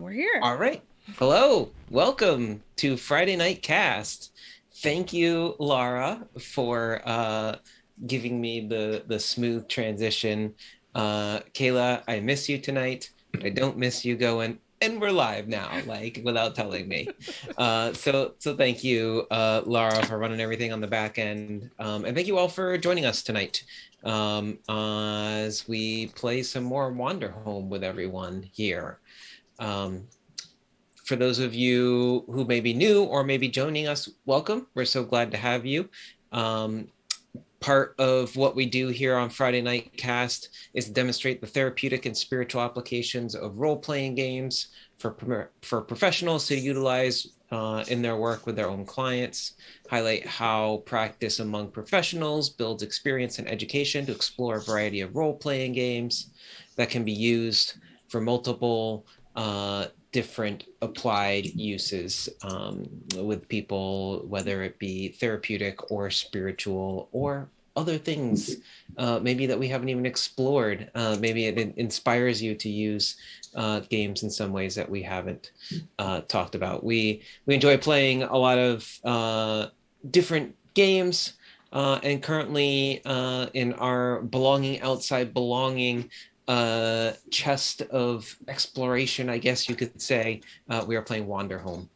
And we're here. All right. Hello. Welcome to Friday Night Cast. Thank you, Laura, for giving me the smooth transition. Kayla, I miss you tonight, but I don't miss you going. And we're live now, like without telling me. So thank you, Laura, for running everything on the back end. And thank you all for joining us tonight as we play some more Wanderhome with everyone here. Um, for those of you who may be new or maybe joining us, welcome. We're so glad to have you. Part of what we do here on Friday Night Cast is demonstrate the therapeutic and spiritual applications of role-playing games for professionals to utilize in their work with their own clients, highlight how practice among professionals builds experience and education to explore a variety of role-playing games that can be used for multiple different applied uses with people, whether it be therapeutic or spiritual or other things maybe that we haven't even explored. Maybe it inspires you to use games in some ways that we haven't talked about. We enjoy playing a lot of different games. And currently in our belonging outside belonging chest of exploration, I guess you could say, we are playing Wanderhome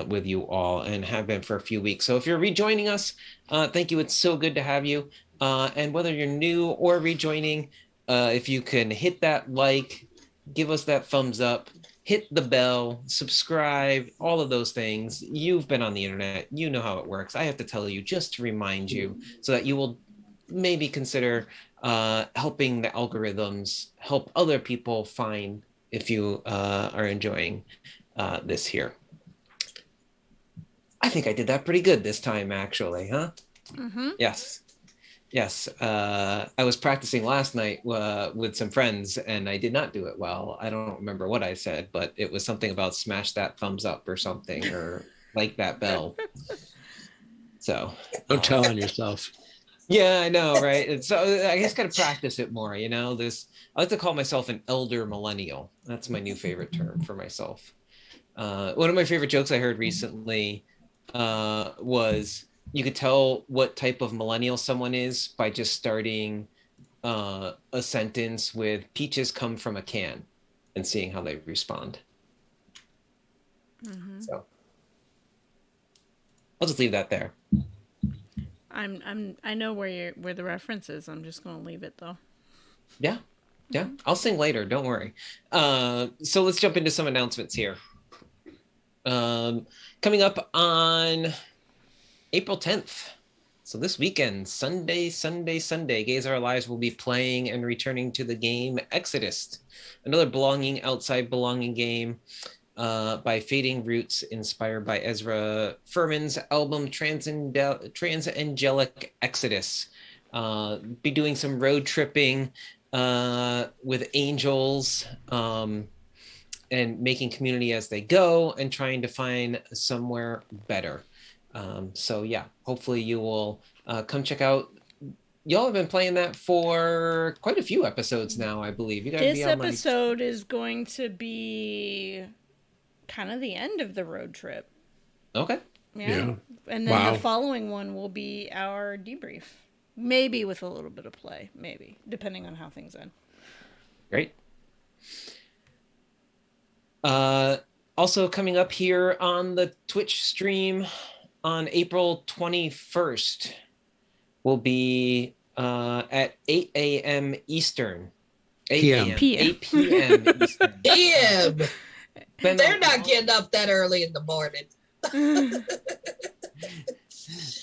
with you all and have been for a few weeks. So if you're rejoining us, thank you. It's so good to have you. And whether you're new or rejoining, if you can hit that like, give us that thumbs up, hit the bell, subscribe, all of those things. You've been on the internet. You know how it works. I have to tell you just to remind you so that you will maybe consider helping the algorithms help other people find if you are enjoying this here. I think I did that pretty good this time, actually, huh? Mm-hmm. Yes. Yes. I was practicing last night with some friends and I did not do it well. I don't remember what I said, but it was something about smash that thumbs up or something or like that bell. So Don't tell on yourself. yeah, I know, right? And so I just got to practice it more, you know. I like to call myself an elder millennial. That's my new favorite term for myself. One of my favorite jokes I heard recently was you could tell what type of millennial someone is by just starting a sentence with "peaches come from a can" and seeing how they respond. Mm-hmm. So I'll just leave that there. I know where the reference is. I'm just gonna leave it though. Yeah, yeah. I'll sing later. Don't worry. So let's jump into some announcements here. Coming up on April 10th. So this weekend, Sunday, Gaze Our Lives will be playing and returning to the game Exodus, another belonging outside belonging game by Fading Roots, inspired by Ezra Furman's album Transangelic Exodus. Be doing some road tripping with angels. And making community as they go and trying to find somewhere better. So yeah, hopefully you will come check out. Y'all have been playing that for quite a few episodes now, I believe. You got to This be on like episode is going to be kind of the end of the road trip. okay. Yeah. And then the following one will be our debrief. Maybe with a little bit of play, maybe, depending on how things end. Great. Also coming up here on the Twitch stream on April 21st will be at 8 a.m. Eastern. 8 a.m. PM. 8 p.m. Eastern. Damn. They're not getting up that early in the morning.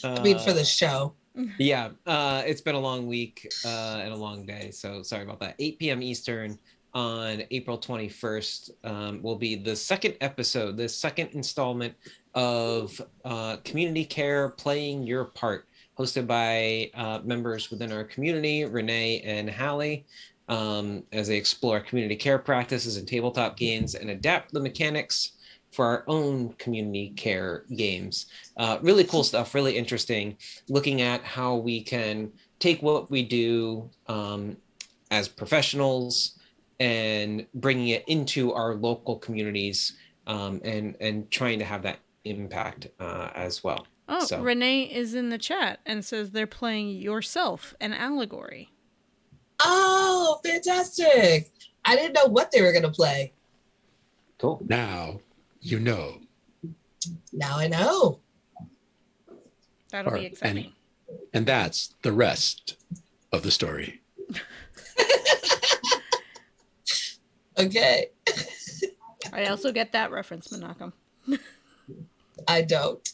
I mean, for the show. Yeah, it's been a long week and a long day, so sorry about that. 8 p.m. Eastern on April 21st will be the second episode, the second installment of Community Care Playing Your Part, hosted by members within our community, Renee and Hallie, as they explore community care practices and tabletop games and adapt the mechanics for our own community care games. Really cool stuff, really interesting, looking at how we can take what we do as professionals and bringing it into our local communities, and trying to have that impact as well. Oh, so. Renee is in the chat and says they're playing Yourself, an allegory. Oh, fantastic. I didn't know what they were going to play. Cool. Now you know. Now I know. That'll be exciting. And that's the rest of the story. Okay. I also get that reference, Menachem. I don't.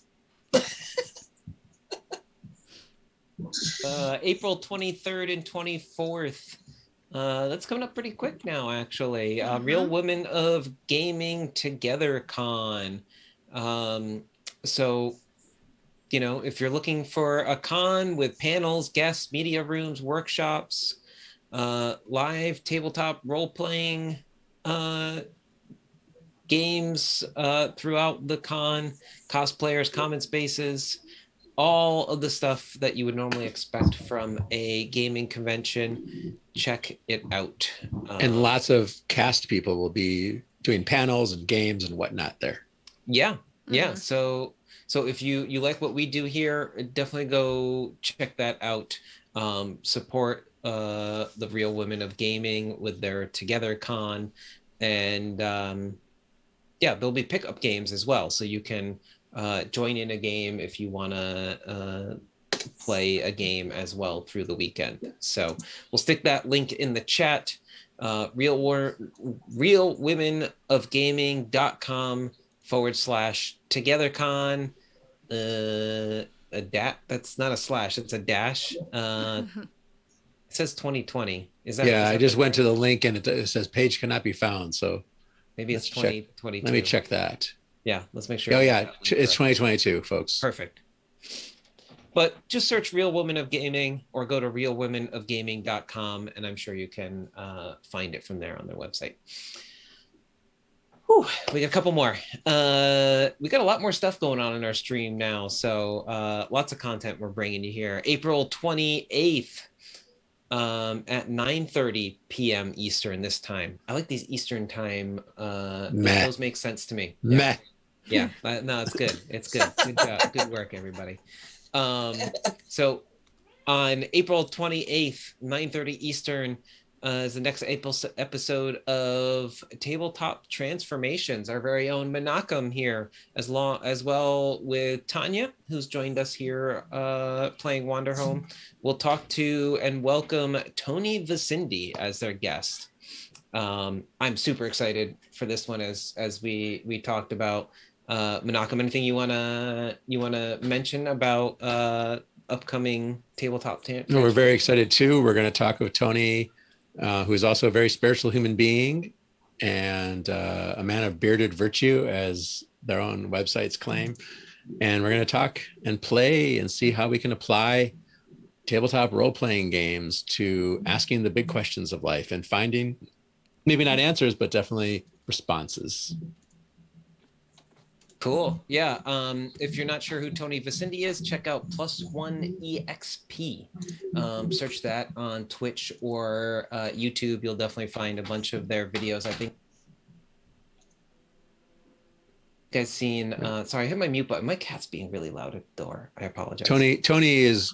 April 23rd and 24th. That's coming up pretty quick now, actually. Real Women of Gaming Together Con. So, you know, if you're looking for a con with panels, guests, media rooms, workshops, live tabletop role-playing games throughout the con, cosplayers, common spaces, all of the stuff that you would normally expect from a gaming convention, check it out. And lots of cast people will be doing panels and games and whatnot there. Yeah. So if you like what we do here, definitely go check that out. Support the Real Women of Gaming with their Together Con, and there'll be pickup games as well, so you can join in a game if you want to play a game as well through the weekend. So we'll stick that link in the chat. realwomenofgaming.com/TogetherCon. That's not a slash, it's a dash. It says 2020. Is that? Yeah, I just went to the link and it says page cannot be found. So maybe it's 2022. Let me check that. Yeah, let's make sure. Oh yeah, it's 2022, folks. Perfect. But just search Real Women of Gaming or go to realwomenofgaming.com, and I'm sure you can find it from there on their website. Whew, we got a couple more. We got a lot more stuff going on in our stream now, so lots of content we're bringing you here. April 28th at 9:30 p.m. Eastern this time. I like these Eastern time. Those make sense to me. Meh. Yeah, no, it's good. It's good. Good job. Good work, everybody. So on April 28th, 9:30 Eastern, is the next episode of Tabletop Transformations. Our very own Menachem here, as well with Tanya, who's joined us here playing Wanderhome. We'll talk to and welcome Tony Vicindi as their guest. I'm super excited for this one, as we talked about. Menachem, anything you wanna mention about upcoming Tabletop? No, we're very excited too. We're going to talk with Tony, who is also a very spiritual human being and a man of bearded virtue, as their own websites claim. And we're going to talk and play and see how we can apply tabletop role-playing games to asking the big questions of life and finding maybe not answers, but definitely responses. Cool. Yeah. If you're not sure who Tony Vicindi is, check out +1EXP. Search that on Twitch or YouTube. You'll definitely find a bunch of their videos. I think you guys seen. Sorry, I hit my mute button. My cat's being really loud at the door. I apologize. Tony is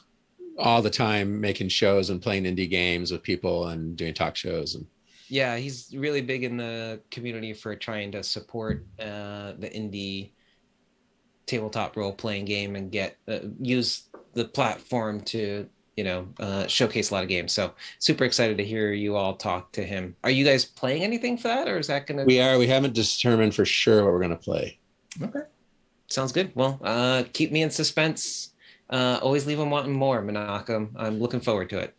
all the time making shows and playing indie games with people and doing talk shows. And yeah, he's really big in the community for trying to support the indie tabletop role-playing game and use the platform to showcase a lot of games. So super excited to hear you all talk to him. Are you guys playing anything for that, or is that gonna? We haven't determined for sure what we're gonna play. Okay, sounds good. Well, keep me in suspense. Always leave them wanting more, Menachem. I'm looking forward to it.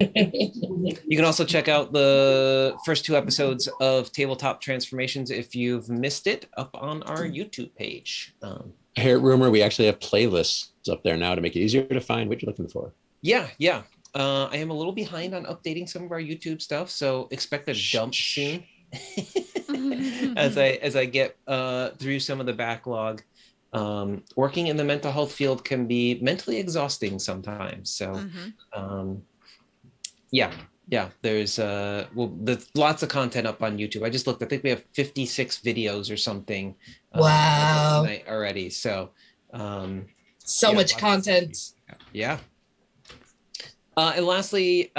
You can also check out the first 2 episodes of Tabletop Transformations if you've missed it, up on our YouTube page. I hear rumor we actually have playlists up there now to make it easier to find what you're looking for. Yeah. I am a little behind on updating some of our YouTube stuff, so expect a dump soon as I get through some of the backlog. Working in the mental health field can be mentally exhausting sometimes. So, Yeah, there's lots of content up on YouTube. I just looked. I think we have 56 videos or something. Wow. Tonight already. So, so much content. Yeah. And lastly,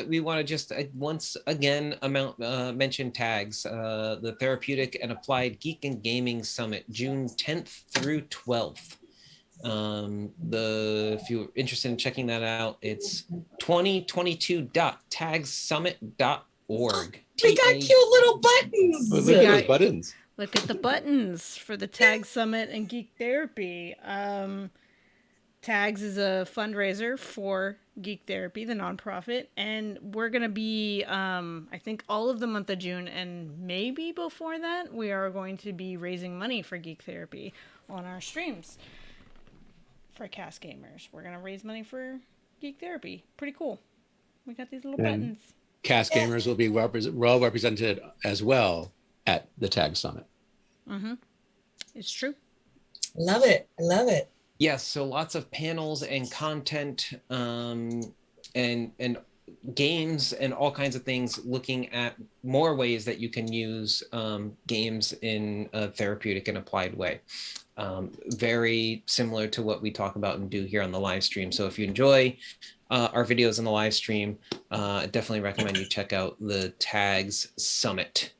we want to just once again mention tags. The Therapeutic and Applied Geek and Gaming Summit, June 10th through 12th. If you're interested in checking that out, it's 2022.tagsummit.org. We got cute little buttons. Oh, look at those buttons. Look at the buttons for the Tag Summit and Geek Therapy. Tags is a fundraiser for Geek Therapy, the nonprofit, and we're going to be, I think, all of the month of June, and maybe before that, we are going to be raising money for Geek Therapy on our streams for Cast Gamers. We're going to raise money for Geek Therapy. Pretty cool. We got these little buttons. Cast Gamers will be well represented as well at the Tag Summit. Mm-hmm. It's true. Love it. I love it. Yes, so lots of panels and content and games and all kinds of things looking at more ways that you can use games in a therapeutic and applied way. Very similar to what we talk about and do here on the live stream. So if you enjoy our videos in the live stream, I definitely recommend you check out the Tags Summit.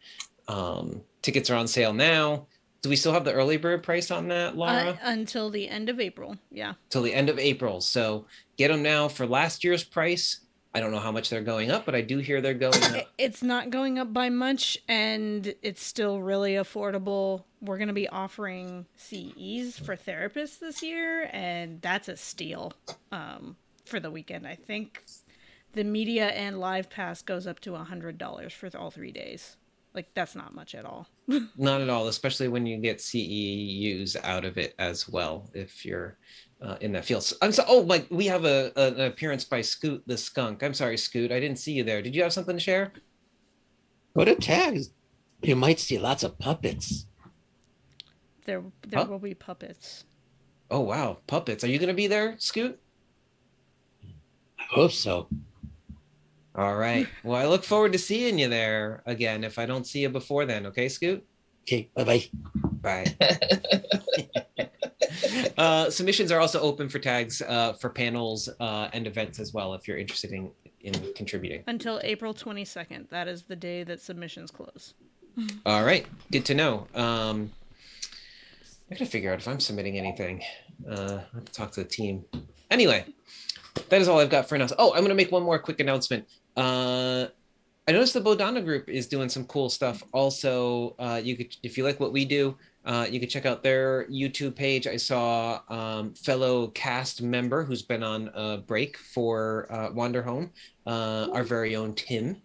Tickets are on sale now. Do we still have the early bird price on that, Laura? Until the end of April, yeah. Till the end of April. So get them now for last year's price. I don't know how much they're going up, but I do hear they're going up. It's not going up by much, and it's still really affordable. We're going to be offering CEs for therapists this year, and that's a steal for the weekend. I think the media and live pass goes up to $100 for all 3 days. Like, that's not much at all. Not at all, especially when you get CEUs out of it as well, if you're in that field. We have an appearance by Scoot the Skunk. I'm sorry, Scoot, I didn't see you there. Did you have something to share? Go to Tags. You might see lots of puppets. There will be puppets. Oh, wow. Puppets. Are you going to be there, Scoot? I hope so. All right. Well, I look forward to seeing you there again if I don't see you before then. Okay, Scoot? Okay, bye-bye. Bye. Submissions are also open for tags for panels and events as well if you're interested in contributing. Until April 22nd. That is the day that submissions close. All right. Good to know. I got to figure out if I'm submitting anything. I have to talk to the team. Anyway, that is all I've got for now. Oh, I'm going to make one more quick announcement. I noticed the Bodhana group is doing some cool stuff. Also, you could, if you like what we do, you could check out their YouTube page. I saw fellow cast member who's been on a break for Wanderhome, our very own Tim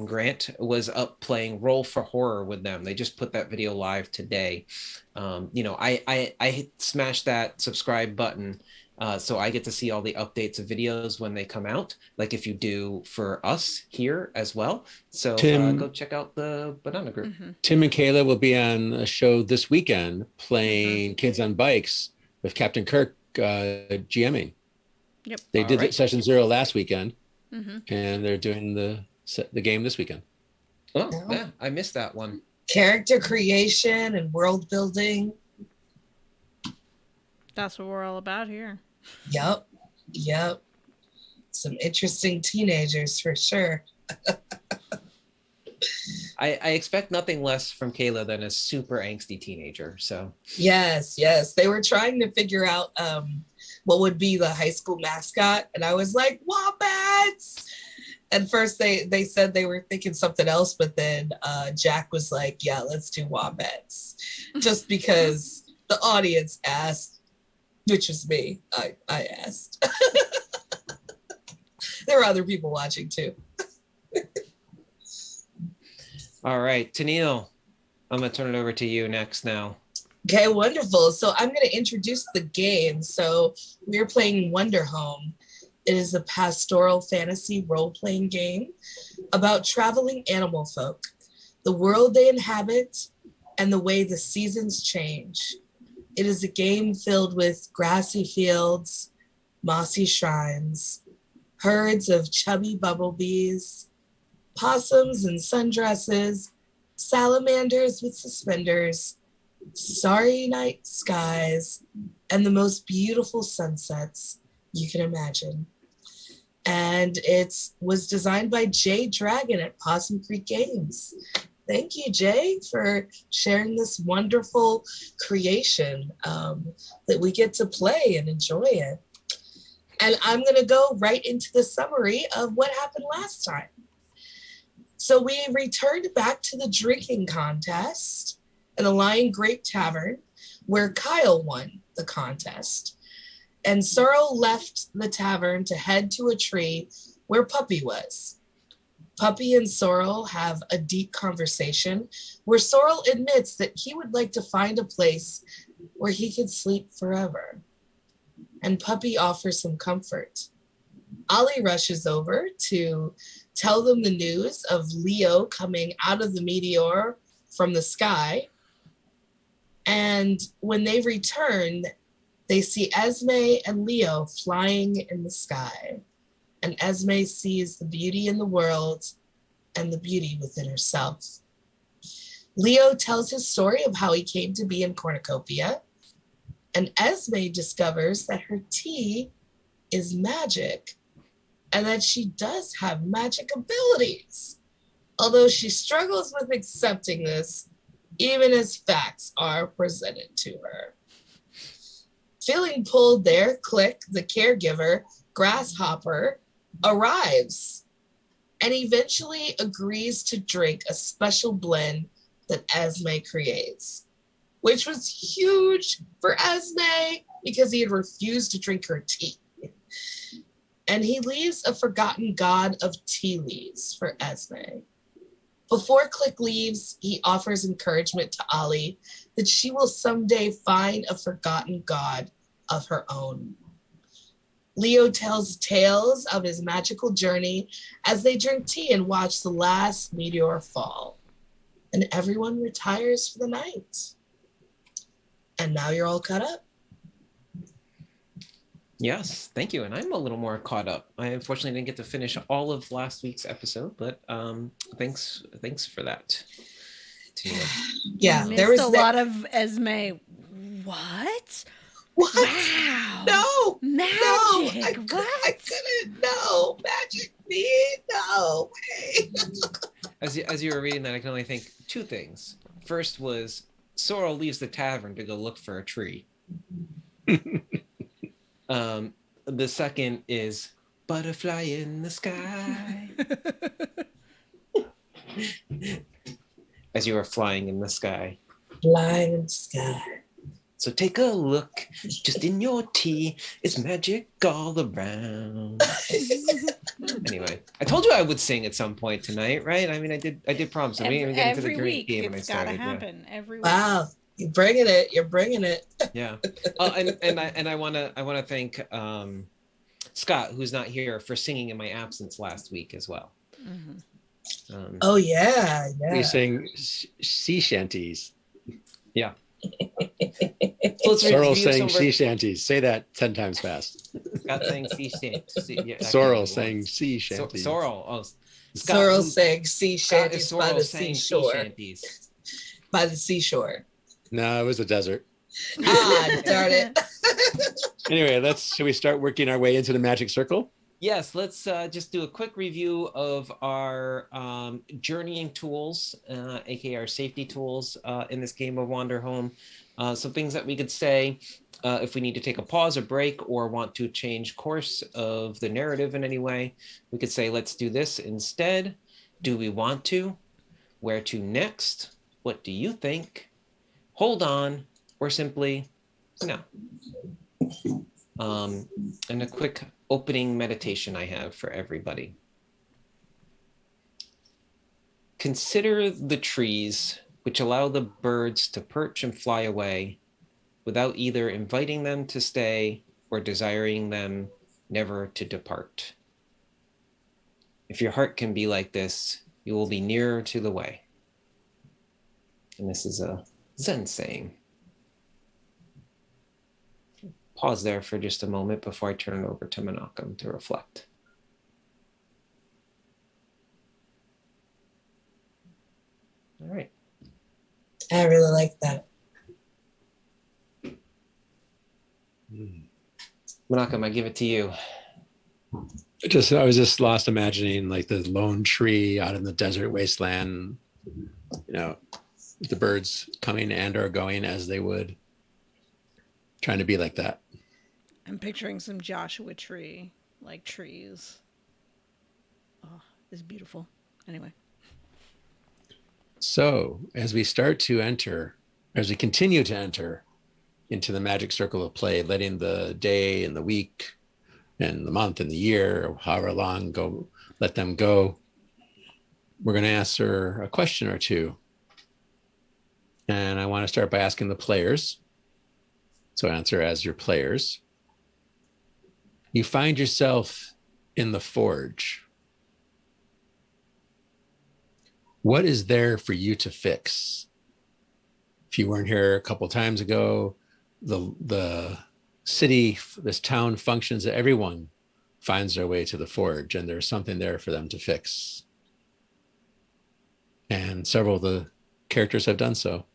Grant, was up playing Roll for Horror with them. They just put that video live today. I smashed that subscribe button. So I get to see all the updates of videos when they come out, like if you do for us here as well. So go check out the Banana Group. Mm-hmm. Tim and Kayla will be on a show this weekend playing Kids on Bikes with Captain Kirk GMing. Yep. They did session 0 last weekend, mm-hmm. and they're doing the game this weekend. Oh, yeah, I missed that one. Character creation and world building. That's what we're all about here. Yep. Some interesting teenagers for sure. I expect nothing less from Kayla than a super angsty teenager. So yes. They were trying to figure out what would be the high school mascot. And I was like, wombats. At first they said they were thinking something else, but then Jack was like, yeah, let's do wombats. Just because the audience asked. Which was me. I asked. There were other people watching too. All right, Tennille, I'm going to turn it over to you next now. Okay, wonderful. So I'm going to introduce the game. So we're playing Wanderhome. It is a pastoral fantasy role-playing game about traveling animal folk, the world they inhabit, and the way the seasons change. It is a game filled with grassy fields, mossy shrines, herds of chubby bumblebees, possums in sundresses, salamanders with suspenders, starry night skies, and the most beautiful sunsets you can imagine. And it was designed by Jay Dragon at Possum Creek Games. Thank you, Jay, for sharing this wonderful creation that we get to play and enjoy it. And I'm going to go right into the summary of what happened last time. So we returned back to the drinking contest in the Lion Grape Tavern, where Kyle won the contest. And Sorrel left the tavern to head to a tree where Puppy was. Puppy and Sorrel have a deep conversation where Sorrel admits that he would like to find a place where he could sleep forever. And Puppy offers some comfort. Ollie rushes over to tell them the news of Leo coming out of the meteor from the sky. And when they return, they see Esme and Leo flying in the sky. And Esme sees the beauty in the world and the beauty within herself. Leo tells his story of how he came to be in Cornucopia. And Esme discovers that her tea is magic and that she does have magic abilities, although she struggles with accepting this, even as facts are presented to her. Feeling pulled there, Click, the caregiver, Grasshopper, arrives and eventually agrees to drink a special blend that Esme creates, which was huge for Esme because he had refused to drink her tea. And he leaves a forgotten god of tea leaves for Esme. Before Click leaves, he offers encouragement to Ollie that she will someday find a forgotten god of her own. Leo tells tales of his magical journey as they drink tea and watch the last meteor fall. And everyone retires for the night. And now you're all caught up. Yes, thank you. And I'm a little more caught up. I unfortunately didn't get to finish all of last week's episode, but thanks for that, Tina. Yeah, You there missed was a lot of Esme. What? What? Wow. No. Magic. No, I What? couldn't. No, magic me. No way. As you were reading that, I can only think two things. First was Sorrel leaves the tavern to go look for a tree. The second is butterfly in the sky. As you are flying in the sky. Flying in the sky. So take a look, just in your tea, it's magic all around. Anyway, I told you I would sing at some point tonight, right? I mean, I did promise. I didn't even get into the drink game when I started. It's gotta happen every week. Wow, you're bringing it. You're bringing it. Yeah. And I wanna thank Scott, who's not here, for singing in my absence last week as well. Mm-hmm. Oh yeah. We sang sea shanties. Yeah. Sorrel saying sea shanties. Say that 10 times fast. Scott saying sea shanties. Yeah, Sorrel saying sea shanties. Sorrel. Oh, Sorrel saying sea shanties by the seashore. By the seashore. No, it was a desert. Ah, darn it. Anyway, should we start working our way into the magic circle? Yes, let's just do a quick review of our journeying tools, aka our safety tools in this game of Wanderhome. Some things that we could say if we need to take a pause or break or want to change course of the narrative in any way. We could say, let's do this instead. Do we want to? Where to next? What do you think? Hold on, or simply no. And a quick opening meditation I have for everybody. Consider the trees which allow the birds to perch and fly away without either inviting them to stay or desiring them never to depart. If your heart can be like this, you will be nearer to the way. And this is a Zen saying. Pause there for just a moment before I turn it over to Menachem to reflect. All right. I really like that. Malcolm, I give it to you. I was just lost imagining like the lone tree out in the desert wasteland, the birds coming and or going as they would, trying to be like that. I'm picturing some Joshua tree, like trees. Oh, it's beautiful. Anyway. So as we continue to enter into the magic circle of play, letting the day and the week and the month and the year, or however long let them go, we're going to answer a question or two. And I want to start by asking the players. So answer as your players. You find yourself in the forge. What is there for you to fix? If you weren't here a couple of times ago, the city, this town functions that everyone finds their way to the forge, and there's something there for them to fix. And several of the characters have done so.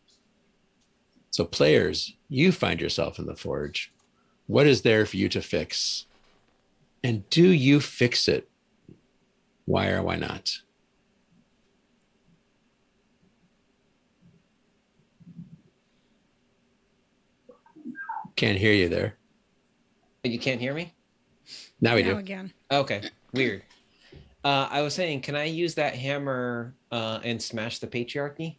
So players, you find yourself in the forge. What is there for you to fix? And do you fix it? Why or why not? Can't hear you there. You can't hear me? Now we Now do. again. Okay, weird. I was saying, can I use that hammer and smash the patriarchy?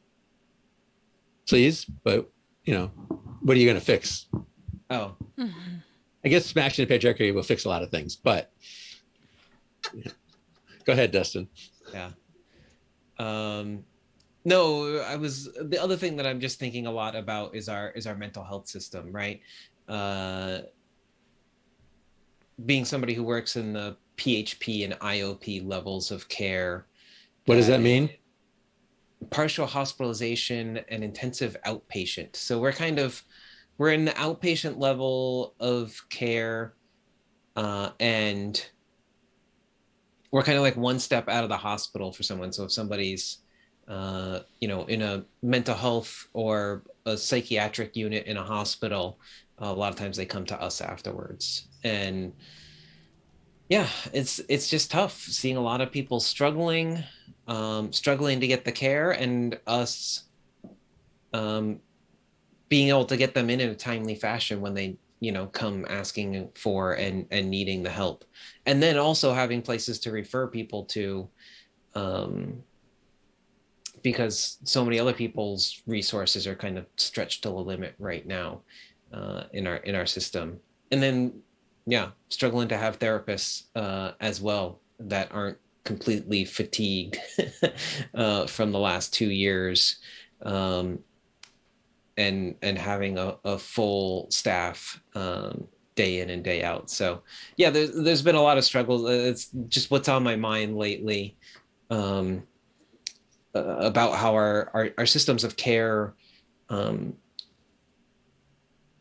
Please, but what are you going to fix? Oh, I guess smashing the patriarchy will fix a lot of things, but go ahead, Dustin. yeah. No, the other thing that I'm just thinking a lot about is our mental health system, right? Being somebody who works in the PHP and IOP levels of care. What does that mean? Partial hospitalization and intensive outpatient. So we're in the outpatient level of care, and we're kind of like one step out of the hospital for someone. So if somebody's in a mental health or a psychiatric unit in a hospital, a lot of times they come to us afterwards. And yeah, it's just tough seeing a lot of people struggling to get the care, and us being able to get them in a timely fashion when they come asking for and needing the help, and then also having places to refer people to, because so many other people's resources are kind of stretched to the limit right now in our system. And then struggling to have therapists as well that aren't completely fatigued from the last 2 years, and having a full staff day in and day out. So yeah, there's been a lot of struggles. It's just what's on my mind lately, about how our systems of care,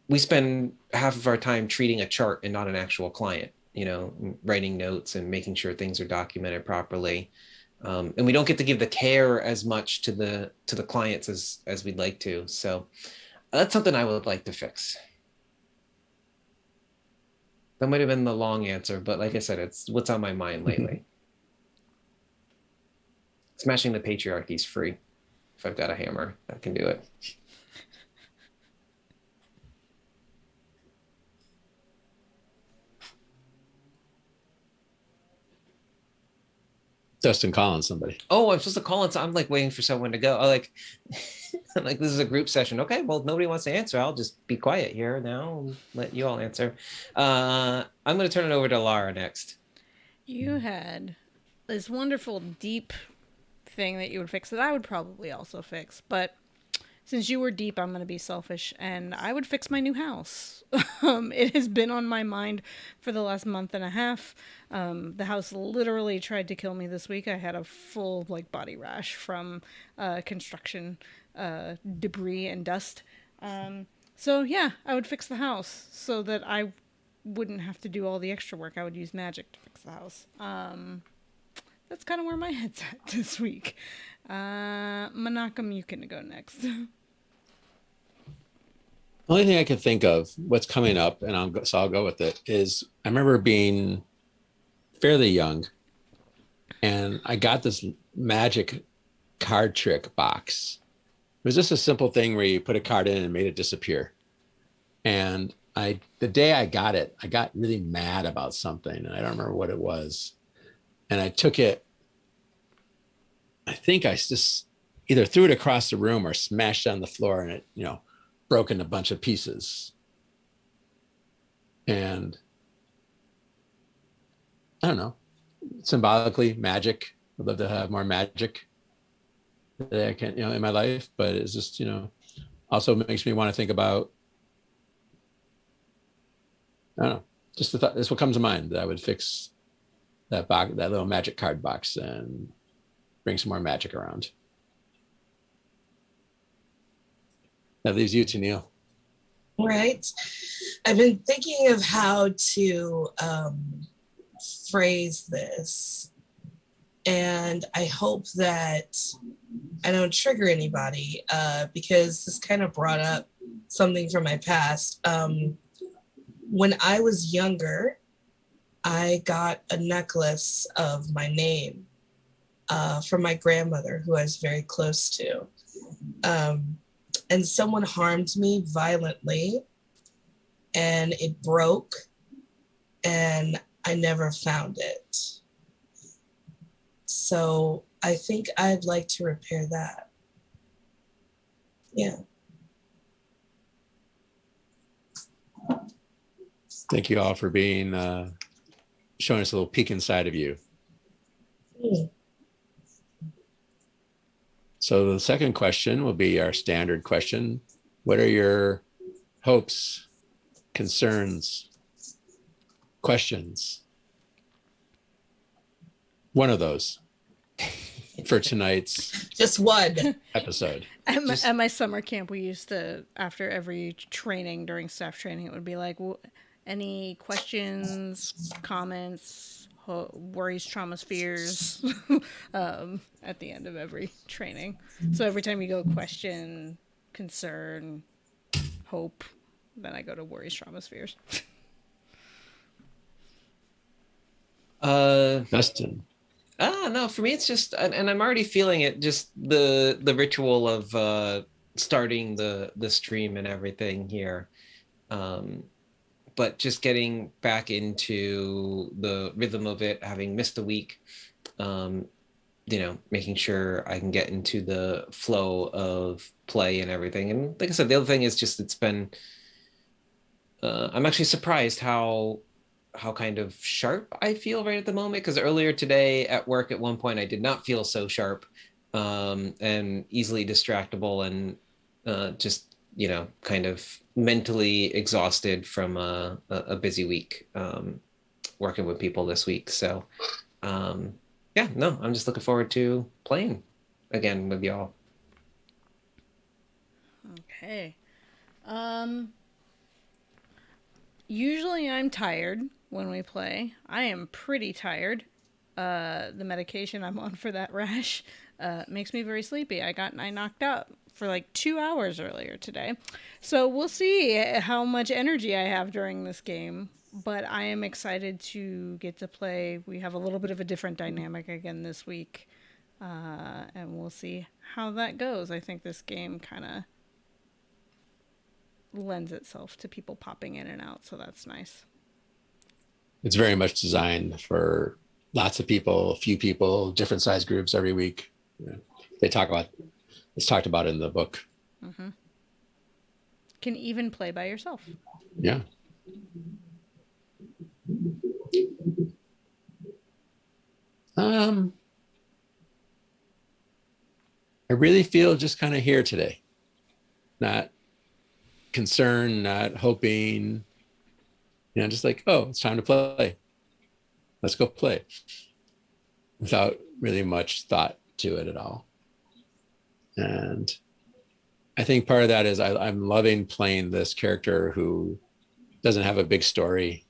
we spend half of our time treating a chart and not an actual client, writing notes and making sure things are documented properly. And we don't get to give the care as much to the clients as we'd like to. So that's something I would like to fix. That might have been the long answer, but like I said, it's what's on my mind lately. Smashing the patriarchy is free. If I've got a hammer, I can do it. Dustin calling somebody. Oh, I'm supposed to call it. So I'm like waiting for someone to go. I'm like, this is a group session. Okay, well, nobody wants to answer. I'll just be quiet here now and let you all answer. I'm going to turn it over to Lara next. You had this wonderful deep thing that you would fix that I would probably also fix, but since you were deep, I'm going to be selfish, and I would fix my new house. It has been on my mind for the last month and a half. The house literally tried to kill me this week. I had a full body rash from construction debris and dust. So yeah, I would fix the house so that I wouldn't have to do all the extra work. I would use magic to fix the house. that's kind of where my head's at this week. Menachem, you can go next. The only thing I can think of what's coming up, and I'll go with it, is I remember being fairly young, and I got this magic card trick box. It was just a simple thing where you put a card in and made it disappear. And the day I got it, I got really mad about something, and I don't remember what it was. And I took it. I think I just either threw it across the room or smashed it on the floor, and it, broke into a bunch of pieces. And I don't know, symbolically, magic. I'd love to have more magic that I can, in my life, but it's just, also makes me want to think about, I don't know, just the thought, that's what comes to mind, that I would fix that box, that little magic card box, and bring some more magic around. That leaves you, Neil. Right. I've been thinking of how to phrase this, and I hope that I don't trigger anybody, because this kind of brought up something from my past. When I was younger, I got a necklace of my name from my grandmother, who I was very close to. And someone harmed me violently, and it broke, and I never found it. So I think I'd like to repair that. Yeah. Thank you all for being, showing us a little peek inside of you. Mm. So the second question will be our standard question. What are your hopes, concerns, questions? One of those for tonight's Just one. episode. At my summer camp, we used to, after every training, during staff training, it would be like, any questions, comments, worries, traumas, fears at the end of every training. So every time you go question, concern, hope, then I go to worries, traumas, fears. Dustin. No, for me it's just, and I'm already feeling it, just the ritual of starting the stream and everything here. But just getting back into the rhythm of it, having missed a week, making sure I can get into the flow of play and everything. And like I said, the other thing is just, it's been, I'm actually surprised how kind of sharp I feel right at the moment, because earlier today at work at one point I did not feel so sharp, and easily distractible, and just kind of mentally exhausted from a busy week, working with people this week. So I'm just looking forward to playing again with y'all. Okay. Usually I'm tired when we play. I am pretty tired. The medication I'm on for that rash makes me very sleepy. I knocked out for like 2 hours earlier today. So we'll see how much energy I have during this game. But I am excited to get to play. We have a little bit of a different dynamic again this week. And we'll see how that goes. I think this game kind of lends itself to people popping in and out. So that's nice. It's very much designed for lots of people, a few people, different size groups every week. It's talked about in the book. Mm-hmm. Can even play by yourself. Yeah. I really feel just kind of here today. Not concerned, not hoping, just like, oh, it's time to play. Let's go play. Without really much thought to it at all. And I think part of that is I'm loving playing this character who doesn't have a big story,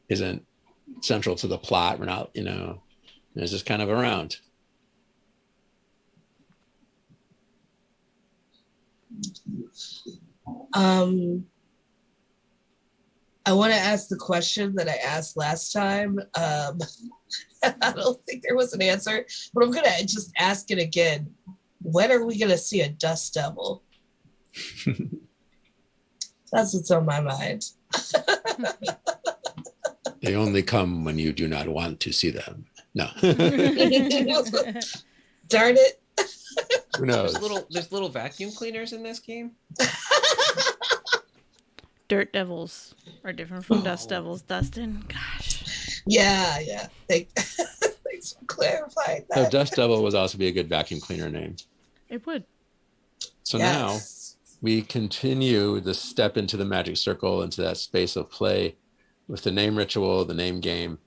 isn't central to the plot. We're not, It's just kind of around. I want to ask the question that I asked last time. I don't think there was an answer, but I'm going to just ask it again. When are we going to see a dust devil? That's what's on my mind. They only come when you do not want to see them. No. Darn it. Who knows? There's little vacuum cleaners in this game. Dirt devils are different from dust devils, Dustin. Gosh. Yeah. Thanks for clarifying So that. Dust Devil would also be a good vacuum cleaner name. It would. So now we continue the step into the magic circle, into that space of play with the name ritual, the name game.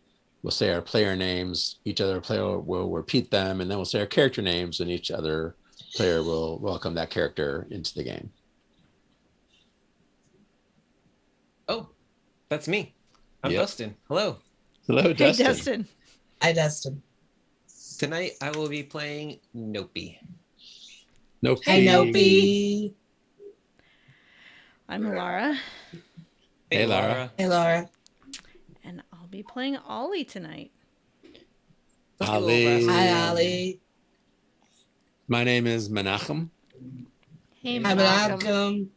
We'll say our player names, each other player will repeat them, and then we'll say our character names, and each other player will welcome that character into the game. Oh, that's me. I'm Yep. Dustin. Hello. Hello, Hey, Dustin. Dustin. Hi, Dustin. Tonight I will be playing Nopey. Nope. Hi, Nopey. I'm Lara, Hey, Lara. Hey, Laura. and I'll be playing Ollie tonight. Ali. Hi, Ollie. My name is Menachem, Hey, Hi, Malcolm. Malcolm.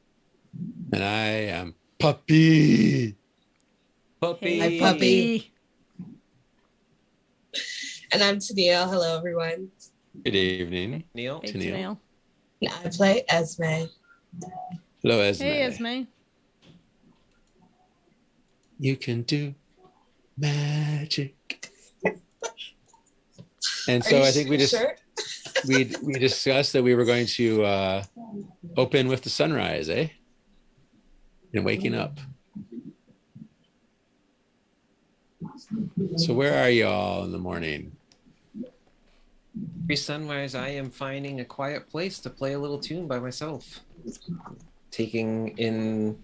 and I am Puppy. Puppy. Hey, Hi, puppy. And I'm Tennille. Hello, everyone. Good evening. Neil. Hey, Tennille. Tennille. And I play Esme. Hello, Esme. Hey, Esme. You can do magic. And so I think we discussed that we were going to open with the sunrise, eh? And waking up. So where are you all in the morning? Every sunrise, I am finding a quiet place to play a little tune by myself, taking in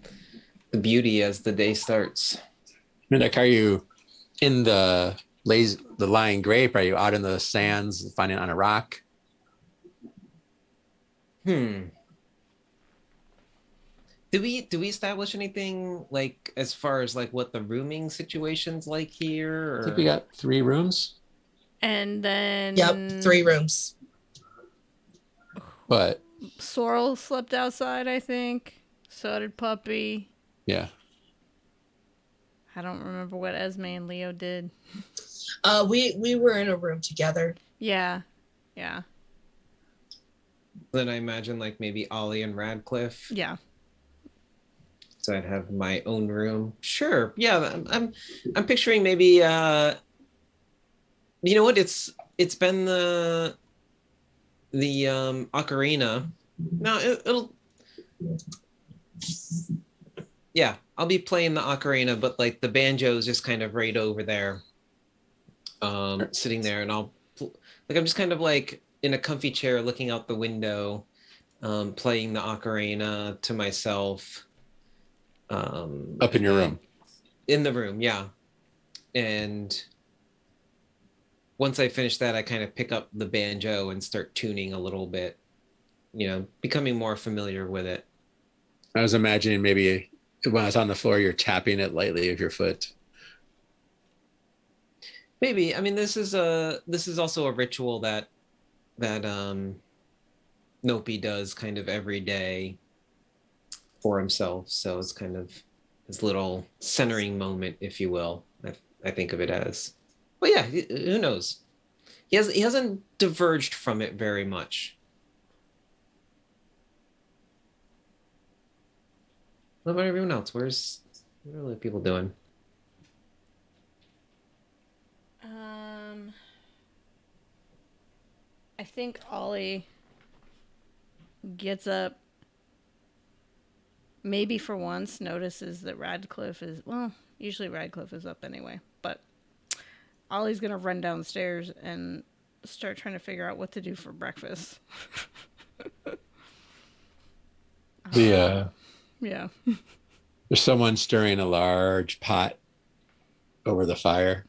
the beauty as the day starts. Like, are you in the lying grape? Are you out in the sands, finding it on a rock? Do we establish anything like as far as like what the rooming situation's like here? Or... I think we got 3 rooms. And then... Yep, 3 rooms. But Sorrel slept outside, I think. So did Puppy. yeah. I don't remember what Esme and Leo did. We were in a room together. Yeah. Then I imagine like maybe Ollie and Radcliffe. Yeah. So I'd have my own room. Sure. Yeah, I'm picturing maybe you know what? It's been the ocarina. No, it'll yeah, I'll be playing the ocarina, but like the banjo is just kind of right over there, sitting there, and I'm just kind of like in a comfy chair looking out the window, playing the ocarina to myself. Up in your room. In the room, yeah. And once I finish that, I kind of pick up the banjo and start tuning a little bit, becoming more familiar with it. I was imagining maybe when I was on the floor, you're tapping it lightly with your foot. Maybe. I mean, this is also a ritual that Nopi does kind of every day for himself. So it's kind of his little centering moment, if you will. I think of it as. But yeah, who knows? He hasn't diverged from it very much. What about everyone else? What are other people doing? I think Ollie gets up, maybe for once notices that Radcliffe is, well, usually Radcliffe is up anyway, but Ollie's gonna run downstairs and start trying to figure out what to do for breakfast. Yeah. There's someone stirring a large pot over the fire.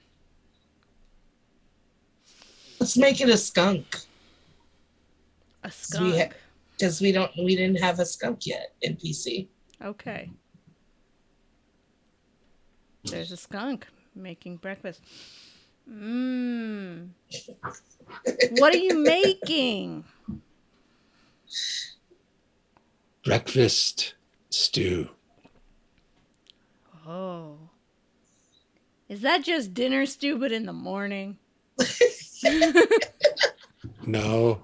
Let's make it a skunk. A skunk. Because we didn't have a skunk yet in PC. Okay. There's a skunk making breakfast. Mmm. What are you making? Breakfast stew. Oh. Is that just dinner stew but in the morning? No.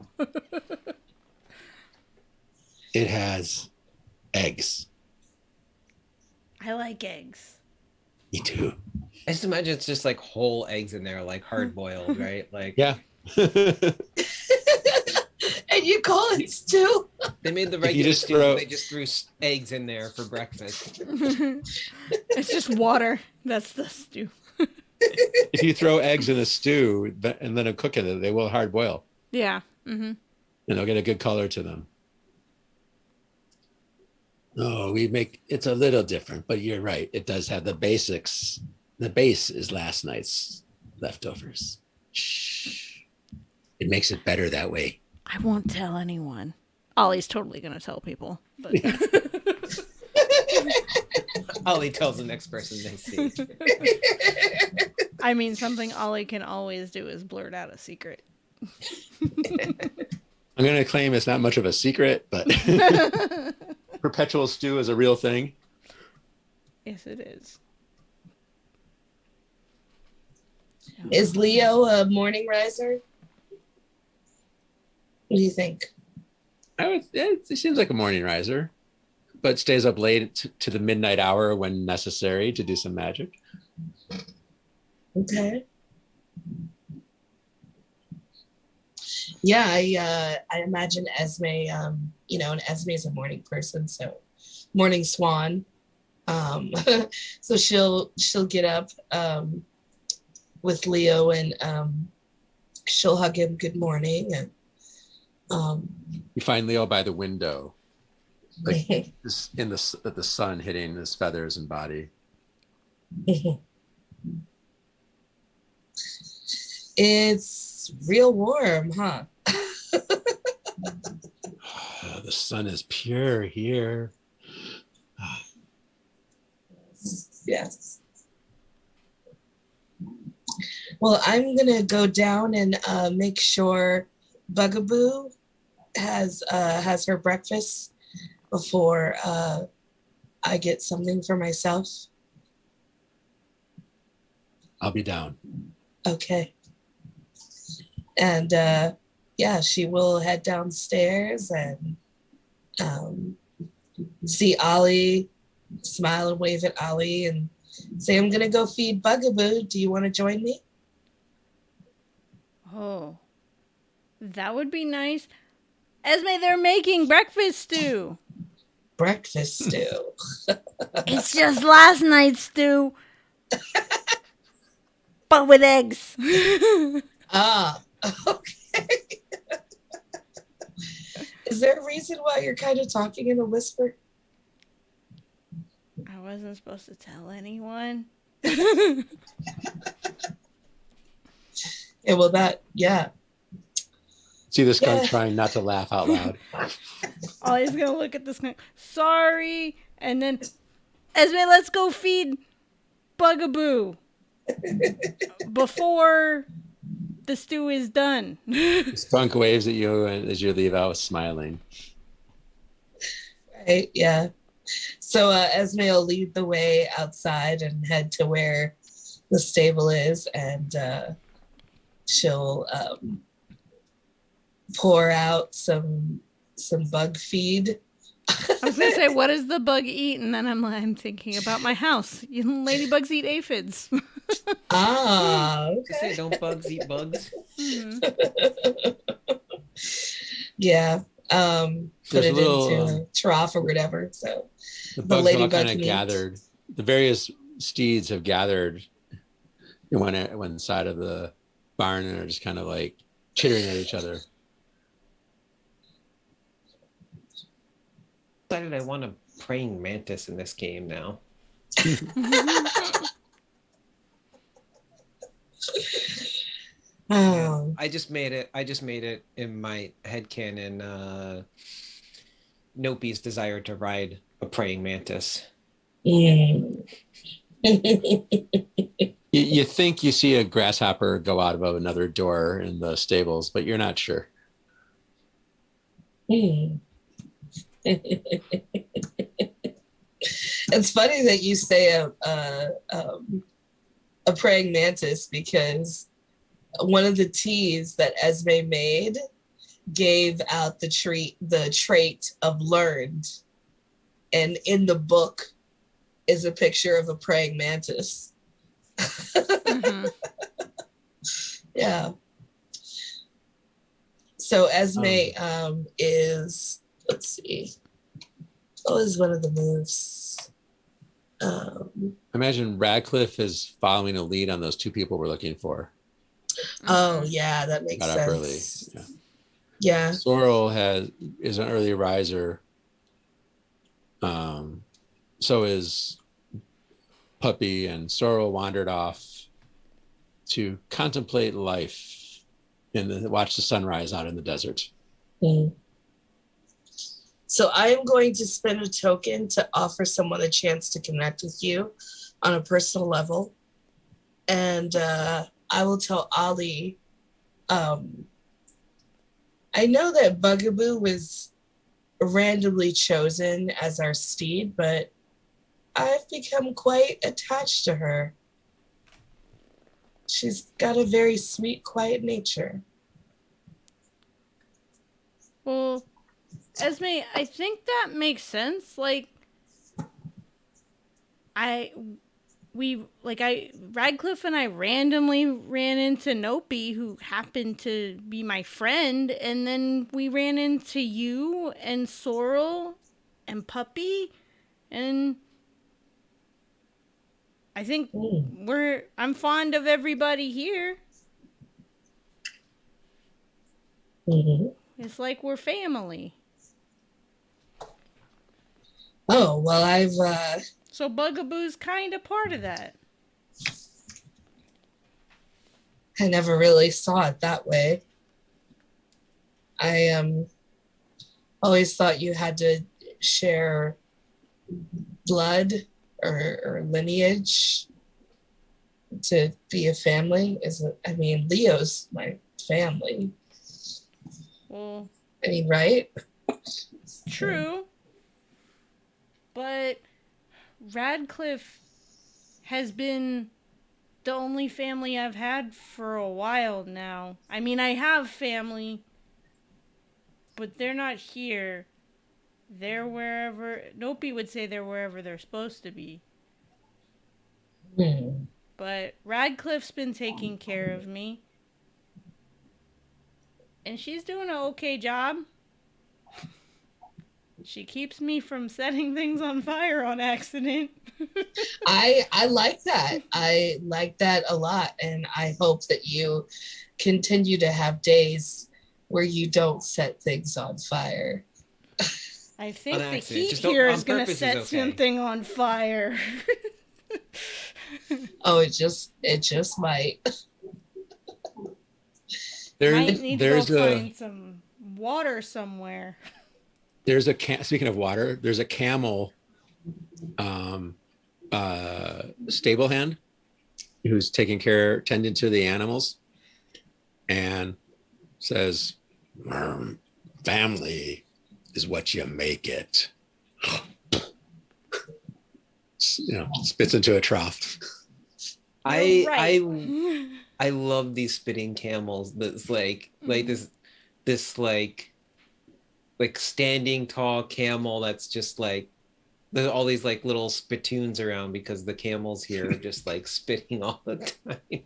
It has eggs. I like eggs. Me too. I just imagine it's just like whole eggs in there, like hard boiled, right? Like Yeah. And you call it stew? they made the If you regular just stew, throw- they just threw eggs in there for breakfast. It's just water. That's the stew. If you throw eggs in a stew and then cook it, they will hard boil Yeah. Mm-hmm. and they'll get a good color to them. Oh, it's a little different, but you're right. It does have the basics. The base is last night's leftovers. Shh. It makes it better that way. I won't tell anyone. Ollie's totally gonna tell people. But Ollie tells the next person they see. I mean, something Ollie can always do is blurt out a secret. I'm going to claim it's not much of a secret, but perpetual stew is a real thing. Yes, it is. Is Leo a morning riser? What do you think? It seems like a morning riser, but stays up late to the midnight hour when necessary to do some magic. Okay. Yeah, I imagine Esme, and Esme is a morning person, so morning swan. So she'll get up with Leo and she'll hug him good morning and You find Leo by the window, like in the sun hitting his feathers and body. It's real warm, huh? The sun is pure here. Yes. Well, I'm gonna go down and make sure Bugaboo has her breakfast before I get something for myself. I'll be down. Okay. And yeah, she will head downstairs and see Ollie, smile and wave at Ollie and say, I'm gonna go feed Bugaboo. Do you want to join me? Oh, that would be nice. Esme, they're making breakfast stew. Breakfast stew. It's just last night's stew, but with eggs. Ah, okay. Is there a reason why you're kind of talking in a whisper? I wasn't supposed to tell anyone. Yeah, well, yeah. See the skunk Yeah. trying not to laugh out loud. Ollie's gonna look at this guy. Sorry, and then Esme, let's go feed Bugaboo before the stew is done. The skunk waves at you as you leave out smiling. Right, yeah. So Esme will lead the way outside and head to where the stable is, and she'll pour out some bug feed. I was gonna say, what does the bug eat? And then I'm thinking about my house. Ladybugs eat aphids. Ah, Just say, okay. don't bugs eat bugs. Yeah. Put There's it a little, into a trough or whatever. So the bugs all ladybug kind of meat. gathered. The various steeds have gathered in one side of the barn and are just kind of like chittering at each other. Decided I want a praying mantis in this game now. Oh. I just made it. I just made it in my headcanon. Nopi's desire to ride a praying mantis. Mm. You think you see a grasshopper go out of another door in the stables, but you're not sure. Mm. It's funny that you say a praying mantis, because one of the teas that Esme made gave out the trait of learned, and in the book is a picture of a praying mantis. Mm-hmm. Yeah. So Esme Um, is, let's see, what was one of the moves? Imagine Radcliffe is following a lead on those two people we're looking for. Oh yeah, that makes Got up early. sense. Yeah. Yeah. Sorrel is an early riser. So is Puppy, and Sorrel wandered off to contemplate life watch the sunrise out in the desert. Mm. So I am going to spend a token to offer someone a chance to connect with you on a personal level. And I will tell Ollie, I know that Bugaboo was randomly chosen as our steed, but I've become quite attached to her. She's got a very sweet, quiet nature. Well, Esme, I think that makes sense. Like, I Radcliffe and I randomly ran into Nopi, who happened to be my friend, and then we ran into you and Sorrel and Puppy, and I think I'm fond of everybody here. Mm-hmm. It's like we're family. Oh, well, So Bugaboo's kind of part of that. I never really saw it that way. I always thought you had to share blood or lineage to be a family. I mean, Leo's my family. Well, I mean, right? true. But Radcliffe has been the only family I've had for a while now. I mean, I have family, but they're not here. They're wherever. Nopi would say they're wherever they're supposed to be. Hmm. But Radcliffe's been taking care of me. And she's doing an okay job. She keeps me from setting things on fire on accident. I like that. I like that a lot. And I hope that you continue to have days where you don't set things on fire. I think the accident. heat Just don't- here on is going to purpose is set okay. something on fire. Oh, it just might. Might need to go There's find some water somewhere. speaking of water, there's a camel stable hand who's tending to the animals, and says, family is what you make it. Spits into a trough. You're right. I love these spitting camels. That's like this standing tall camel that's just like there's all these like little spittoons around because the camels here are just like spitting all the time.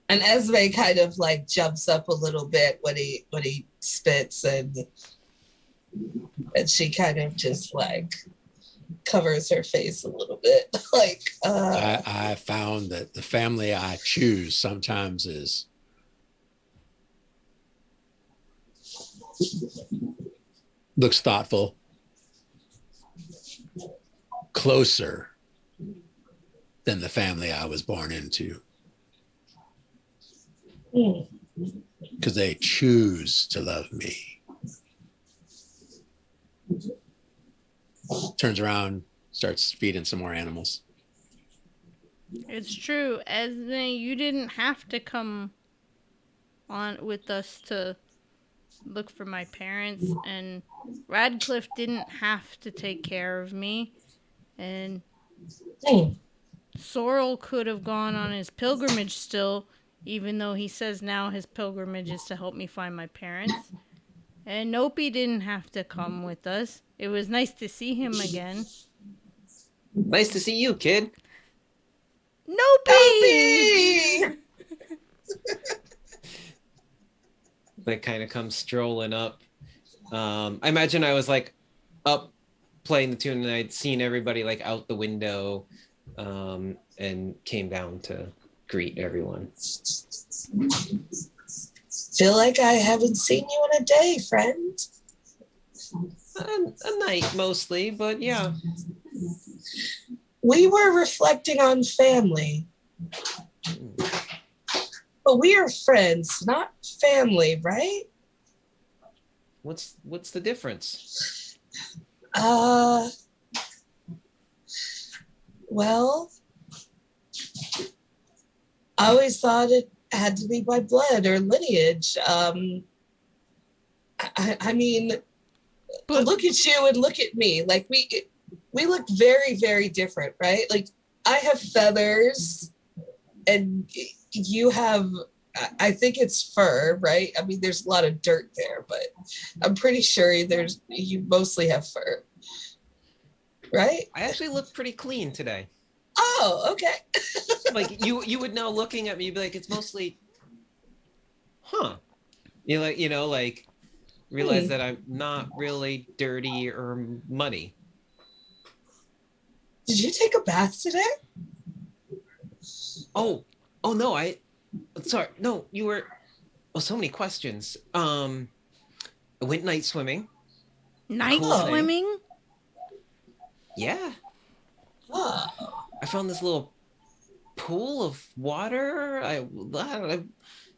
And Esme kind of like jumps up a little bit when he spits, and she kind of just like covers her face a little bit. Like I found that the family I choose sometimes looks thoughtful, closer than the family I was born into. Mm. because they choose to love me. Turns around, starts feeding some more animals. It's true. Esme, you didn't have to come on with us to look for my parents, and Radcliffe didn't have to take care of me, and Mm. Sorrel could have gone on his pilgrimage still, even though he says now his pilgrimage is to help me find my parents. And Nopi didn't have to come with us. It was nice to see him again. Nice to see you, kid. Nopi! Dopey! That kind of comes strolling up. I imagine I was like up playing the tune and I'd seen everybody like out the window, and came down to greet everyone. Feel like I haven't seen you in a day, friend. A night mostly, but yeah. We were reflecting on family, but we are friends, not family, right? What's the difference? Well, I always thought it had to be by blood or lineage. I mean, But look at you and look at me. Like we look very, very different, right? Like I have feathers and you have, I think it's fur, right? I mean, there's a lot of dirt there, but I'm pretty sure you mostly have fur, right? I actually look pretty clean today. Oh, okay. Like you would now looking at me be like, it's mostly, huh? Like realize that I'm not really dirty or muddy. Did you take a bath today? Oh no, sorry, no, you were. Oh, so many questions. I went night swimming. night Cool thing. swimming? Yeah, Oh. I found this little pool of water.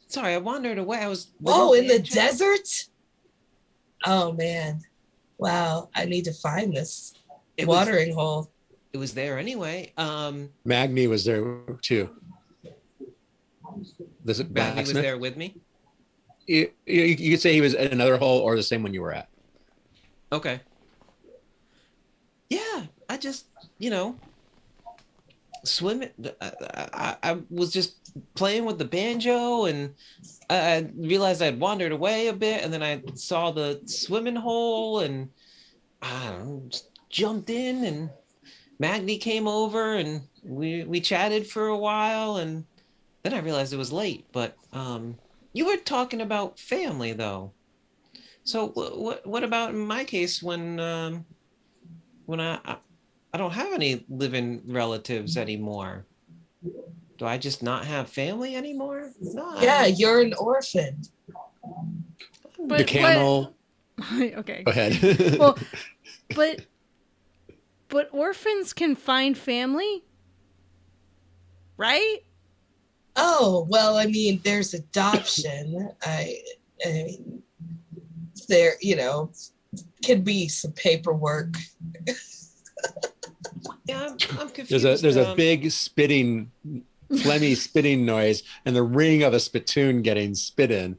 Sorry, I wandered away. I was. Oh, in the desert? Oh man. Wow. I need to find this watering hole. It was there anyway. Magni was there too. This Maggie was there with me. You could say he was at another hole or the same one you were at. Okay. Yeah, I just, swimming. I was just playing with the banjo, and I realized I'd wandered away a bit, and then I saw the swimming hole, and I don't know, just jumped in, and Magni came over, and we chatted for a while, and then I realized it was late. But you were talking about family, though. So what about in my case when I don't have any living relatives anymore? Do I just not have family anymore? No. Yeah, you're an orphan. The camel. Okay. Go ahead. Well, but orphans can find family, right? Oh, well, I mean, there's adoption. I mean, there, can be some paperwork. Yeah, I'm confused. There's a big spitting, phlegmy spitting noise, and the ring of a spittoon getting spit in.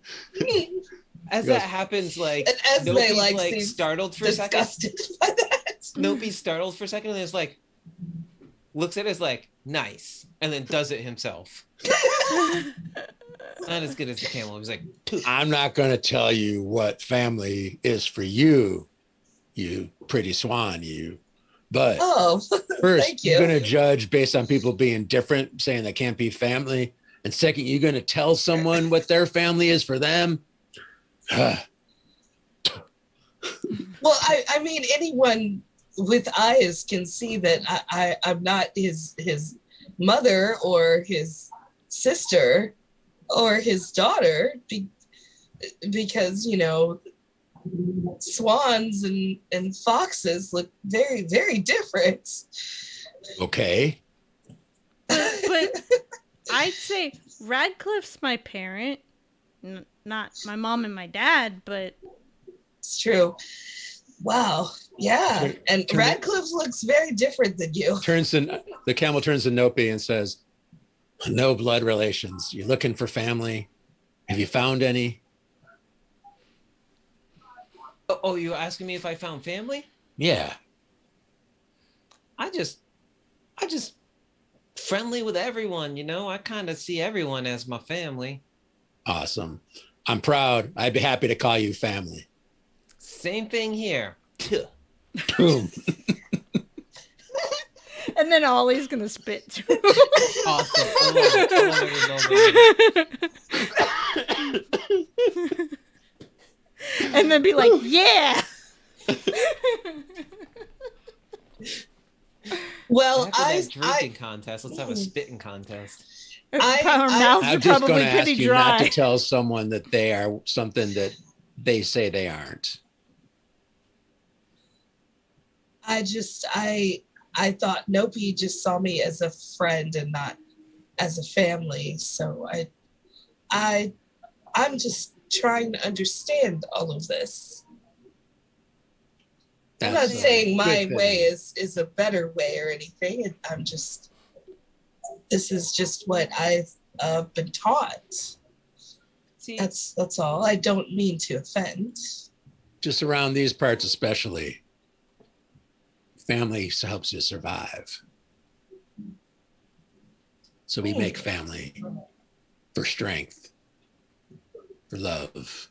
As that happens, like and Nope's like startled for a second. Disgusted by that. Nope's startled for a second, and is like looks at it as like nice, and then does it himself. Not as good as the camel. He was like, poof. I'm not going to tell you what family is for you, you pretty swan, you. But first, you're going to judge based on people being different, saying they can't be family. And second, you're going to tell someone what their family is for them. Well, I mean, anyone with eyes can see that I'm not his mother or his sister or his daughter because, swans and foxes look very, very different. Okay. But I'd say Radcliffe's my parent, not my mom and my dad, but It's true. Wow. Yeah. And Radcliffe looks very different than you. The camel turns to Nopi and says, "No blood relations. You looking for family? Have you found any?" Oh, you asking me if I found family? Yeah. I just friendly with everyone, you know. I kind of see everyone as my family. Awesome. I'm proud. I'd be happy to call you family. Same thing here. Boom. and then Ollie's gonna spit too. Awesome. I love it. And then be like, yeah. Well, drinking contest. Let's have a spitting contest. Our mouths I'm are just probably going to ask pretty you dry. not to tell someone that they are something that they say they aren't. I thought Nopi just saw me as a friend and not as a family. So I'm just trying to understand all of this. I'm not saying my way is a better way or anything. This is just what I've been taught. See, that's all. I don't mean to offend. Just around these parts especially, family helps you survive. So we make family for strength, for love,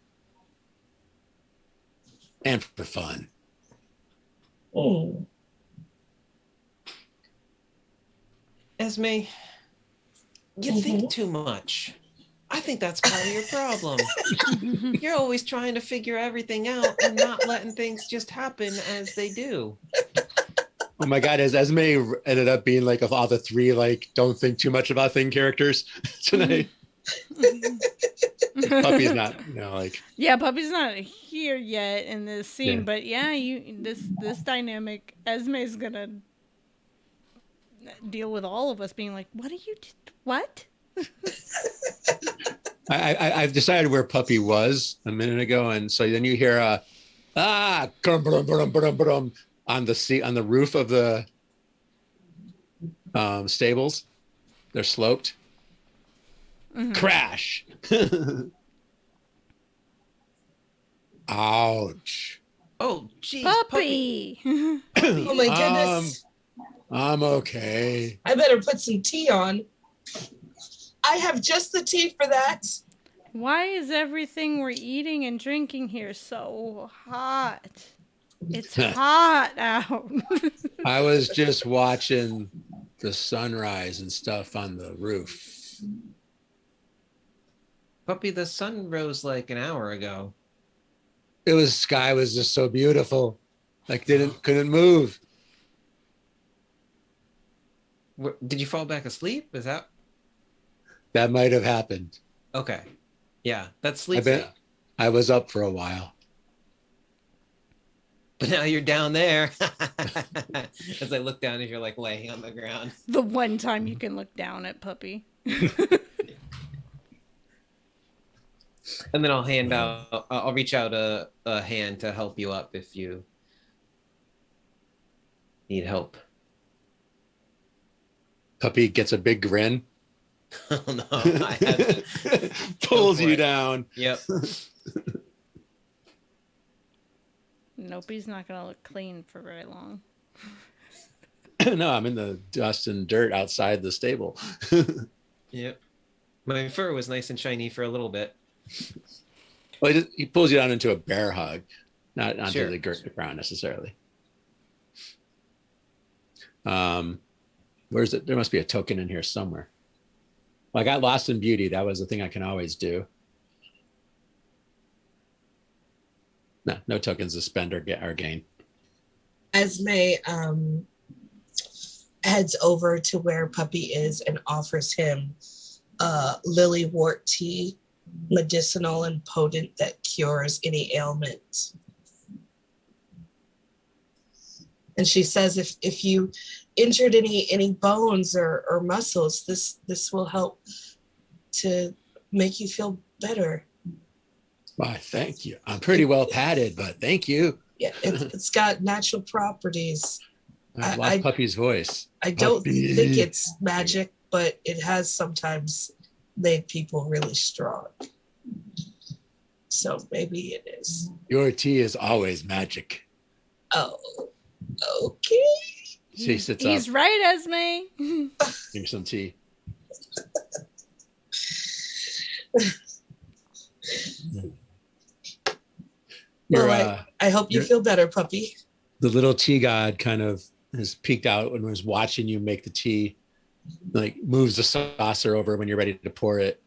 and for fun. Esme, you think too much. I think that's part of your problem. You're always trying to figure everything out and not letting things just happen as they do. Oh my God, as Esme ended up being like of all the three, like, don't think too much about thing characters tonight. Puppy's not, like. Yeah, Puppy's not here yet in this scene, Yeah. but yeah, this dynamic, Esme's gonna deal with all of us being like, what are you, what? I've decided where Puppy was a minute ago, and so then you hear on the roof of the stables. They're sloped. Mm-hmm. Crash. Ouch. Oh, geez, Puppy. Oh my goodness. I'm okay. I better put some tea on. I have just the tea for that. Why is everything we're eating and drinking here so hot? It's hot out. I was just watching the sunrise and stuff on the roof. Puppy, the sun rose like an hour ago. Sky was just so beautiful. Like couldn't move. Did you fall back asleep? Is that? That might have happened. Okay. Yeah, that's sleep. I was up for a while. But now you're down there. As I look down as you're like laying on the ground. The one time you can look down at Puppy. And then I'll reach out a hand to help you up if you need help. Puppy gets a big grin. Oh no. Pulls you down. Yep. Nope, he's not going to look clean for very long. No, I'm in the dust and dirt outside the stable. Yep. My fur was nice and shiny for a little bit. Well, he pulls you down into a bear hug, not onto Sure. the ground necessarily. Where's it? There must be a token in here somewhere. Well, I got lost in beauty. That was the thing I can always do. No tokens to spend or gain. Esme heads over to where Puppy is and offers him lilywort tea, medicinal and potent, that cures any ailment. And she says if you injured any bones or muscles, this will help to make you feel better. Why, thank you. I'm pretty well padded, but thank you. Yeah, it's got natural properties. I've lost Puppy's voice. I don't Puppy. think it's magic, but it has sometimes made people really strong. So maybe it is. Your tea is always magic. Oh, okay. She sits He's up. right, Esme. Drink some tea. Well, I hope you feel better, puppy. The little tea god kind of has peeked out and was watching you make the tea, like moves the saucer over when you're ready to pour it.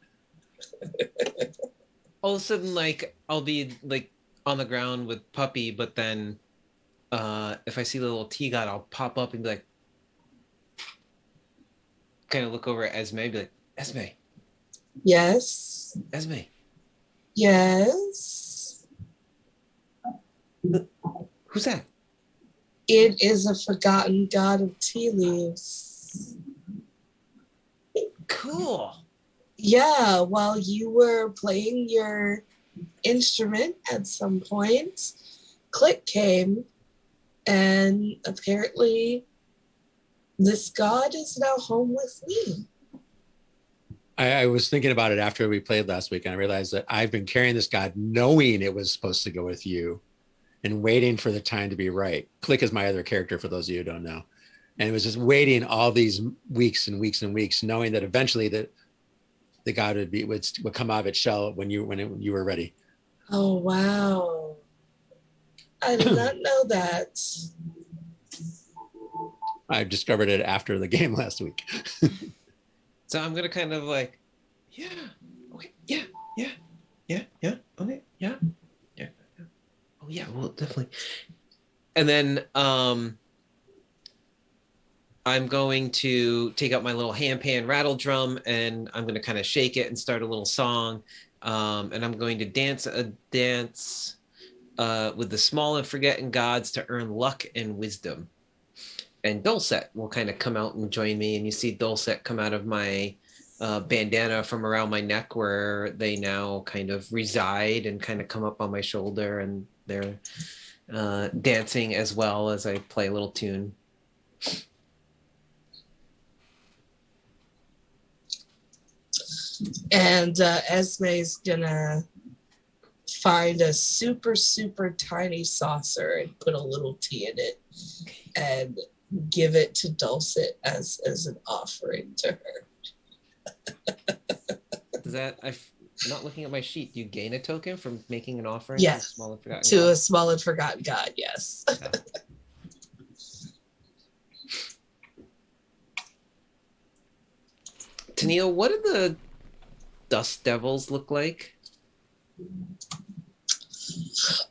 All of a sudden, like, I'll be like on the ground with Puppy, but then if I see the little tea god, I'll pop up and be like, kind of look over at Esme and be like, Esme. Yes. Esme. Yes. Who's that? It is a forgotten god of tea leaves. Cool. Yeah, while you were playing your instrument at some point, Click came, and apparently this god is now home with me. I was thinking about it after we played last week, and I realized that I've been carrying this god knowing it was supposed to go with you and waiting for the time to be right. Click is my other character, for those of you who don't know. And it was just waiting all these weeks and weeks and weeks, knowing that eventually that the god would come out of its shell when you were ready. Oh, wow. I did not know that. I discovered it after the game last week. So I'm gonna kind of like, yeah, okay, yeah, okay, yeah. Oh yeah, well definitely. And then I'm going to take out my little handpan rattle drum, and I'm going to kind of shake it and start a little song. And I'm going to dance a dance with the small and forgotten gods to earn luck and wisdom. And Dulcet will kind of come out and join me, and you see Dulcet come out of my bandana from around my neck, where they now kind of reside, and kind of come up on my shoulder, and they're dancing as well as I play a little tune. And Esme's gonna find a super, super tiny saucer and put a little tea in it and give it to Dulcet as an offering to her. Does that, I'm not looking at my sheet. Do you gain a token from making an offering? Yes, to a small and forgotten to god? a small and forgotten god, yes. Yeah. Tennille, what do the dust devils look like?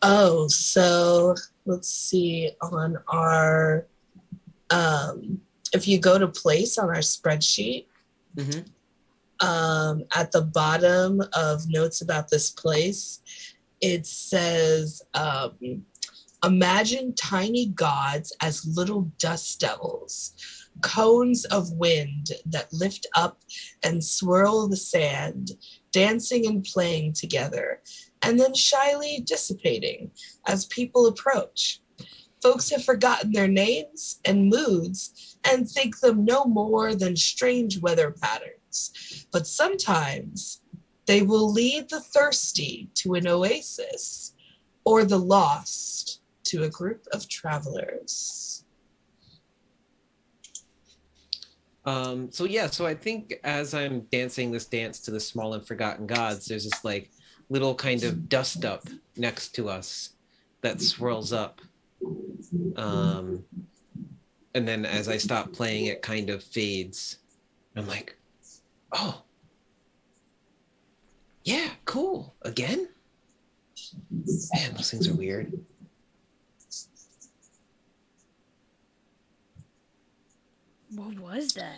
Oh, so let's see on our if you go to place on our spreadsheet, at the bottom of notes about this place, it says imagine tiny gods as little dust devils, cones of wind that lift up and swirl the sand, dancing and playing together, and then shyly dissipating as people approach. Folks have forgotten their names and moods and think them no more than strange weather patterns. But sometimes they will lead the thirsty to an oasis, or the lost to a group of travelers. So I think as I'm dancing this dance to the small and forgotten gods, there's this like little kind of dust up next to us that swirls up. And then as I stop playing, it kind of fades. I'm like, oh, yeah, cool. Again? Man, those things are weird. What was that?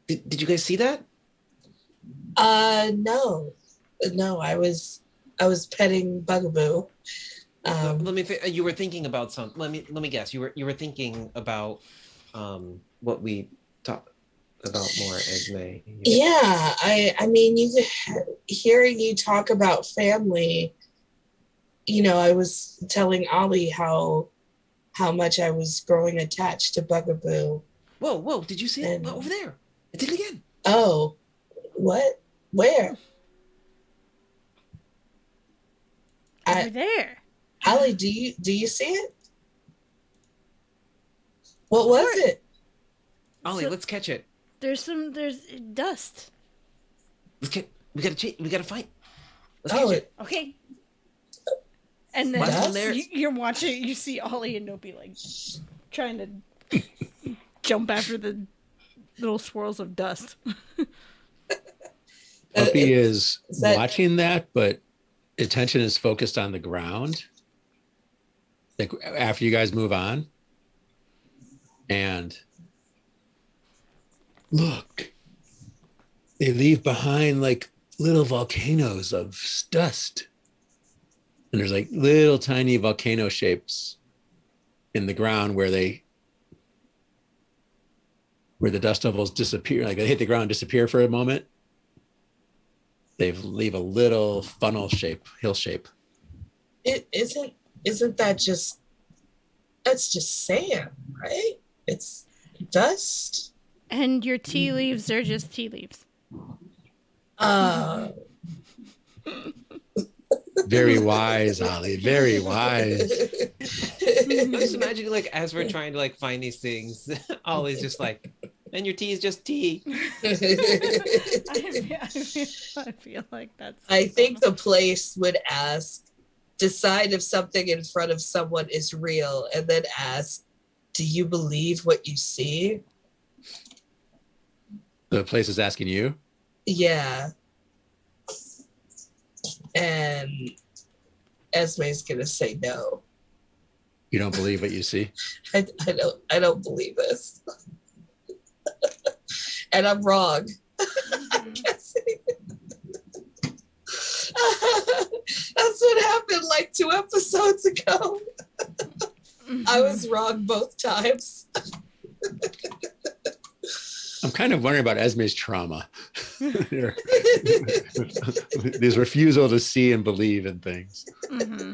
Did you guys see that? No, I was petting Bugaboo. Let me. You were thinking about some. Let me guess. You were thinking about what we talked. about more, Esme. Yeah, I mean, hearing you talk about family, I was telling Ollie how much I was growing attached to Bugaboo. Whoa! Did you see it? And Over there. It did it again. oh, what? Where? Over there. Ollie, do you see it? What Over was it? Ollie, So- let's catch it. There's dust. We gotta fight. Let's Oh, catch it. Okay. And then Dust? you're watching. You see Ollie and Nopi like trying to jump after the little swirls of dust. Puppy is that- watching that, but attention is focused on the ground. Like after you guys move on. And look, they leave behind like little volcanoes of dust. And there's like little tiny volcano shapes in the ground where the dust devils disappear. Like they hit the ground and disappear for a moment. They leave a little funnel shape, hill shape. It isn't that's just sand, right? It's dust. And your tea leaves are just tea leaves. Very wise, Ollie. Very wise. I'm just imagining like as we're trying to like find these things, Ollie's just like, and your tea is just tea. I feel like that's. I think the place would decide if something in front of someone is real, and then ask, do you believe what you see? The place is asking you. Yeah. And Esme's gonna say no. You don't believe what you see. I don't believe this. And I'm wrong. That's what happened like 2 episodes ago. I was wrong both times. I'm kind of wondering about Esme's trauma. This refusal to see and believe in things. Mm-hmm.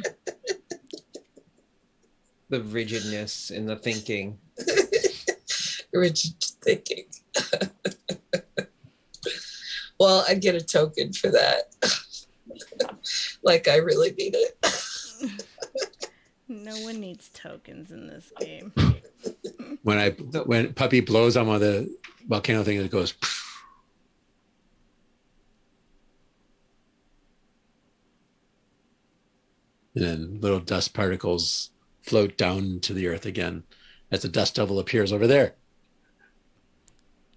The rigidness in the thinking. Rigid thinking. Well, I get a token for that. Like I really need it. No one needs tokens in this game. When Puppy blows on one of the volcano things, it goes. And then little dust particles float down to the earth again as the dust devil appears over there.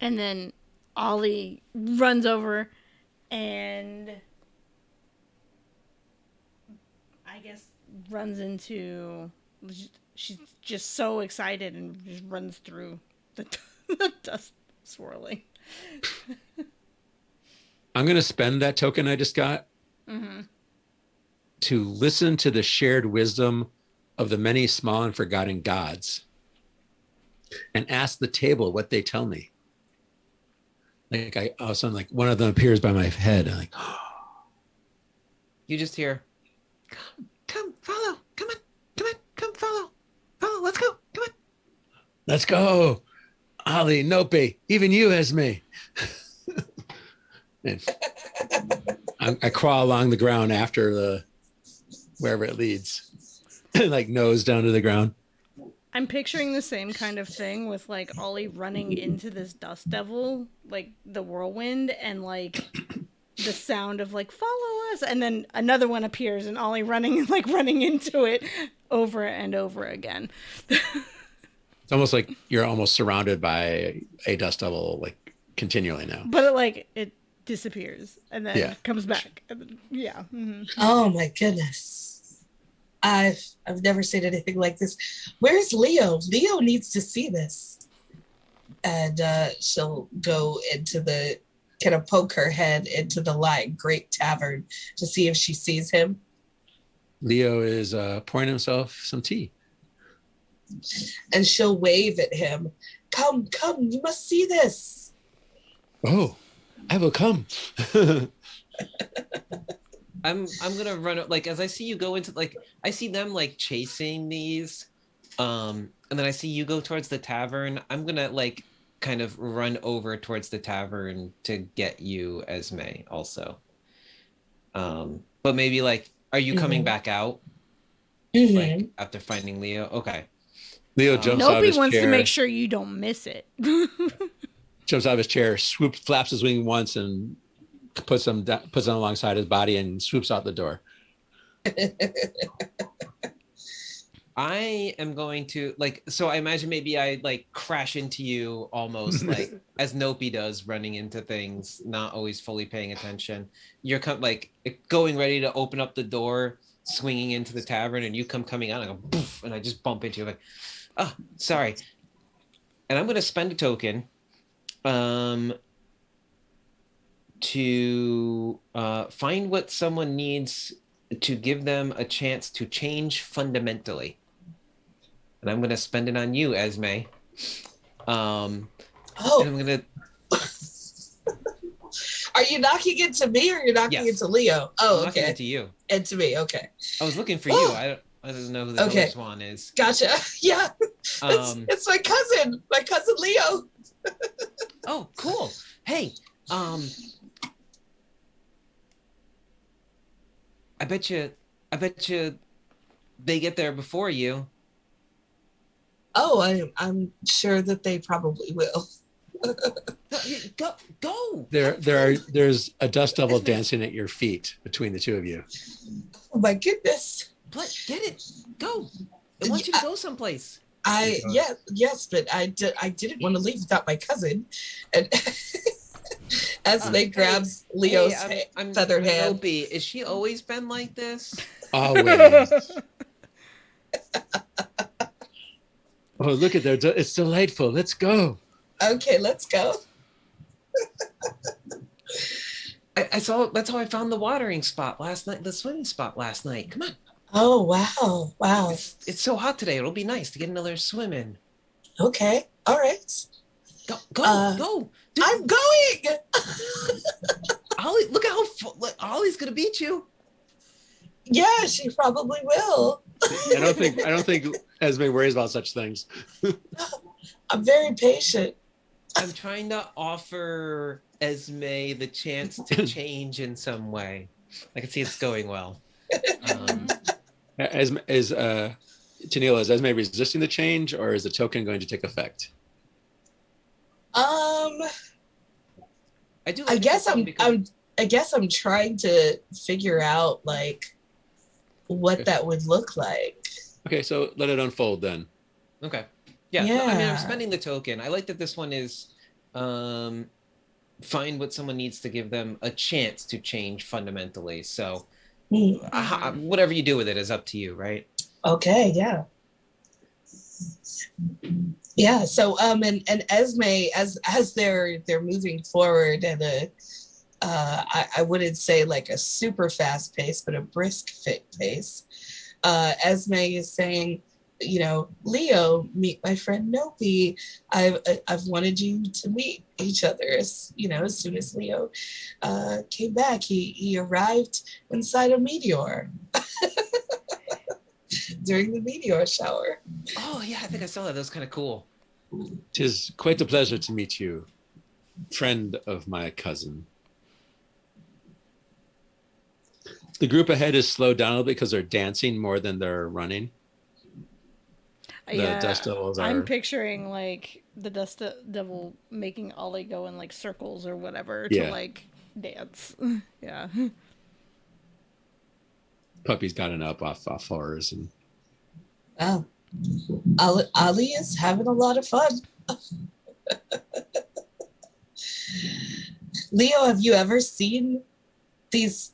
And then Ollie runs over and I guess runs into. She's just so excited and just runs through the dust swirling. I'm going to spend that token I just got to listen to the shared wisdom of the many small and forgotten gods and ask the table what they tell me. Like all of a sudden, like one of them appears by my head. I'm like, oh. You just hear, come, follow, come follow, let's go, come on. Let's go. Ollie, Nope, even you, Esme. And I crawl along the ground after wherever it leads, like nose down to the ground. I'm picturing the same kind of thing with like Ollie running into this dust devil, like the whirlwind, and like the sound of like follow us, and then another one appears and Ollie running into it over and over again. It's almost like you're almost surrounded by a dust devil, like continually now. But it disappears and then comes back. And then, yeah. Mm-hmm. Oh my goodness. I've never seen anything like this. Where's Leo? Leo needs to see this. And she'll go into kind of poke her head into the Lion Great Tavern to see if she sees him. Leo is pouring himself some tea. And she'll wave at him. Come, you must see this. Oh, I will come. I'm gonna run like as I see you go into like I see them like chasing these, and then I see you go towards the tavern. I'm gonna like kind of run over towards the tavern to get you, Esme, also. But maybe like, are you coming Mm-hmm. back out like Mm-hmm. after finding Leo? Okay. Leo jumps Um, out of Nopey his wants to make chair, sure you don't miss it. swoops, flaps his wing once, and puts them alongside his body, and swoops out the door. I am going to like so I imagine maybe I like crash into you almost like as Nopi does running into things, not always fully paying attention. You're like going ready to open up the door, swinging into the tavern, and you coming out and I go poof, and I just bump into you like, oh, sorry. And I'm gonna spend a token um to find what someone needs to give them a chance to change fundamentally. And I'm gonna spend it on you, Esme. And Oh, I'm gonna are you knocking into me or you're knocking yes, into Leo? I'm Oh, knocking okay. into you. Into me. Okay. I was looking for you. Oh, I don't know who this other okay. swan is. Gotcha. Yeah. Um It's my cousin Leo. oh cool. Hey, um I bet you they get there before you. Oh, I'm sure that they probably will. Go. Have fun. There's a dust devil Esme, dancing at your feet between the two of you. Oh my goodness. get it. Go. I want you to go someplace. Yes, but I didn't want to leave without my cousin. And Esme Hey, grabs hey, Leo's feathered I'm hand. Nopi. Is she always been like this? Always. Oh, look at that. It's delightful. Let's go. Okay, let's go. I saw that's how I found the watering spot last night, the swimming spot last night. Come on. Oh wow, wow. It's so hot today. It'll be nice to get another swim in. Okay, all right. Go. Dude, I'm going. Ollie, look at Ollie's gonna beat you. Yeah, she probably will. I don't think Esme worries about such things. I'm very patient. I'm trying to offer Esme the chance to change in some way. I can see it's going well. As Tennille, is Esme resisting the change, or is the token going to take effect? I do. I Like guess because I guess I'm trying to figure out like what that would look like. Okay, so let it unfold then. okay. Yeah, no, I mean, I'm Yeah. spending the token. I like that this one is find what someone needs to give them a chance to change fundamentally. So, whatever you do with it is up to you, right? Okay, yeah. Yeah, so and Esme as they're moving forward at a I wouldn't say like a super fast pace, but a brisk fit pace. Esme is saying, you know, Leo, meet my friend Nopi. I've wanted you to meet each other. As you know, as soon as Leo came back, he arrived inside a meteor during the meteor shower. Oh yeah, I think I saw that. That was kind of cool. Tis quite a pleasure to meet you, friend of my cousin. The group ahead is slowed down a little bit because they're dancing more than they're running. The dust devils I'm are. picturing like the dust devil making Ollie go in like circles or whatever to Yeah. like dance. Yeah. Puppy's gotten up off floors and. Oh, Ali is having a lot of fun. Leo, have you ever seen these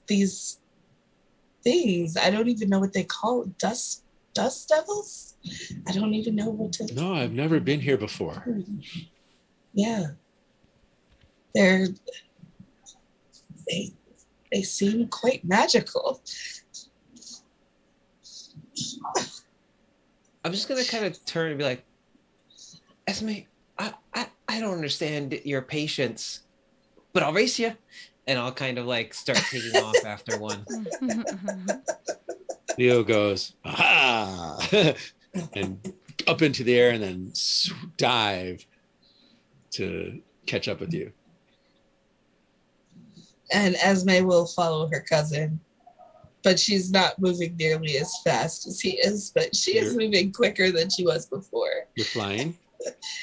things? I don't even know what they call it. Dust devils? I don't even know what to. No, I've never been here before. Yeah, they seem quite magical. I'm just gonna kind of turn and be like, Esme, I don't understand your patience. but I'll race you. And I'll kind of like start taking off after one. Leo goes, aha, and up into the air and then dive to catch up with you. And Esme will follow her cousin, but she's not moving nearly as fast as he is, but she is moving quicker than she was before. You're flying?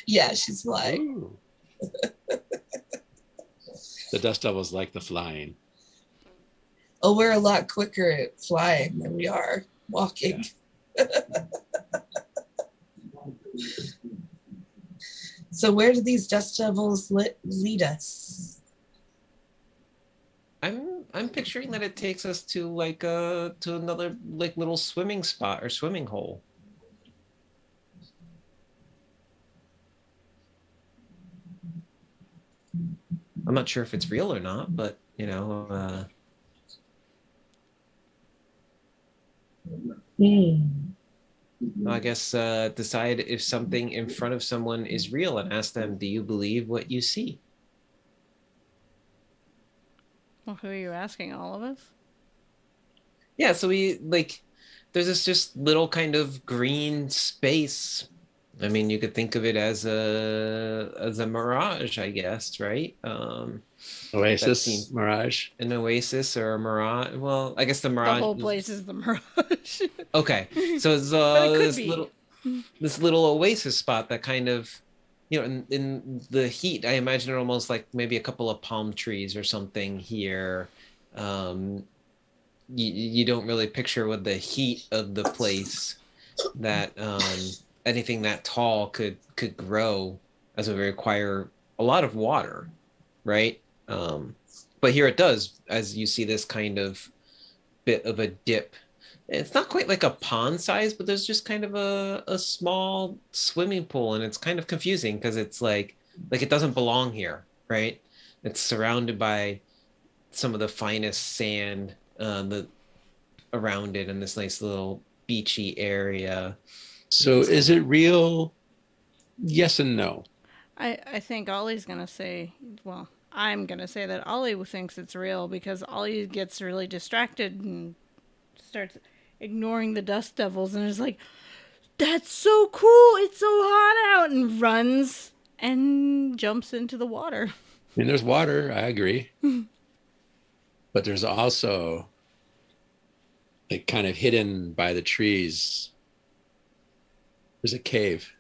Yeah, she's flying. The Dust Devils like the flying. Oh, we're a lot quicker at flying than we are walking. Yeah. So where do these Dust Devils lead us? I'm picturing that it takes us to like to another like little swimming spot or swimming hole. I'm not sure if it's real or not, but you know. I guess decide if something in front of someone is real and ask them, do you believe what you see? Well, who are you asking? All of us? Yeah, so we like there's this just little kind of green space. I mean, you could think of it as a mirage, I guess, right? Oasis, mirage. An oasis or a mirage. Well, I guess the mirage. The whole place is the mirage. Okay, so it's this little oasis spot that kind of, you know, in the heat, I imagine it almost like maybe a couple of palm trees or something here. You don't really picture with the heat of the place that anything that tall could grow, as it would require a lot of water, right? But here it does, as you see this kind of bit of a dip. It's not quite like a pond size, but there's just kind of a small swimming pool, and it's kind of confusing because it's like it doesn't belong here, right? It's surrounded by some of the finest sand around it in this nice little beachy area. So is it real? Yes and no. I think Ollie's going to say, well, I'm going to say that Ollie thinks it's real because Ollie gets really distracted and starts ignoring the Dust Devils and is like, that's so cool. It's so hot out, and runs and jumps into the water. I mean, there's water. I agree. But there's also like kind of hidden by the trees. There's a cave.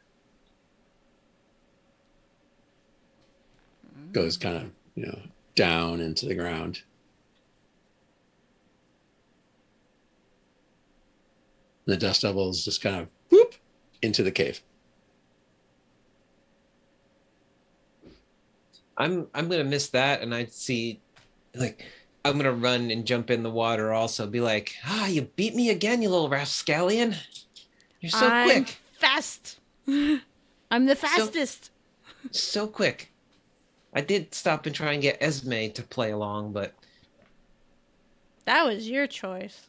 Goes kind of, you know, down into the ground. The Dust Devils just kind of whoop into the cave. I'm gonna miss that, and I'd see, like, I'm gonna run and jump in the water. Also, be like, you beat me again, you little rascallion! You're so quick. Fast. I'm the fastest. So quick. I did stop and try and get Esme to play along, but that was your choice.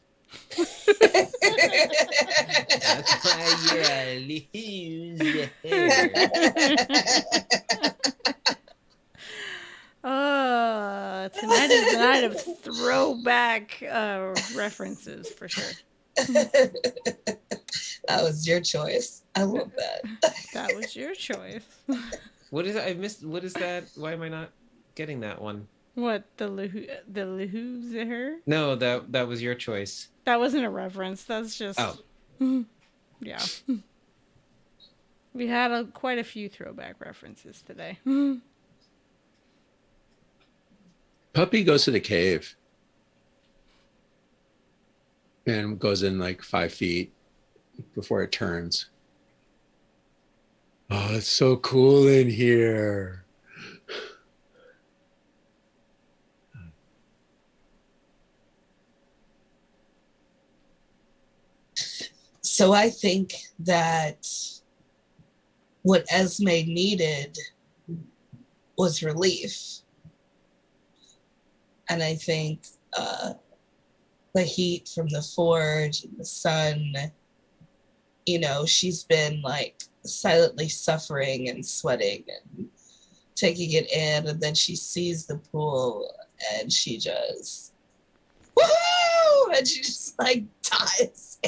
That's why you're a loser. Tonight is the night of throwback references for sure. That was your choice. I love that. That was your choice. What is it? I missed. What is that? Why am I not getting that one? What, the loser? No, that was your choice. That wasn't a reference. That's just. Oh. Yeah. We had quite a few throwback references today. Puppy goes to the cave and goes in like 5 feet before it turns. Oh, it's so cool in here. So I think that what Esme needed was relief. And I think the heat from the forge and the sun, you know, she's been like silently suffering and sweating and taking it in, and then she sees the pool and she just woohoo! And she just like dives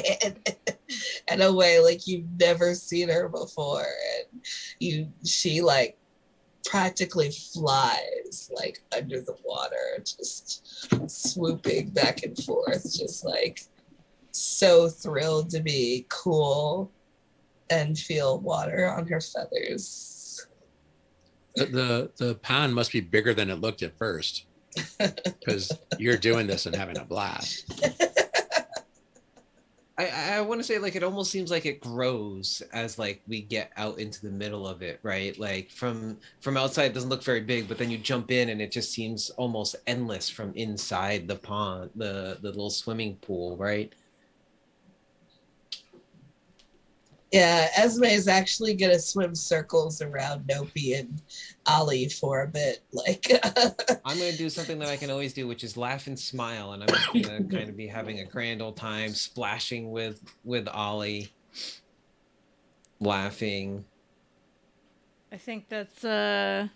in a way like you've never seen her before. And she like practically flies like under the water, just swooping back and forth, just like so thrilled to be cool and feel water on her feathers. The pond must be bigger than it looked at first, because you're doing this and having a blast. I want to say like it almost seems like it grows as like we get out into the middle of it, right? Like from outside it doesn't look very big, but then you jump in and it just seems almost endless from inside the pond, the little swimming pool, right? Yeah, Esme is actually gonna swim circles around Nopi and Ollie for a bit. Like I'm gonna do something that I can always do, which is laugh and smile, and I'm just gonna kind of be having a grand old time, splashing with Ollie, laughing. I think that's a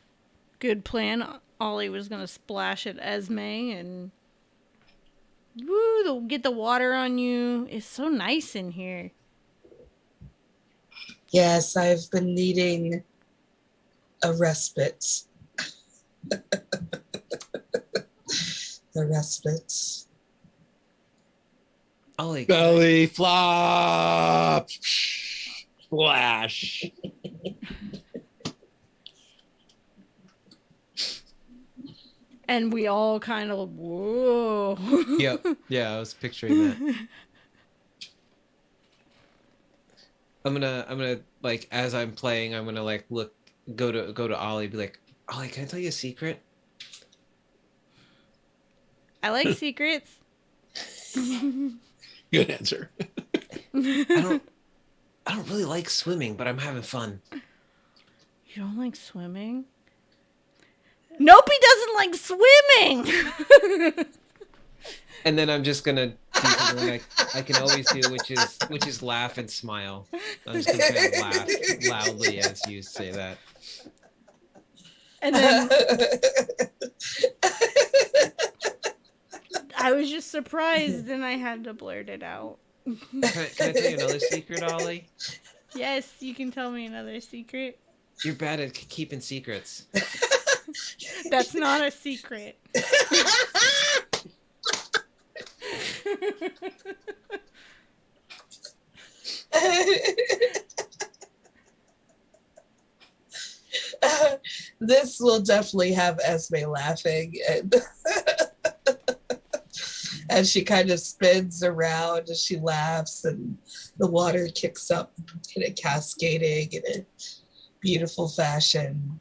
good plan. Ollie was gonna splash at Esme and woo, get the water on you. It's so nice in here. yes, I've been needing a respite. The respite. Ollie, Belly flop, splash. And we all kind of whoa. Yep. Yeah, I was picturing that. I'm gonna like as I'm playing, I'm gonna like go to Ollie, be like, Ollie, can I tell you a secret? I like secrets. Good answer. I don't really like swimming, but I'm having fun. You don't like swimming? Nope, he doesn't like swimming. And then I'm just gonna do something like I can always do, which is laugh and smile. I'm just gonna kind of laugh loudly as you say that. And then I was just surprised and I had to blurt it out. Can I tell you another secret, Ollie? Yes, you can tell me another secret. You're bad at keeping secrets. That's not a secret. This will definitely have Esme laughing, and as she kind of spins around as she laughs, and the water kicks up in a cascading in a beautiful fashion.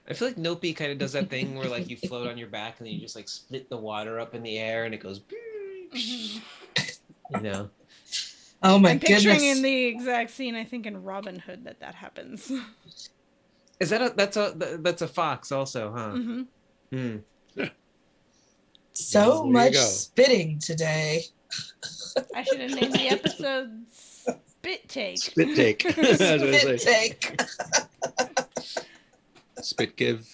I feel like Nopi kind of does that thing where like you float on your back and then you just like split the water up in the air and it goes, you know. Oh my I'm picturing goodness. in the exact scene, I think in Robin Hood that happens. Is that that's a fox also, huh? Mm-hmm. So There you much go. spitting today. I should have named the episode Spit Take. Spit take. I was gonna Spit say, take. spit give.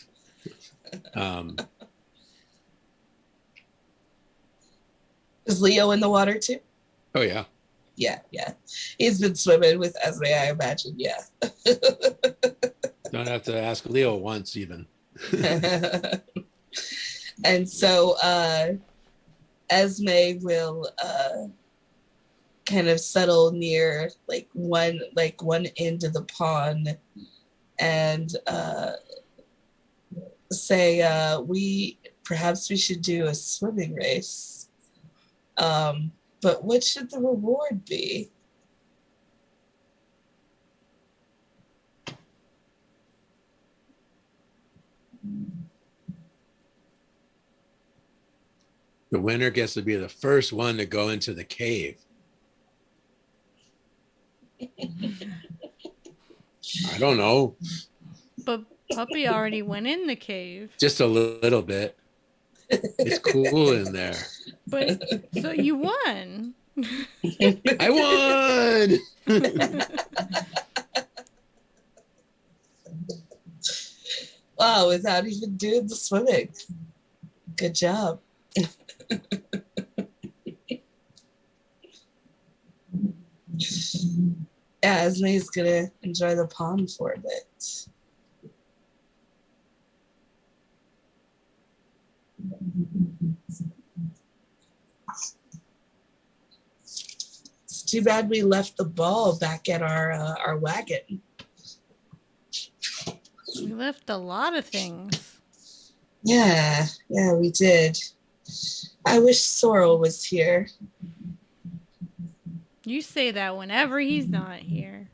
Is Leo in the water too? Oh yeah. Yeah. He's been swimming with Esme, I imagine. Yeah. Don't have to ask Leo once even. And so Esme will kind of settle near like one end of the pond and say we should do a swimming race. But what should the reward be? The winner gets to be the first one to go into the cave. I don't know. But Puppy already went in the cave. Just a little bit. It's cool in there. But so you won. I won. Wow, without even doing the swimming. Good job. Yeah, Esme's gonna enjoy the pond for a bit. It's too bad we left the ball back at our wagon. We left a lot of things. Yeah, we did. I wish Sorrel was here. You say that whenever he's not here.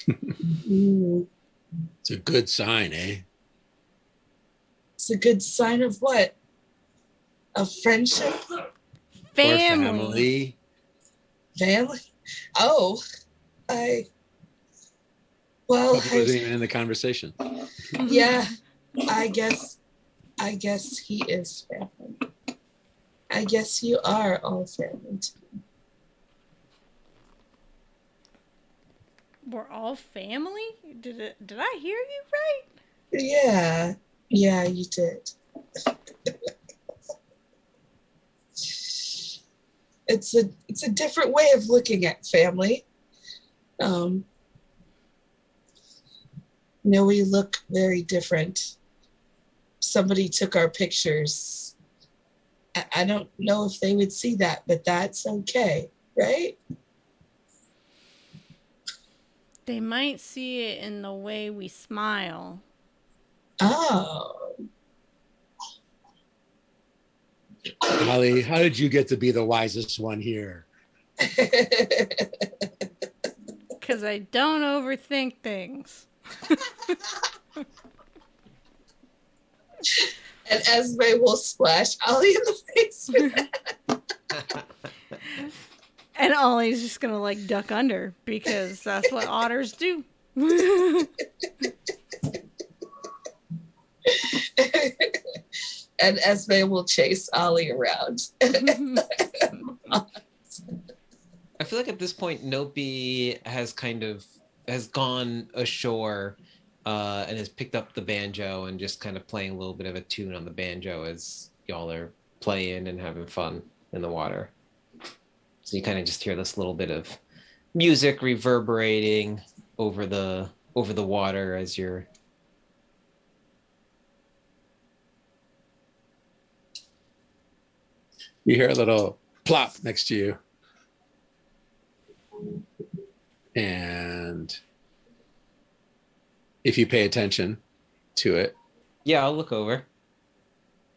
Mm, It's a good sign, eh? it's a good sign of what? Of friendship? Or Family. Family? Oh, I Bubba wasn't even in the conversation. yeah, I guess he is family. I guess you are all family to me. We're all family? Did I hear you right? Yeah, you did. It's a different way of looking at family. We look very different. Somebody took our pictures. I don't know if they would see that, but that's okay, right? They might see it in the way we smile. Oh. Holly, how did you get to be the wisest one here? Because I don't overthink things. And Esme will splash Ollie in the face with that. And Ollie's just going to like duck under because that's what otters do. And Esme will chase Ollie around. I feel like at this point, Nopi has gone ashore and has picked up the banjo and just kind of playing a little bit of a tune on the banjo as y'all are playing and having fun in the water. So you kind of just hear this little bit of music reverberating over the water as you're. You hear a little plop next to you. And if you pay attention to it. Yeah, I'll look over.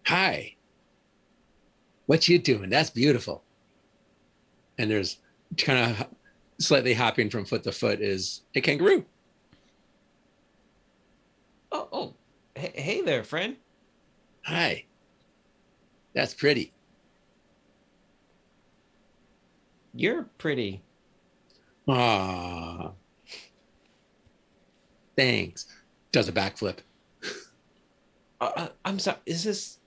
Hi. What you doing? That's beautiful. And there's kind of slightly hopping from foot to foot is a kangaroo. Oh, hey there, friend. Hi. That's pretty. You're pretty. Ah. Thanks. Does a backflip. I'm sorry. Is this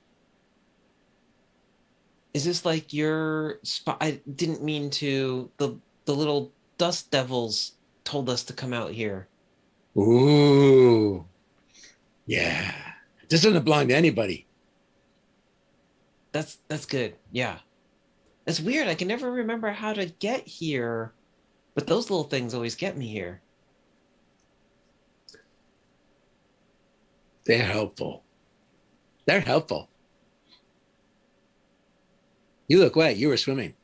like your spot? I didn't mean to. The little dust devils told us to come out here. Ooh. Yeah. This doesn't belong to anybody. That's good. Yeah. It's weird. I can never remember how to get here, but those little things always get me here. They're helpful. They're helpful. You look wet. You were swimming.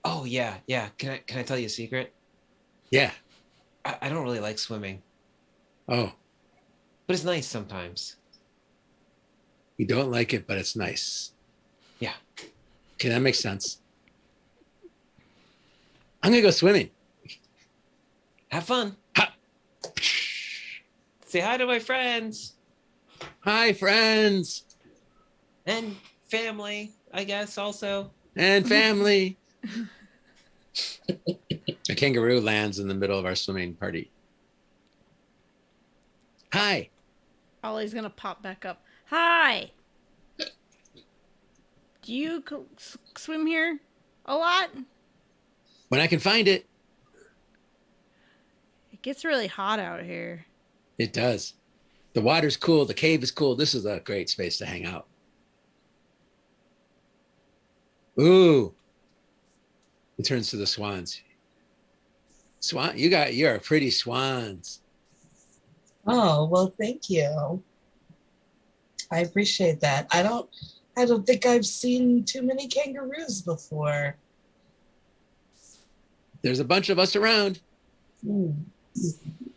Oh yeah. Can I tell you a secret? Yeah. I don't really like swimming, Oh, but it's nice sometimes. you don't like it, but it's nice. Yeah. Okay, that makes sense. I'm gonna go swimming. Have fun. Ha! Say hi to my friends Hi, friends and family, I guess, also. and family. A kangaroo lands in the middle of our swimming party. Hi. Ollie's going to pop back up. Hi. Do you swim here a lot? When I can find it. It gets really hot out here. It does. The water's cool. The cave is cool. This is a great space to hang out. Ooh. He turns to the swans. Swan, you're pretty swans. Oh, well, thank you. I appreciate that. I don't think I've seen too many kangaroos before. There's a bunch of us around, Hmm.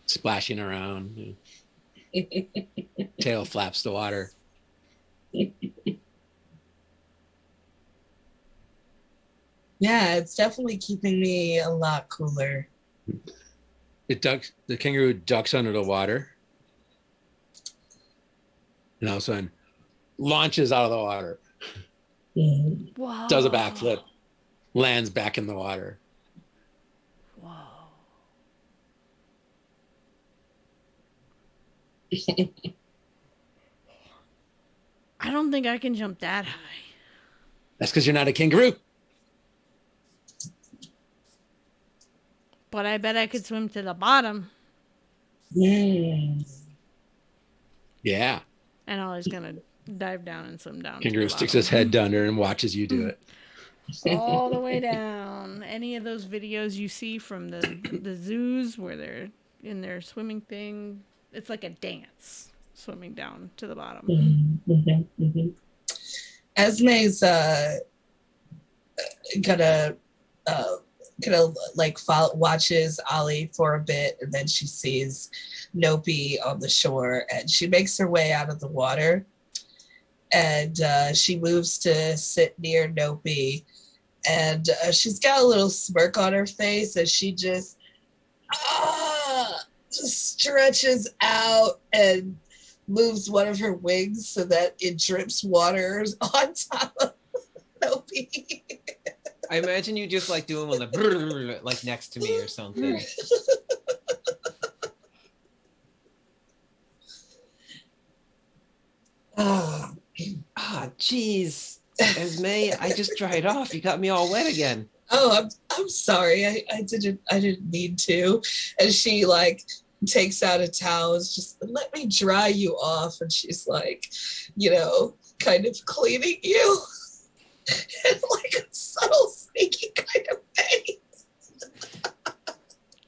splashing around. Tail flaps the water. Yeah, it's definitely keeping me a lot cooler. The kangaroo ducks under the water. And all of a sudden launches out of the water, Mhm. Whoa. does a backflip, lands back in the water. Whoa. I don't think I can jump that high. That's because you're not a kangaroo. But I bet I could swim to the bottom. Mm. Yeah. And Ollie's gonna dive down and swim down. Kangaroo to the sticks bottom. his head under and watches you do it. All the way down. Any of those videos you see from the zoos where they're in their swimming thing, it's like a dance swimming down to the bottom. Mm-hmm, mm-hmm. Esme's gonna like watches Ollie for a bit, and then she sees Nopi on the shore, and she makes her way out of the water, and she moves to sit near Nopi, and she's got a little smirk on her face as she just stretches out and moves one of her wings so that it drips water on top of Nopi. I imagine you just like doing one like next to me or something. Oh, Jeez. Esme, I just dried off. You got me all wet again. I'm sorry. I didn't mean to. And she like takes out a towel, is just let me dry you off. And she's like, kind of cleaning you in like a subtle, sneaky kind of way.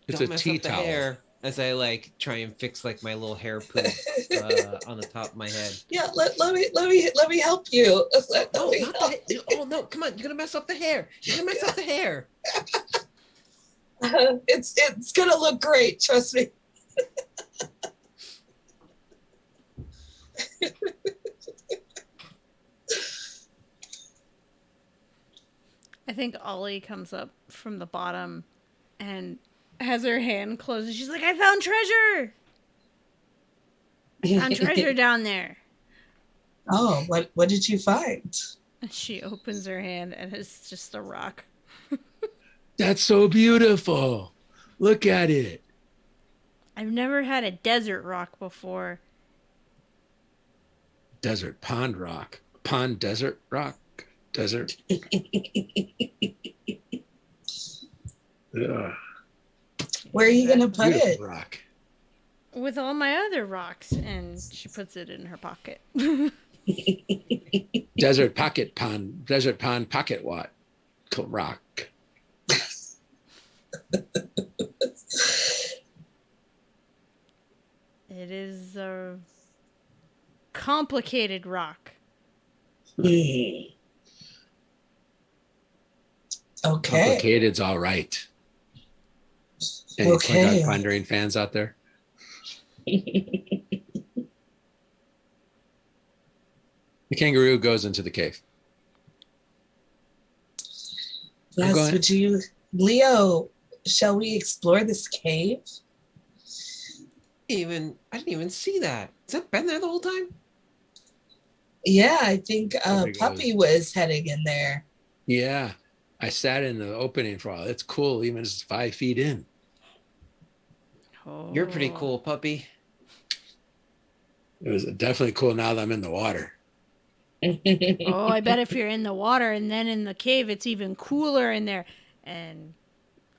It's Don't a mess tea up the towel. hair as I like try and fix like my little hair poof on the top of my head. Yeah, let me help you. Oh, not the oh no, come on, you're gonna mess up the hair. You're gonna mess up the hair. It's gonna look great, trust me. I think Ollie comes up from the bottom and has her hand closed, and she's like, I found treasure! I found treasure down there. Oh, what did you find? And she opens her hand, and it's just a rock. That's so beautiful. Look at it. I've never had a desert rock before. Desert pond rock. Pond desert rock. Desert. Ugh. Where are you gonna put Beautiful it? rock. With all my other rocks, and she puts it in her pocket. Desert pocket pond. Desert pond pocket rock. It is a complicated rock. Okay. Complicated's all right. Any Okay. Wandering fans out there? The kangaroo goes into the cave. Yes, would you, Leo, shall we explore this cave? I didn't even see that. Has that been there the whole time? Yeah, I think There he Puppy goes. was heading in there. Yeah. I sat in the opening for a while. It's cool, even as it's 5 feet in. You're pretty cool, puppy. It was definitely cool now that I'm in the water. Oh, I bet if you're in the water and then in the cave, it's even cooler in there. And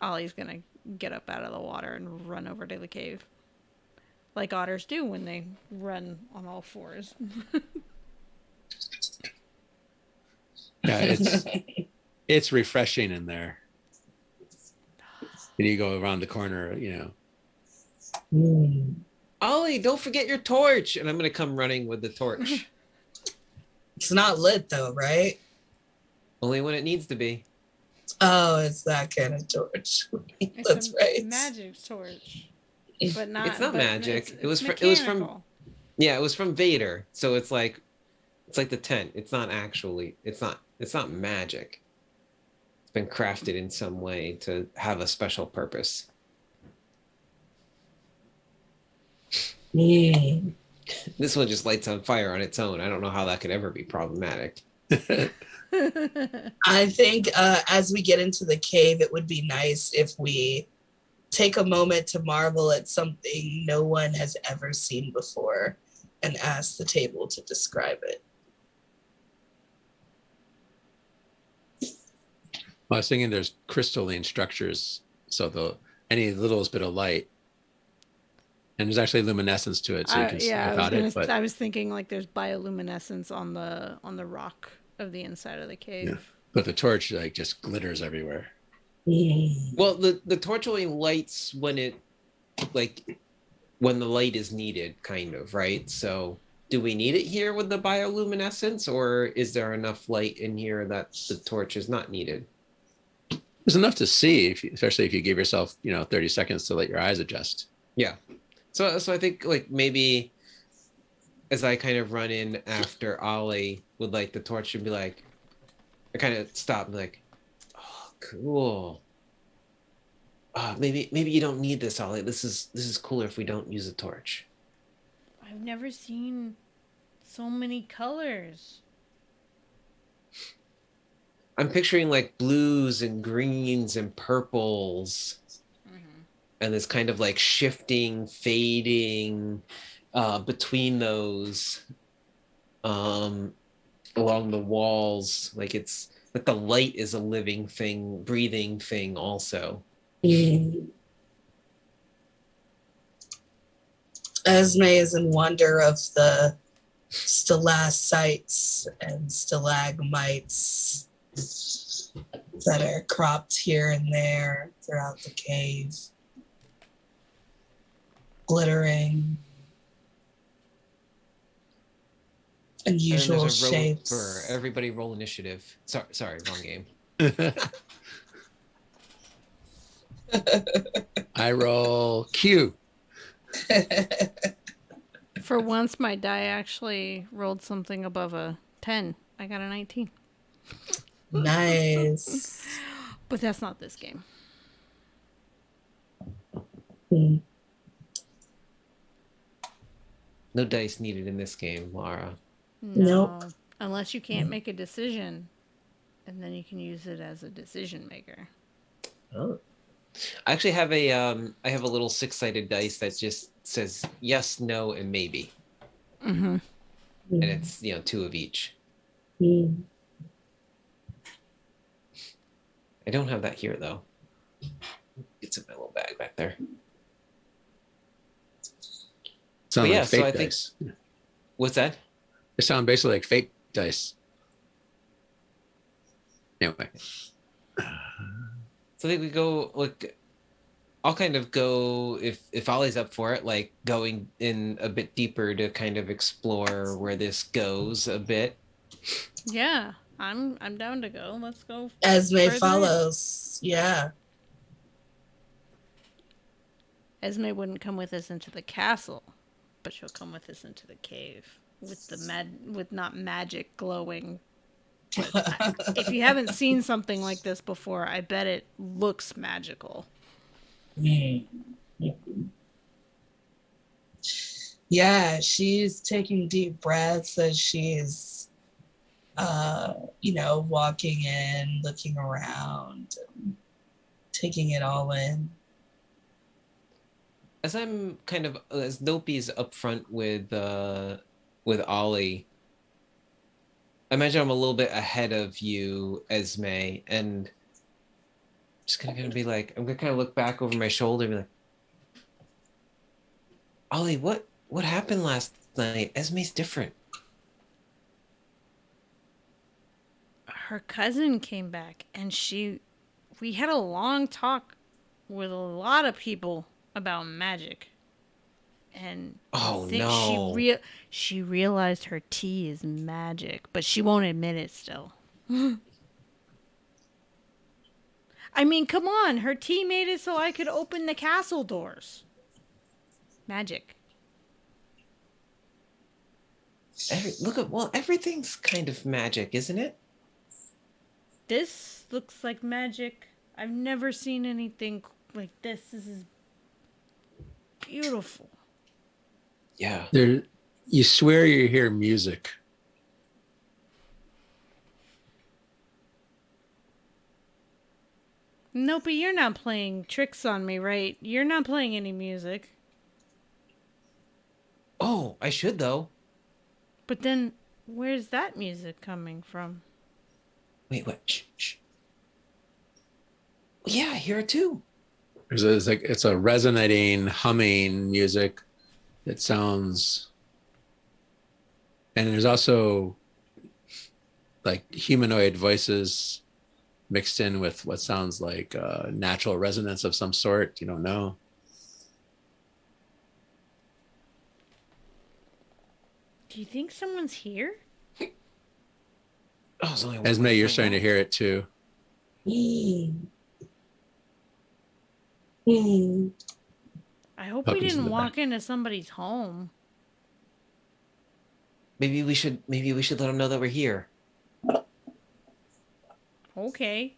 Ollie's gonna get up out of the water and run over to the cave. like otters do when they run on all fours. Yeah, it's refreshing in there. And you go around the corner, Ollie, don't forget your torch. And I'm going to come running with the torch. It's not lit though, right? Only when it needs to be. Oh, it's that kind of torch. It's That's a right. magic torch, but not. It's not but magic. It's It was mechanical. it was from Vader. So it's like the tent. It's not magic. It's been crafted in some way to have a special purpose. Mm. This one just lights on fire on its own. I don't know how that could ever be problematic. I think as we get into the cave, it would be nice if we take a moment to marvel at something no one has ever seen before and ask the table to describe it. Well, I was thinking there's crystalline structures, so any littlest bit of light, and there's actually luminescence to it, so you can see without it. But I was thinking like there's bioluminescence on the rock of the inside of the cave. yeah, but the torch like just glitters everywhere. Well, the torch only lights when when the light is needed, kind of, right? So do we need it here with the bioluminescence, or is there enough light in here that the torch is not needed? There's enough to see, especially if you give yourself 30 seconds to let your eyes adjust. Yeah. So I think like maybe as I kind of run in after Ollie with like the torch and be like, I kind of stop and be like, oh, cool. Maybe you don't need this, Ollie. This is cooler if we don't use a torch. I've never seen so many colors. I'm picturing like blues and greens and purples, and this kind of like shifting, fading between those along the walls. Like it's like the light is a living thing, breathing thing also. Esme is in wonder of the stalactites and stalagmites that are cropped here and there throughout the cave, glittering, unusual shapes. For everybody, roll initiative. Sorry, wrong game. I roll Q. For once, my die actually rolled something above a 10. I got a 19. Nice. But that's not this game. No dice needed in this game, Laura. No. Nope. Unless you can't make a decision, and then you can use it as a decision maker. Oh. I actually have I have a little 6-sided dice that just says yes, no, and maybe. Mm-hmm. And it's 2 of each. I don't have that here though. It's in my little bag back there. Sound like fake I dice. think. What's that? They sound basically like fake dice. Anyway. So I think we go like I'll kind of go if Ollie's up for it, like going in a bit deeper to kind of explore where this goes a bit. Yeah, I'm down to go. Let's go. Esme follows. Yeah. Esme wouldn't come with us into the castle, but she'll come with us into the cave with not magic glowing. If you haven't seen something like this before, I bet it looks magical. Yeah, she's taking deep breaths as she's walking in, looking around, and taking it all in. As I'm kind of as Dopey's up front with Ollie, I imagine I'm a little bit ahead of you, Esme, and just gonna be like, I'm gonna kind of look back over my shoulder and be like, Ollie, what happened last night? Esme's different. Her cousin came back, and we had a long talk with a lot of people about magic. And I Oh think no. she realized her tea is magic, but she won't admit it still. I mean, come on, her tea made it so I could open the castle doors. Magic. Everything's kind of magic, isn't it? This looks like magic. I've never seen anything like this. This is beautiful. Yeah. There, you swear you hear music. No, but you're not playing tricks on me, right? You're not playing any music. Oh, I should though. But then, where's that music coming from? Wait, what? Shh, shh. Yeah, I hear it too. It's a resonating, humming music that sounds, and there's also like humanoid voices mixed in with what sounds like natural resonance of some sort. You don't know. Do you think someone's here? Oh, it's only one Esme, way you're find starting to out. hear it too. Mm. Mm. I hope we Puppies in didn't the back. walk into somebody's home. Maybe we should let them know that we're here. Okay.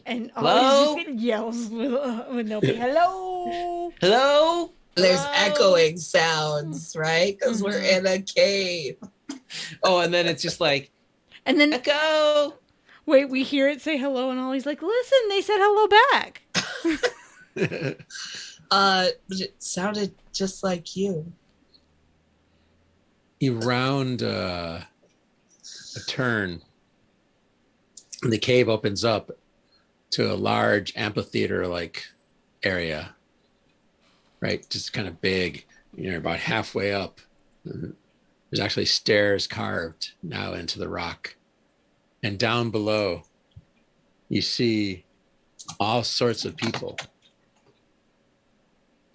And Ollie's just Hello? gonna yells with nobody. Hello. Hello? There's Hello? echoing sounds, right? Because we're Mm-hmm. in a cave. Oh, and then it's just like And then echo. wait, we hear it say hello, and Ollie's like, "Listen, they said hello back." But it sounded just like you. You round a turn, and the cave opens up to a large amphitheater-like area, right? Just kind of big. You're about halfway up. There's actually stairs carved now into the rock. And down below, you see all sorts of people.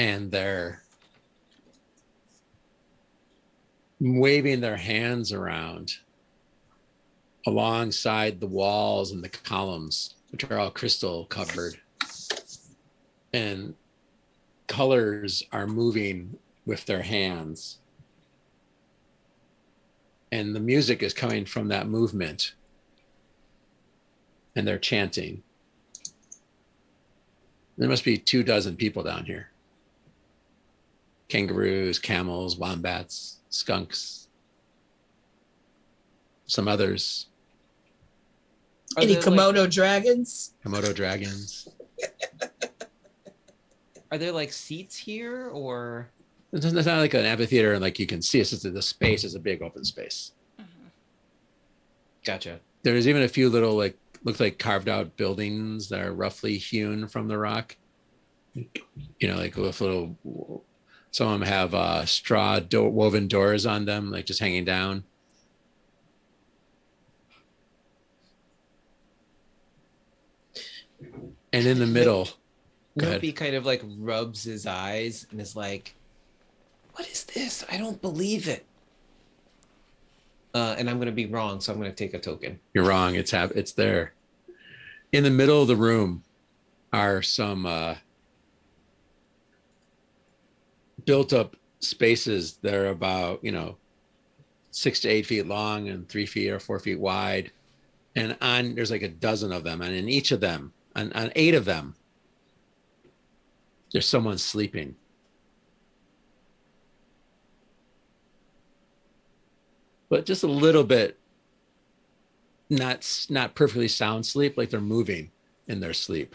And they're waving their hands around alongside the walls and the columns, which are all crystal covered. And colors are moving with their hands. And the music is coming from that movement. And they're chanting. There must be 24 people down here. Kangaroos, camels, wombats, skunks, some others, Are Any there like Komodo dragons? Komodo dragons. are there like seats here or It's not like an amphitheater and like you can see it's just the space is a big open space. gotcha. There's even a few little like look like carved out buildings that are roughly hewn from the rock. You know, like with little. Some of them have straw woven doors on them, like just hanging down. And in the middle, go ahead. Nopi kind of like rubs his eyes and is like, "What is this? I don't believe it." And I'm gonna be wrong, so I'm gonna take a token. You're wrong. It's there. In the middle of the room are some built up spaces that are about 6 to 8 feet long and 3 feet or 4 feet wide, and there's like a dozen of them, and in each of them, on 8 of them, there's someone sleeping. But just a little bit, not perfectly sound sleep, like they're moving in their sleep.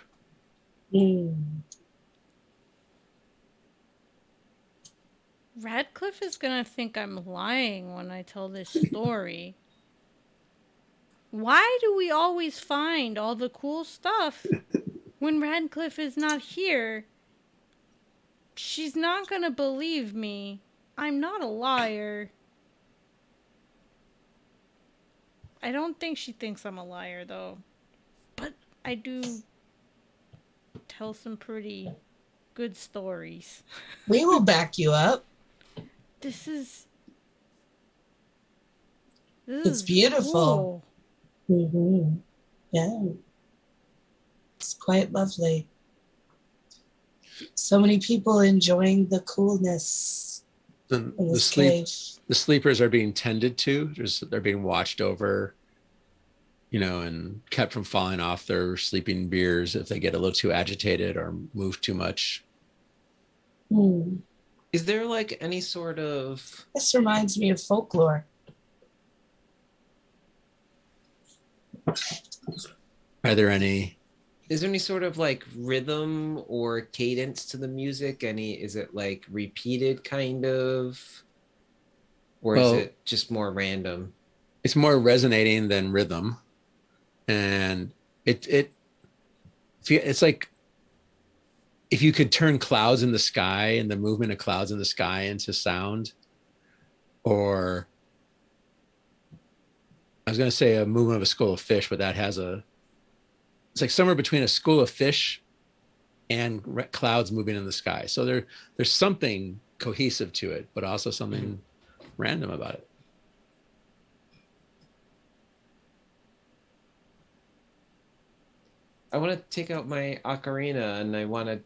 Radcliffe is gonna think I'm lying when I tell this story. Why do we always find all the cool stuff when Radcliffe is not here? She's not gonna believe me. I'm not a liar. I don't think she thinks I'm a liar, though. But I do tell some pretty good stories. We will back you up. This is. This It's is beautiful. cool. Mm-hmm. Yeah. It's quite lovely. So many people enjoying the coolness in The this cave. sleepers are being tended to. They're being watched over, and kept from falling off their sleeping beers if they get a little too agitated or move too much. Hmm. Is there like any sort of This reminds me of folklore. Are there any? is there any sort of like rhythm or cadence to the music? Is it like repeated kind of? Or is Well, it just more random? it's more resonating than rhythm, and it's like if you could turn clouds in the sky and the movement of clouds in the sky into sound, or I was going to say a movement of a school of fish, but it's like somewhere between a school of fish and clouds moving in the sky. So there's something cohesive to it, but also something random about it. I want to take out my ocarina and I want to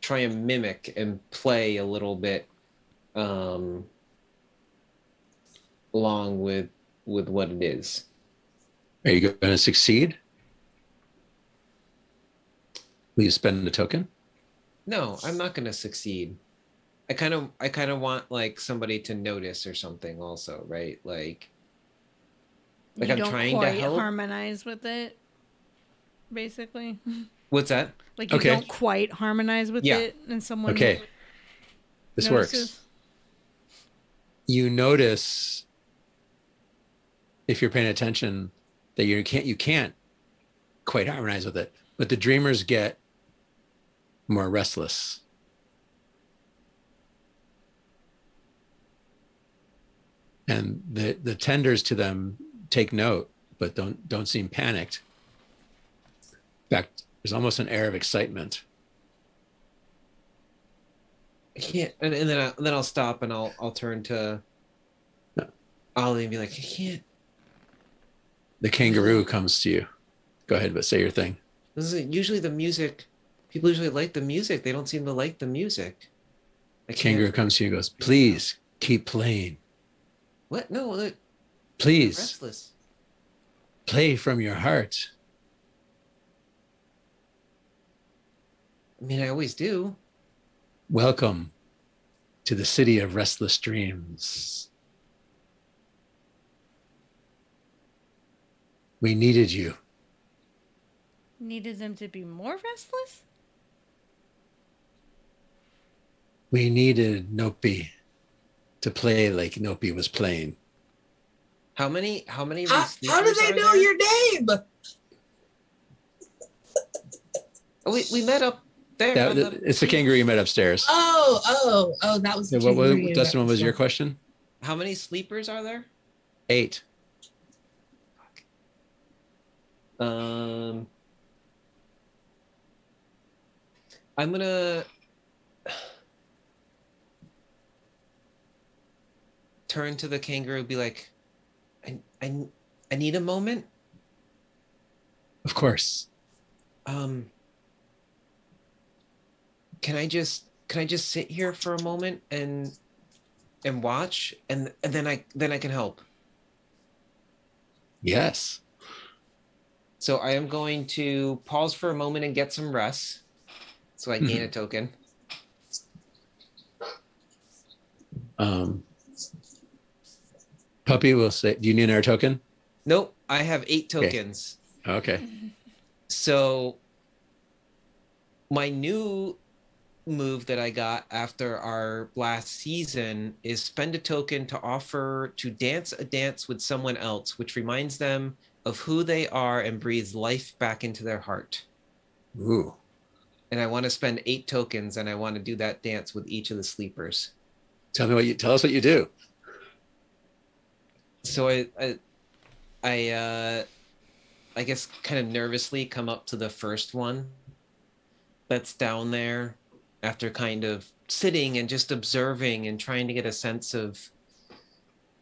try and mimic and play a little bit um, along with what it is. Are you going to succeed? Will you spend a token? No, I'm not going to succeed. I kind of want like somebody to notice or something also, right? Like You I'm don't trying to quite help. harmonize with it, basically. What's that? Like you Okay. don't quite harmonize with Yeah. it, and someone Okay. This works. notices. You notice, if you're paying attention, that you can't quite harmonize with it, but the dreamers get more restless. And the tenders to them take note, but don't seem panicked. In fact, there's almost an air of excitement. I can't, and then I'll stop and I'll turn to Ollie and be like, I can't. The kangaroo comes to you. Go ahead, but say your thing. This is usually the music. People usually like the music. They don't seem to like the music. I can't. Kangaroo comes to you and goes, please keep playing. What? No, they're Please restless. play from your heart. I mean, I always do. Welcome to the city of restless dreams. We needed you. Needed them to be more restless? We needed Nopi to play like Nopi was playing. How many How do sleepers they are know there? your name? Oh, we met up there. It's the kangaroo you met upstairs. Oh, that was the kangaroo you Dustin, met what was your before. question? How many sleepers are there? 8. I'm gonna turn to the kangaroo and be like, I need a moment. Of course. Can I just sit here for a moment and watch and then I can help. Yes. So I am going to pause for a moment and get some rest. So I gain a token. Puppy will say, do you need another token? Nope, I have 8 tokens. Okay. So my new move that I got after our last season is spend a token to offer to dance a dance with someone else, which reminds them of who they are and breathes life back into their heart. Ooh. and I want to spend 8 tokens, and I want to do that dance with each of the sleepers. Tell us what you do. So I guess kind of nervously come up to the first one that's down there after kind of sitting and just observing and trying to get a sense of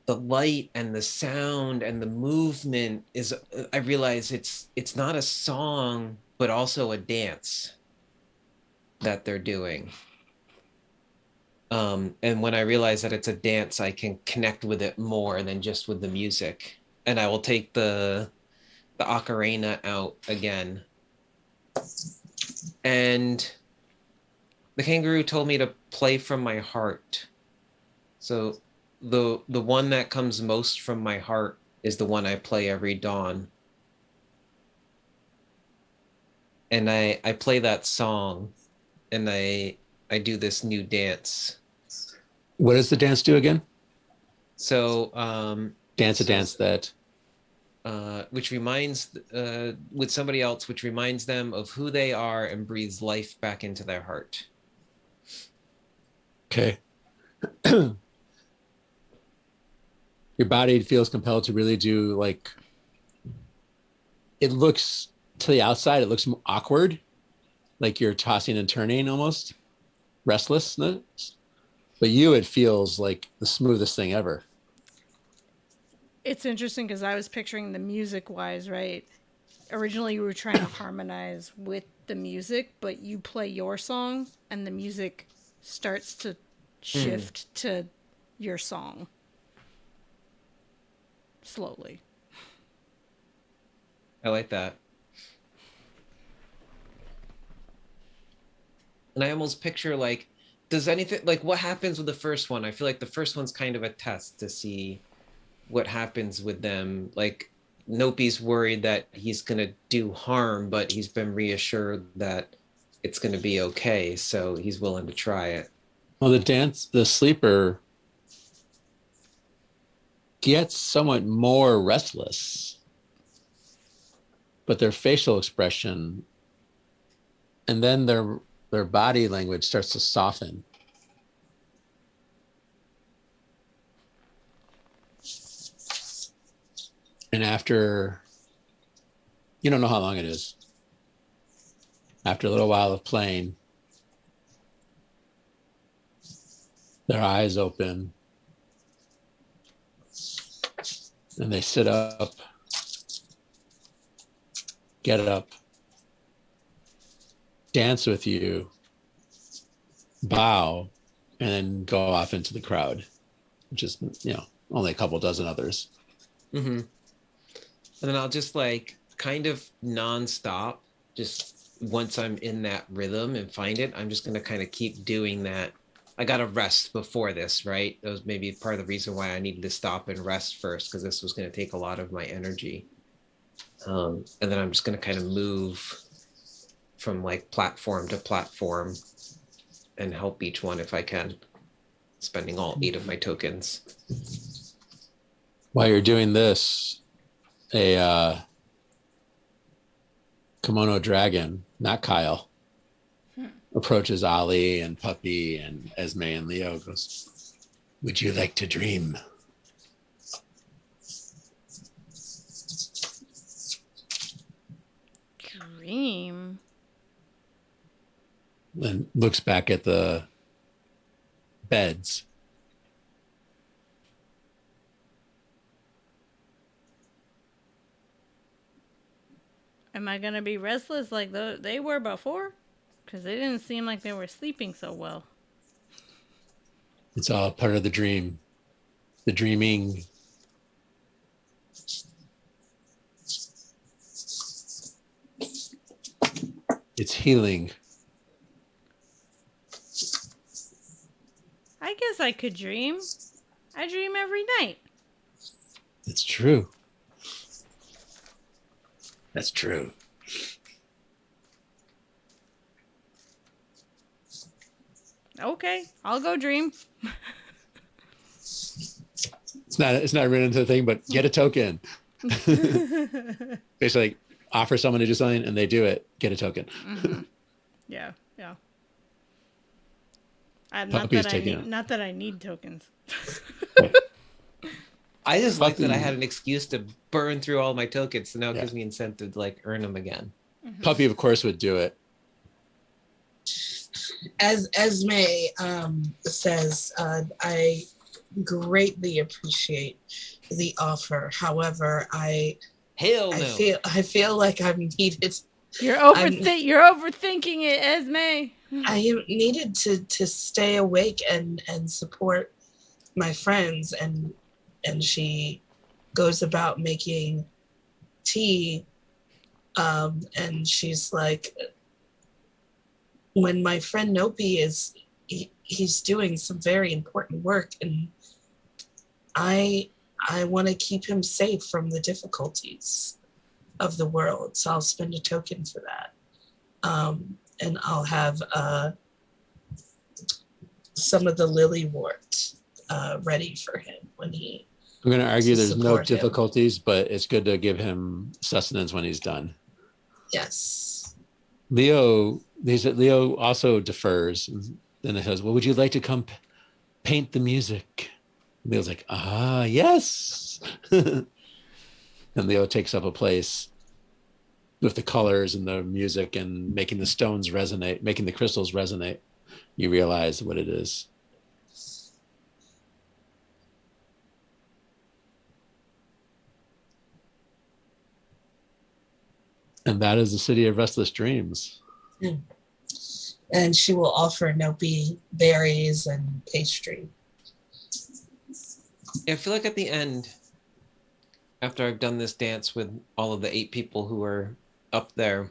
the light and the sound and the movement. Is I realize it's not a song but also a dance that they're doing. And when I realize that it's a dance, I can connect with it more than just with the music. And I will take the ocarina out again. And the kangaroo told me to play from my heart. So the one that comes most from my heart is the one I play every dawn. And I play that song, and I do this new dance. What does the dance do again? So Dance a dance that which reminds with somebody else, which reminds them of who they are and breathes life back into their heart. Okay. Your body feels compelled to really do, like, it looks to the outside, it looks awkward, like you're tossing and turning almost, restlessness. But it feels like the smoothest thing ever. It's interesting because I was picturing the music wise, right? Originally, you were trying to harmonize with the music, but you play your song and the music starts to shift to your song slowly. I like that. And I almost picture, like, does anything, like, what happens with the first one? I feel like the first one's kind of a test to see what happens with them. Like, Nopi's worried that he's going to do harm, but he's been reassured that it's going to be okay. So he's willing to try it. Well, the sleeper gets somewhat more restless, but their facial expression and then their body language starts to soften. And after, you don't know how long it is, after a little while of playing, their eyes open and they sit up, get up, dance with you, bow, and then go off into the crowd, which is, only a couple dozen others. Mm-hmm. And then I'll just, like, kind of nonstop, just once I'm in that rhythm and find it, I'm just going to kind of keep doing that. I got to rest before this, right? That was maybe part of the reason why I needed to stop and rest first, because this was going to take a lot of my energy. And then I'm just going to kind of move from, like, platform to platform and help each one if I can, spending all 8 of my tokens. While you're doing this, a kimono dragon, not Kyle, approaches Ollie and Puppy and Esme and Leo, goes, "Would you like to dream?" Dream? And looks back at the beds. Am I going to be restless like they were before? Because they didn't seem like they were sleeping so well. It's all part of the dream. The dreaming. It's healing. I guess I could dream. I dream every night. It's true. That's true. Okay, I'll go dream. It's not written into the thing, but get a token. Basically, offer someone to do something and they do it, get a token. Mm-hmm. Yeah, yeah. Puppy's taking it. Not that I need tokens. I just like that I Puppy, had an excuse to burn through all my tokens, so now it yeah. gives me incentive to like earn them again. Puppy, of course, would do it. As Esme says, I greatly appreciate the offer. However, Hell no. I feel like I'm needed. You're I'm overthinking it, Esme. I am needed to stay awake and support my friends, and she goes about making tea, and she's like, when my friend Nopi he's doing some very important work, and I want to keep him safe from the difficulties of the world, so I'll spend a token for that, and I'll have some of the lilywort ready for him when he I'm going to argue to there's no support him. difficulties, but it's good to give him sustenance when he's done. Yes. Leo also defers. And then it says, well, would you like to come paint the music? And Leo's like, yes. And Leo takes up a place with the colors and the music and making the stones resonate, making the crystals resonate. You realize what it is. And that is the city of restless dreams. And she will offer Nopi berries and pastry. I feel like at the end, after I've done this dance with all of the 8 people who are up there,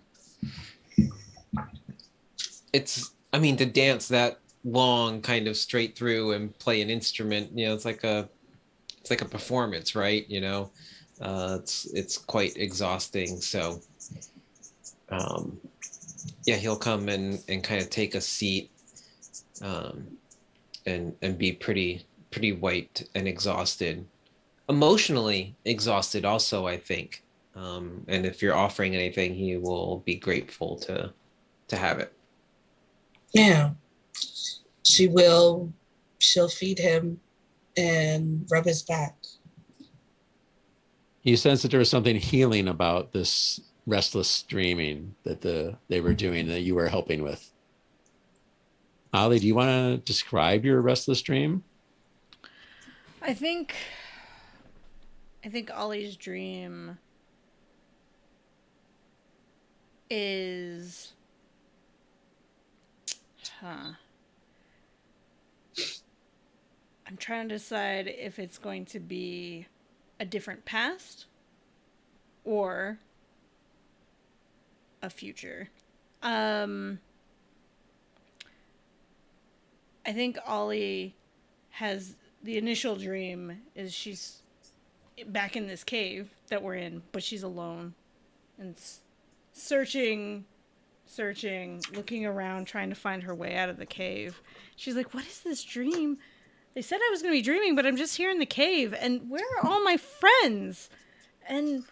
to dance that long kind of straight through and play an instrument, it's like a performance, right? It's quite exhausting. So he'll come and kind of take a seat, and be pretty wiped and exhausted, emotionally exhausted also, I think. And if you're offering anything, he will be grateful to have it. Yeah. She'll feed him and rub his back. You sense that there was something healing about this restless dreaming that they were doing that you were helping with. Ollie, do you want to describe your restless dream? I think Ollie's dream is I'm trying to decide if it's going to be a different past or a future. I think Ollie has the initial dream is she's back in this cave that we're in, but she's alone and searching, looking around, trying to find her way out of the cave. She's like, what is this dream? They said I was going to be dreaming, but I'm just here in the cave. And where are all my friends? And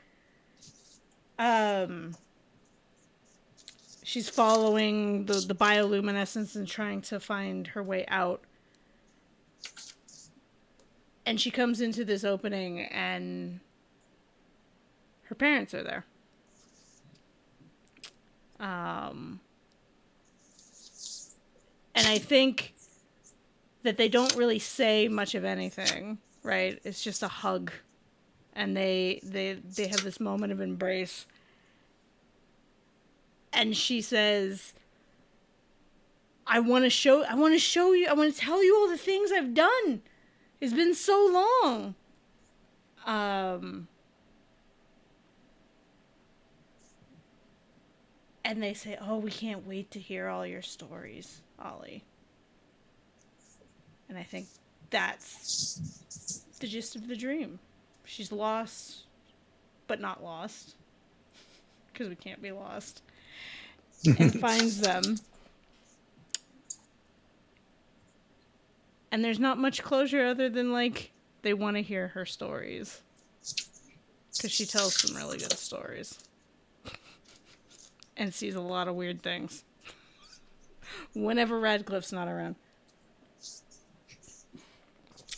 she's following the bioluminescence and trying to find her way out. And she comes into this opening and her parents are there. And I think that they don't really say much of anything, right? It's just a hug. And they have this moment of embrace. And she says, I want to show you, I want to tell you all the things I've done. It's been so long. And they say, oh, we can't wait to hear all your stories, Ollie. And I think that's the gist of the dream. She's lost, but not lost. Because we can't be lost. And finds them. And there's not much closure other than, like, they want to hear her stories. Because she tells some really good stories. And sees a lot of weird things. Whenever Radcliffe's not around.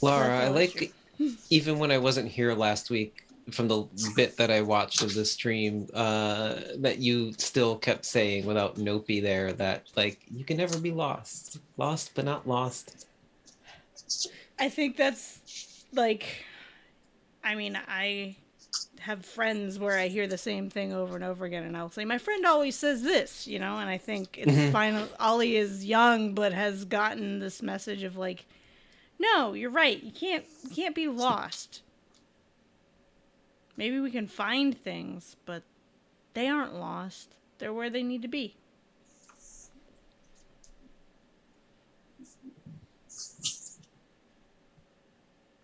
Laura, That's I always true. like, even when I wasn't here last week, from the bit that I watched of the stream, that you still kept saying without Nopi there that like you can never be lost. Lost but not lost. I think that's like, I mean, I have friends where I hear the same thing over and over again, and I'll say, my friend always says this, you know, and I think it's Mhm. fine. Ollie is young, but has gotten this message of like, no, you're right. You can't be lost. Maybe we can find things, but they aren't lost. They're where they need to be.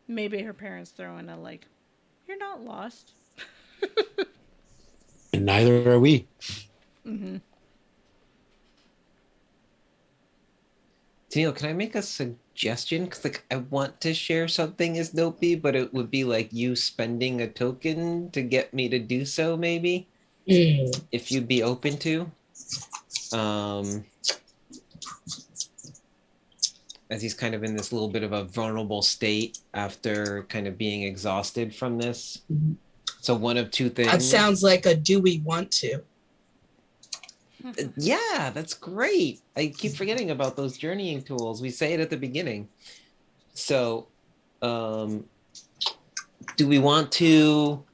Maybe her parents throw in a like, you're not lost. And neither are we. Mm-hmm. Daniel, can I make a suggestion? Because like I want to share something as Nopi, but it would be like you spending a token to get me to do so, maybe, Mm. if you'd be open to. Um, as he's kind of in this little bit of a vulnerable state after kind of being exhausted from this. So one of two That things. sounds like a do we want to? Yeah, that's great. I keep forgetting about those journeying tools. We say it at the beginning. So, do we want to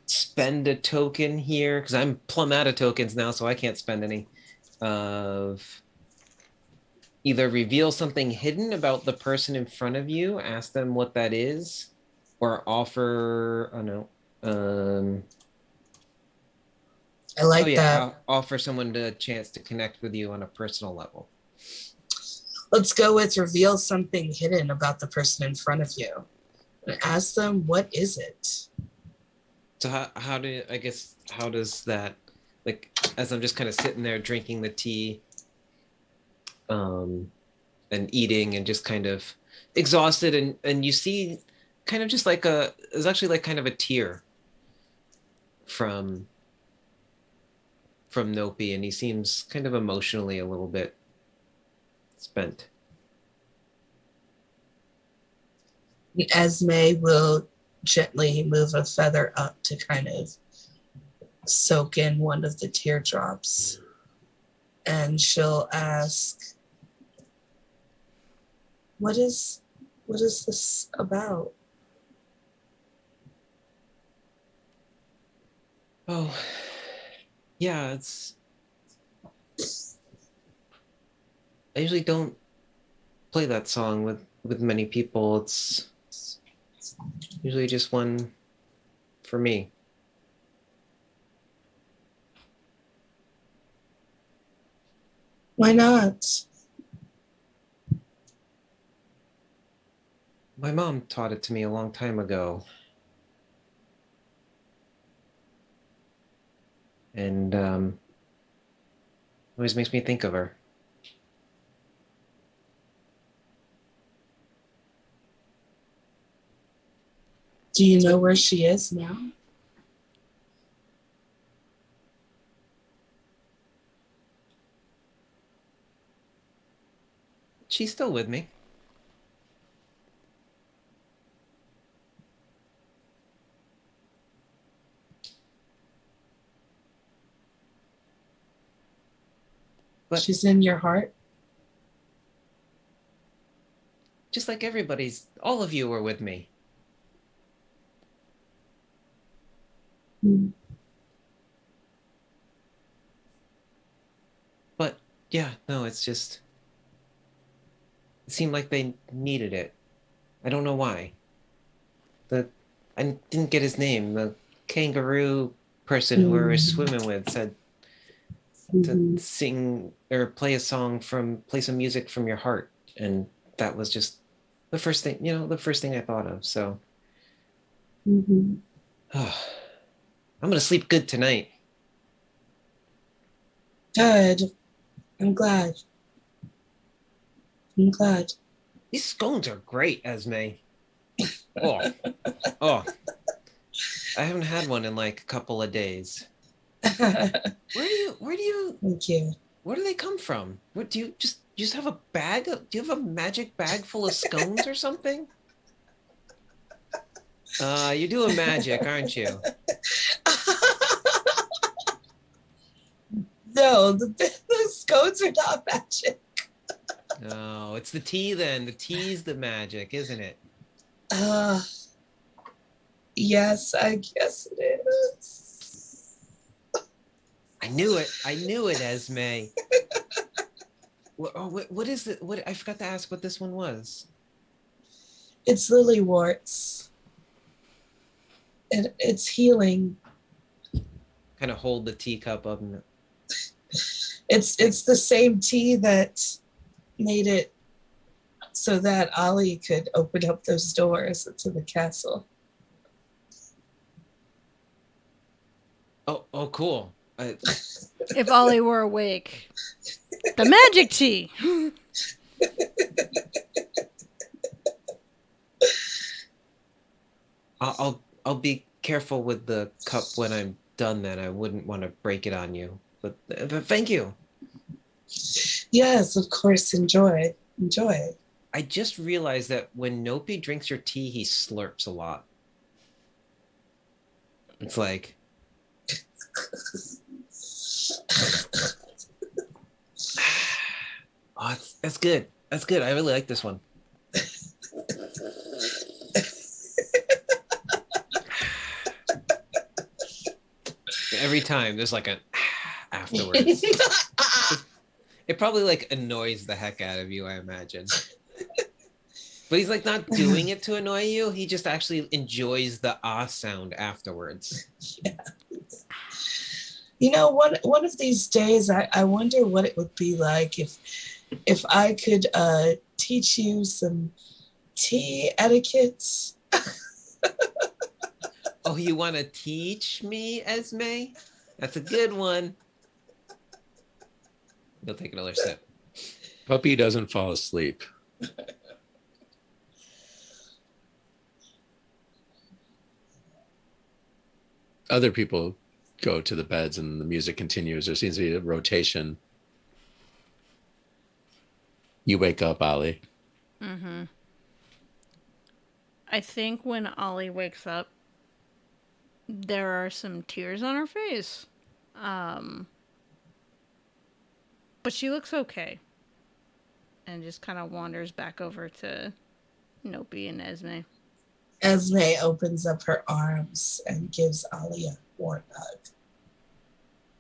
spend a token here? Because I'm plumb out of tokens now, so I can't spend any. Of either reveal something hidden about the person in front of you, ask them what that is, or offer, oh no, I like oh yeah, that. offer someone the chance to connect with you on a personal level. Let's go with reveal something hidden about the person in front of you. And ask them, what is it? So how does that, like, as I'm just kind of sitting there drinking the tea, and eating and just kind of exhausted, and you see kind of just like there's actually like kind of a tear from Nopi, and he seems kind of emotionally a little bit spent. Esme will gently move a feather up to kind of soak in one of the teardrops. And she'll ask, what is this about? Oh, yeah, I usually don't play that song with many people. It's usually just one for me. Why not? My mom taught it to me a long time ago. And always makes me think of her. Do you know where she is now? She's still with me. But She's in your heart? just like all of you were with me. Hmm. But yeah, no, it seemed like they needed it. I don't know why. I didn't get his name. The kangaroo person who we were swimming with said to sing or play play some music from your heart, and that was just the first thing, the first thing I thought of. So, I'm gonna sleep good tonight. Good. I'm glad. These scones are great, Esme. Oh, oh, I haven't had one in like a couple of days. Where do you Thank you. where do they come from? What do you just have a bag of, do you have a magic bag full of scones or something? You're doing magic, aren't you? No, the scones are not magic. No, it's the tea then. The tea's the magic, isn't it? Uh, yes, I guess it is. I knew it. I knew it, Esme. What is it? What, I forgot to ask what this one was. It's lily warts. It's healing. Kind of hold the teacup up. And... It's the same tea that made it so that Ollie could open up those doors into the castle. Oh, cool. If Ollie were awake. The magic tea! I'll be careful with the cup when I'm done. Then I wouldn't want to break it on you. But thank you. Yes, of course. Enjoy. I just realized that when Nopi drinks your tea, he slurps a lot. It's like... Oh, that's good. That's good. I really like this one. Every time there's like an afterwards. It probably like annoys the heck out of you, I imagine. But he's like not doing it to annoy you. He just actually enjoys the ah sound afterwards. Yeah. You know, one of these days, I wonder what it would be like if I could teach you some tea etiquette. Oh, you want to teach me, Esme? That's a good one. You'll take another sip. Puppy doesn't fall asleep. Other people go to the beds and the music continues. There seems to be a rotation. You wake up, Ollie. Mm-hmm. I think when Ollie wakes up, there are some tears on her face. But she looks okay. And just kind of wanders back over to Nopi and Esme. Esme opens up her arms and gives Ollie a warm hug.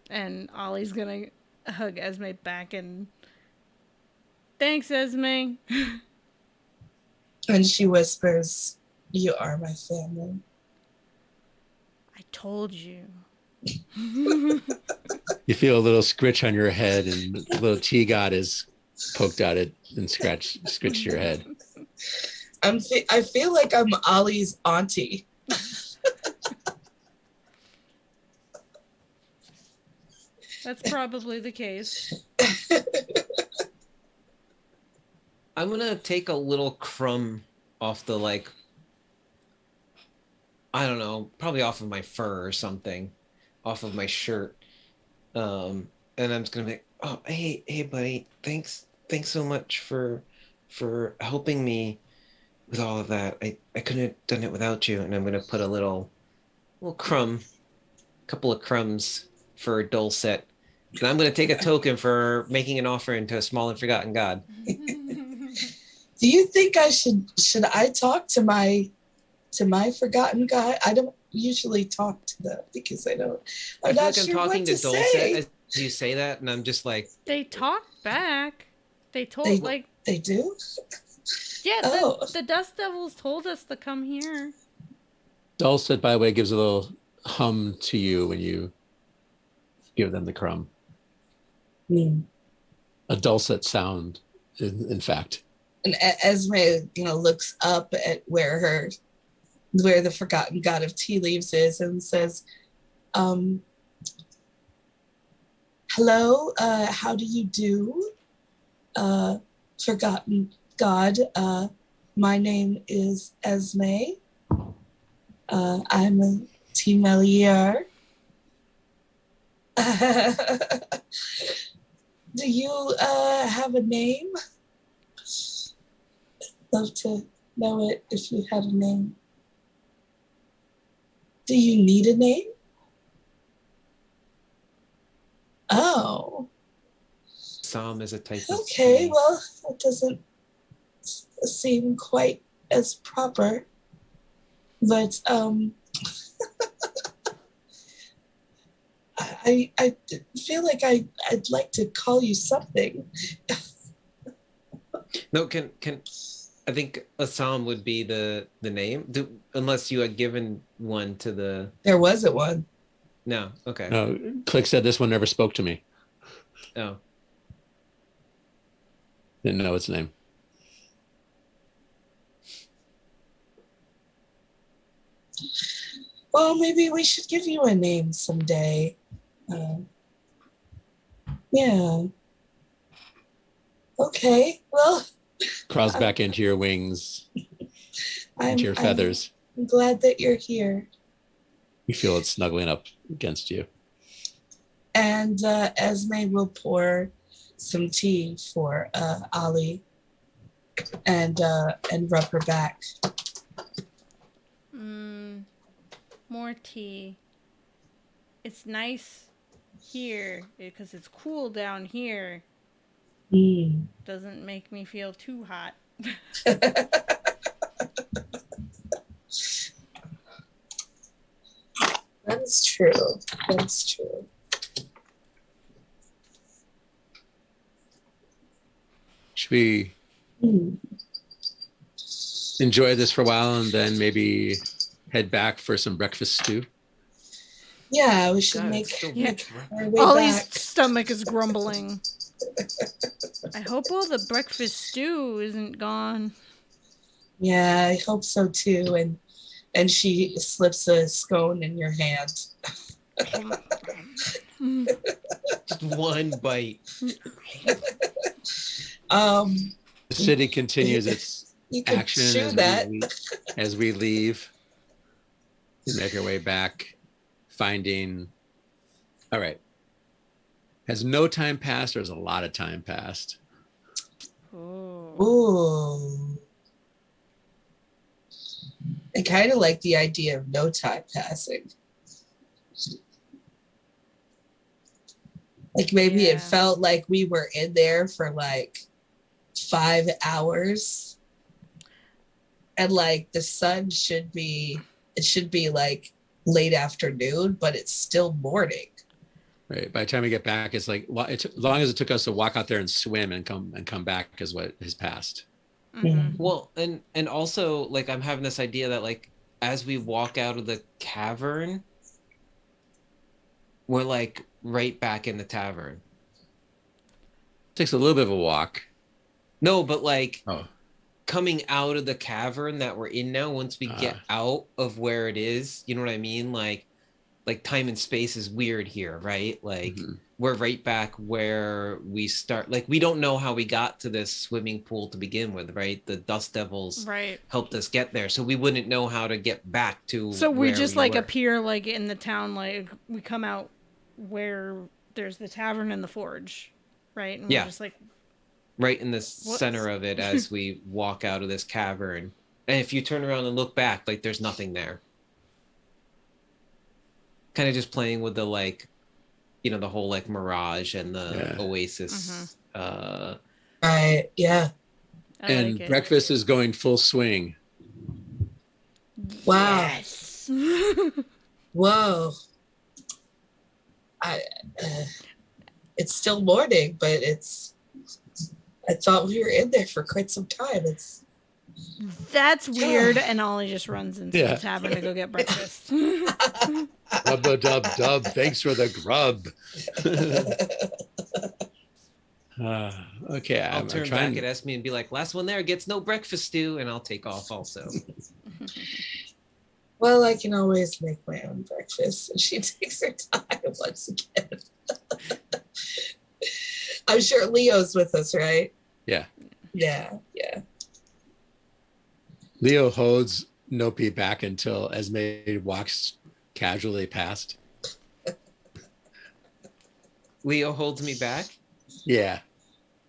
And Ollie's gonna hug Esme back and... Thanks, Esme. And she whispers, "You are my family." I told you. You feel a little scritch on your head, and a little tea god is poked at it and scratched your head. I feel like I'm Ollie's auntie. That's probably the case. I'm gonna take a little crumb off the, like, I don't know, probably off of my fur or something, off of my shirt. And I'm just gonna be like, oh, hey, buddy, thanks so much for helping me with all of that. I couldn't have done it without you. And I'm gonna put a little couple of crumbs for Dulcet. And I'm gonna take a token for making an offering to a small and forgotten god. Do you think I should I talk to my forgotten guy? I don't usually talk to them because I'm I feel not like I'm sure talking what to to Dulcet say. as you say that, and I'm just like, They talked back. They told, They do? Yeah, Oh. the Dust Devils told us to come here. Dulcet, by the way, gives a little hum to you when you give them the crumb. A dulcet sound, in fact. And Esme, looks up at where the forgotten god of tea leaves is and says, "Hello, how do you do? Forgotten god. My name is Esme. I'm a tea melier. Do you have a name? Love to know it if you had a name. Do you need a name? Oh, Psalm is a type of okay. tree. Well, that doesn't seem quite as proper, but I feel like I'd like to call you something. No, can I think a psalm would be the name, unless you had given one to the. There wasn't one. No, okay. No, Click said this one never spoke to me. Oh, Didn't know its name. Well, maybe we should give you a name someday. Yeah. Okay. Well, Crawls I'm, back into your wings, into I'm your feathers. glad that you're here. You feel it snuggling up against you. And Esme will pour some tea for Ollie and rub her back. More tea. It's nice here because it's cool down here. Mm. Doesn't make me feel too hot. That's true. That's true. Should we Mm. enjoy this for a while and then maybe head back for some breakfast stew? Yeah, we should God, make it's still our way Ollie's back. stomach is grumbling. I hope all the breakfast stew isn't gone. Yeah, I hope so too. And she slips a scone in your hand. just one bite. The city continues its You can action chew that. as we leave. We make our way back, finding. All right. Has no time passed or has a lot of time passed? Ooh. I kind of like the idea of no time passing. Like maybe Yeah. it felt like we were in there for like 5 hours. And like the sun should be like late afternoon, but it's still morning. Right. By the time we get back, it's like as long as it took us to walk out there and swim and come back is what has passed. Mm-hmm. Well, and also like I'm having this idea that like as we walk out of the cavern, we're like right back in the tavern. Takes a little bit of a walk. No, but like Oh, coming out of the cavern that we're in now, once we get out of where it is, you know what I mean? Like time and space is weird here, right? Like we're right back where we start. Like we don't know how we got to this swimming pool to begin with, right? The Dust Devils helped us get there, so we wouldn't know how to get back to. So we where just we like were. appear like in the town, like we come out where there's the tavern and the forge, right? And we're just like right in the center of it as we walk out of this cavern. And if you turn around and look back, like there's nothing there. Kind of just playing with the like, you know, the whole like mirage and the oasis. Right. Yeah. And like breakfast is going full swing. Wow. Yes. Whoa. It's still morning, but I thought we were in there for quite some time. That's weird. And Ollie just runs into the tavern to go get breakfast. Dub. Thanks for the grub. Okay, I'll turn trying back at Esme and be like, last one there gets no breakfast stew, and I'll take off also. Well, I can always make my own breakfast. And she takes her time once again. I'm sure Leo's with us, right? Yeah. Yeah. Leo holds Nopi back until Esme walks casually past. Leo holds me back. Yeah.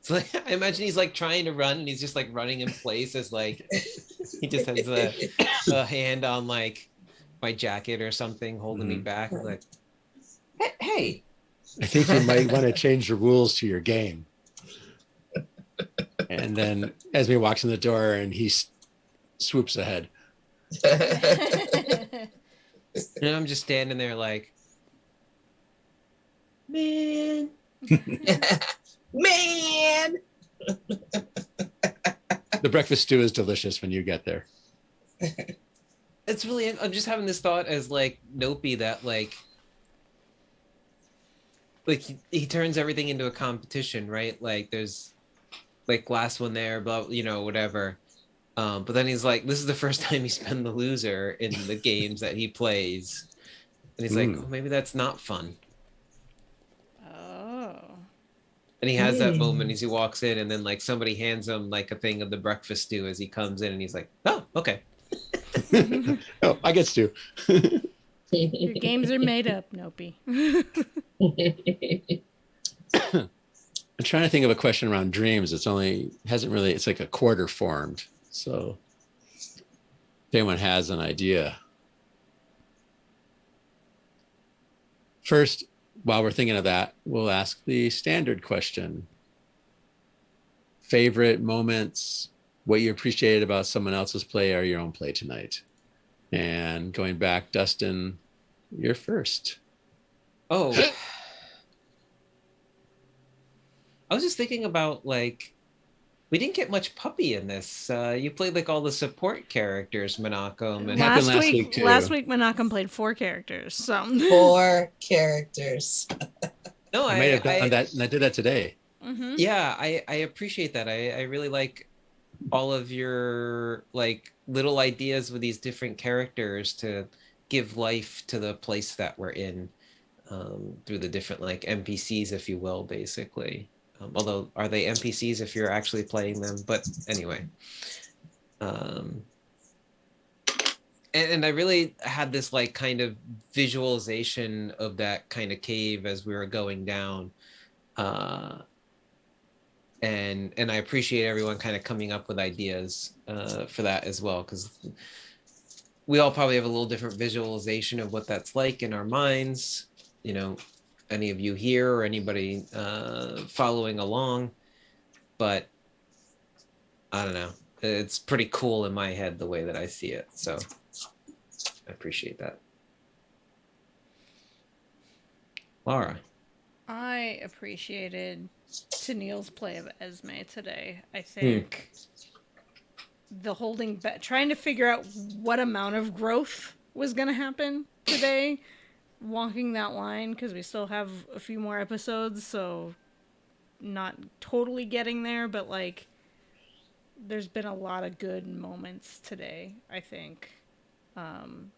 So like, I imagine he's like trying to run and he's just like running in place as like he just has a hand on like my jacket or something holding me back. Like, hey. I think you might want to change the rules to your game. And then Esme walks in the door and he swoops ahead. And I'm just standing there like, man. Man. The breakfast stew is delicious when you get there. It's really, I'm just having this thought as like Nopi that like he turns everything into a competition, right? Like there's like last one there, but whatever. But then he's like, this is the first time he's been the loser in the games that he plays. And he's like, oh, maybe that's not fun. Oh. And he has that moment as he walks in and then like somebody hands him like a thing of the breakfast stew as he comes in and he's like, oh, okay. Oh, I get stew. Your games are made up, Nopi. I'm trying to think of a question around dreams. It's like a quarter formed. So if anyone has an idea. First, while we're thinking of that, we'll ask the standard question. Favorite moments, what you appreciated about someone else's play or your own play tonight. And going back, Dustin, you're first. Oh. I was just thinking about like we didn't get much puppy in this. You played like all the support characters, Menachem, and happened last week, too. Last week, Menachem played 4 characters. So 4 characters. No, I might have done that, and I did that today. Mm-hmm. Yeah, I appreciate that. I really like all of your like little ideas with these different characters to give life to the place that we're in through the different like NPCs, if you will, basically. Although, are they NPCs if you're actually playing them? But anyway. And I really had this like kind of visualization of that kind of cave as we were going down. And I appreciate everyone kind of coming up with ideas for that as well, because we all probably have a little different visualization of what that's like in our minds. Any of you here or anybody following along, but I don't know. It's pretty cool in my head the way that I see it. So I appreciate that. Laura. I appreciated Tennille's play of Esme today. I think the holding back, trying to figure out what amount of growth was going to happen today, walking that line, because we still have a few more episodes, so not totally getting there, but like there's been a lot of good moments today, I think. And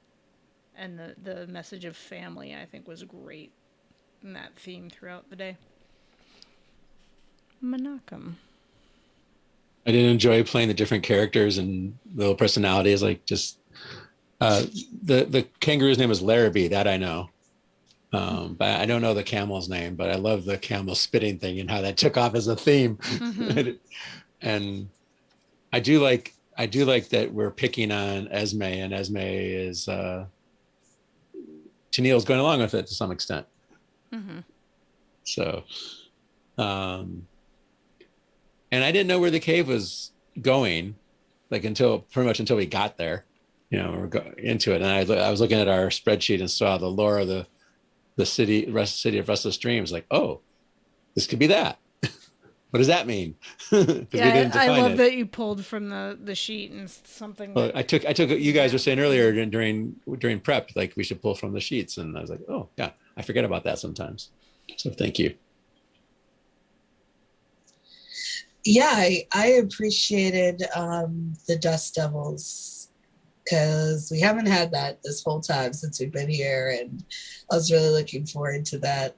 the message of family, I think, was great in that theme throughout the day. Menachem. I did enjoy playing the different characters and little personalities, like just the kangaroo's name is Larrabee, that I know. But I don't know the camel's name, but I love the camel spitting thing and how that took off as a theme. Mm-hmm. And I do like that we're picking on Esme, and Esme is Tennille's going along with it to some extent. Mm-hmm. So, and I didn't know where the cave was going, like pretty much until we got there. We're into it, and I was looking at our spreadsheet and saw the lore of the city of Restless Dreams. Like, oh, this could be that. What does that mean? Yeah, I love that you pulled from the sheet and something. Well, I took. You guys were saying earlier during prep, like we should pull from the sheets, and I was like, oh yeah, I forget about that sometimes. So thank you. Yeah, I appreciated the Dust Devils, because we haven't had that this whole time since we've been here, and I was really looking forward to that.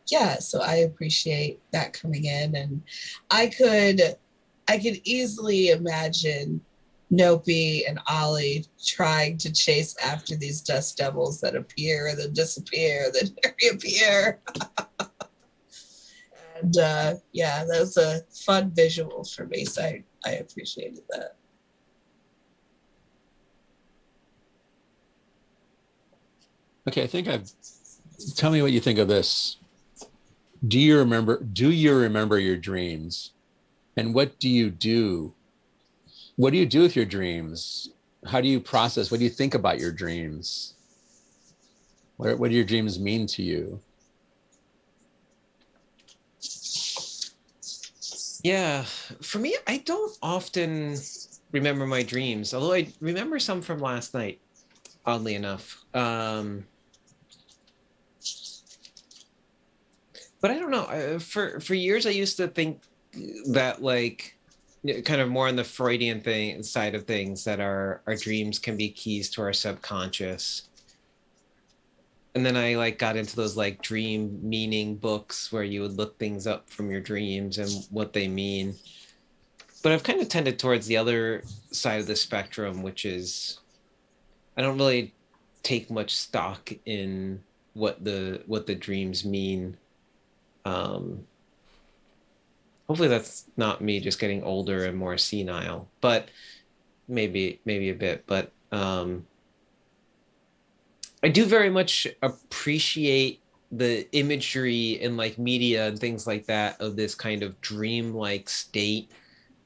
Yeah, so I appreciate that coming in, and I could easily imagine Nopi and Ollie trying to chase after these dust devils that appear and then disappear, then reappear. And yeah, that was a fun visual for me. So I appreciated that. Okay, I think I've. Tell me what you think of this. Do you remember your dreams? And what do you do? What do you do with your dreams? How do you process? What do you think about your dreams? What do your dreams mean to you? Yeah, for me, I don't often remember my dreams, although I remember some from last night, oddly enough. But I don't know. For years, I used to think that like kind of more on the Freudian thing side of things, that our dreams can be keys to our subconscious. And then I like got into those like dream meaning books where you would look things up from your dreams and what they mean. But I've kind of tended towards the other side of the spectrum, which is I don't really take much stock in what the dreams mean. Um, Hopefully that's not me just getting older and more senile, but maybe a bit. But I do very much appreciate the imagery in like media and things like that of this kind of dream-like state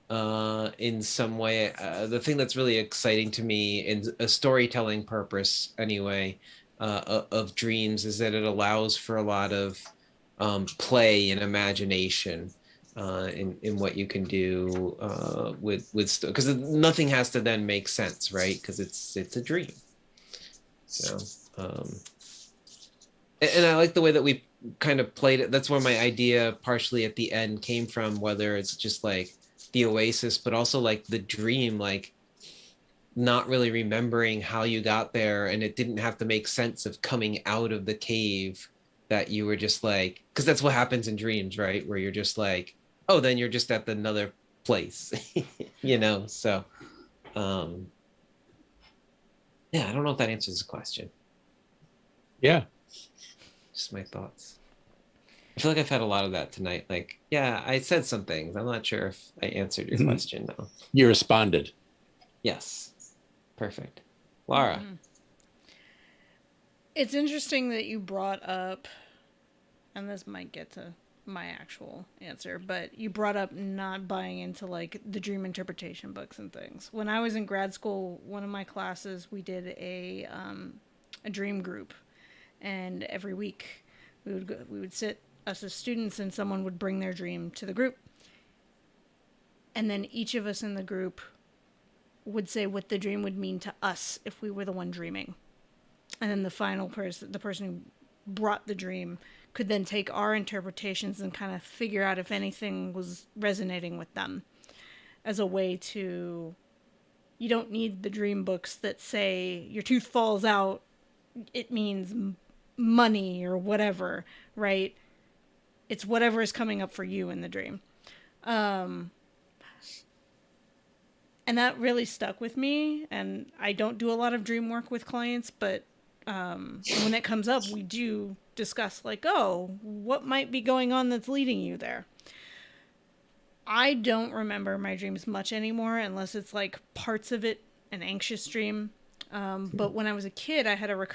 in some way. The thing that's really exciting to me in a storytelling purpose anyway of dreams is that it allows for a lot of play and imagination in what you can do with because nothing has to then make sense, right? Because it's a dream. So and I like the way that we kind of played it. That's where my idea partially at the end came from, whether it's just like the oasis, but also like the dream, like not really remembering how you got there, and it didn't have to make sense of coming out of the cave, that you were just like, because that's what happens in dreams, right? Where you're just like, oh, then you're just at another place, So, um, yeah, I don't know if that answers the question. Yeah. Just my thoughts. I feel like I've had a lot of that tonight. Like, yeah, I said some things. I'm not sure if I answered your question though. You responded. Yes. Perfect. Laura. Mm-hmm. It's interesting that you brought up, and this might get to my actual answer, but you brought up not buying into like the dream interpretation books and things. When I was in grad school, one of my classes we did a dream group, and every week we would sit us as students, and someone would bring their dream to the group, and then each of us in the group would say what the dream would mean to us if we were the one dreaming. And then the final person, the person who brought the dream, could then take our interpretations and kind of figure out if anything was resonating with them, as a way to, you don't need the dream books that say your tooth falls out, it means money or whatever, right? It's whatever is coming up for you in the dream. And that really stuck with me. And I don't do a lot of dream work with clients, but when it comes up, we do discuss like, oh, what might be going on that's leading you there? I don't remember my dreams much anymore, unless it's like parts of it, an anxious dream. But when I was a kid, I had a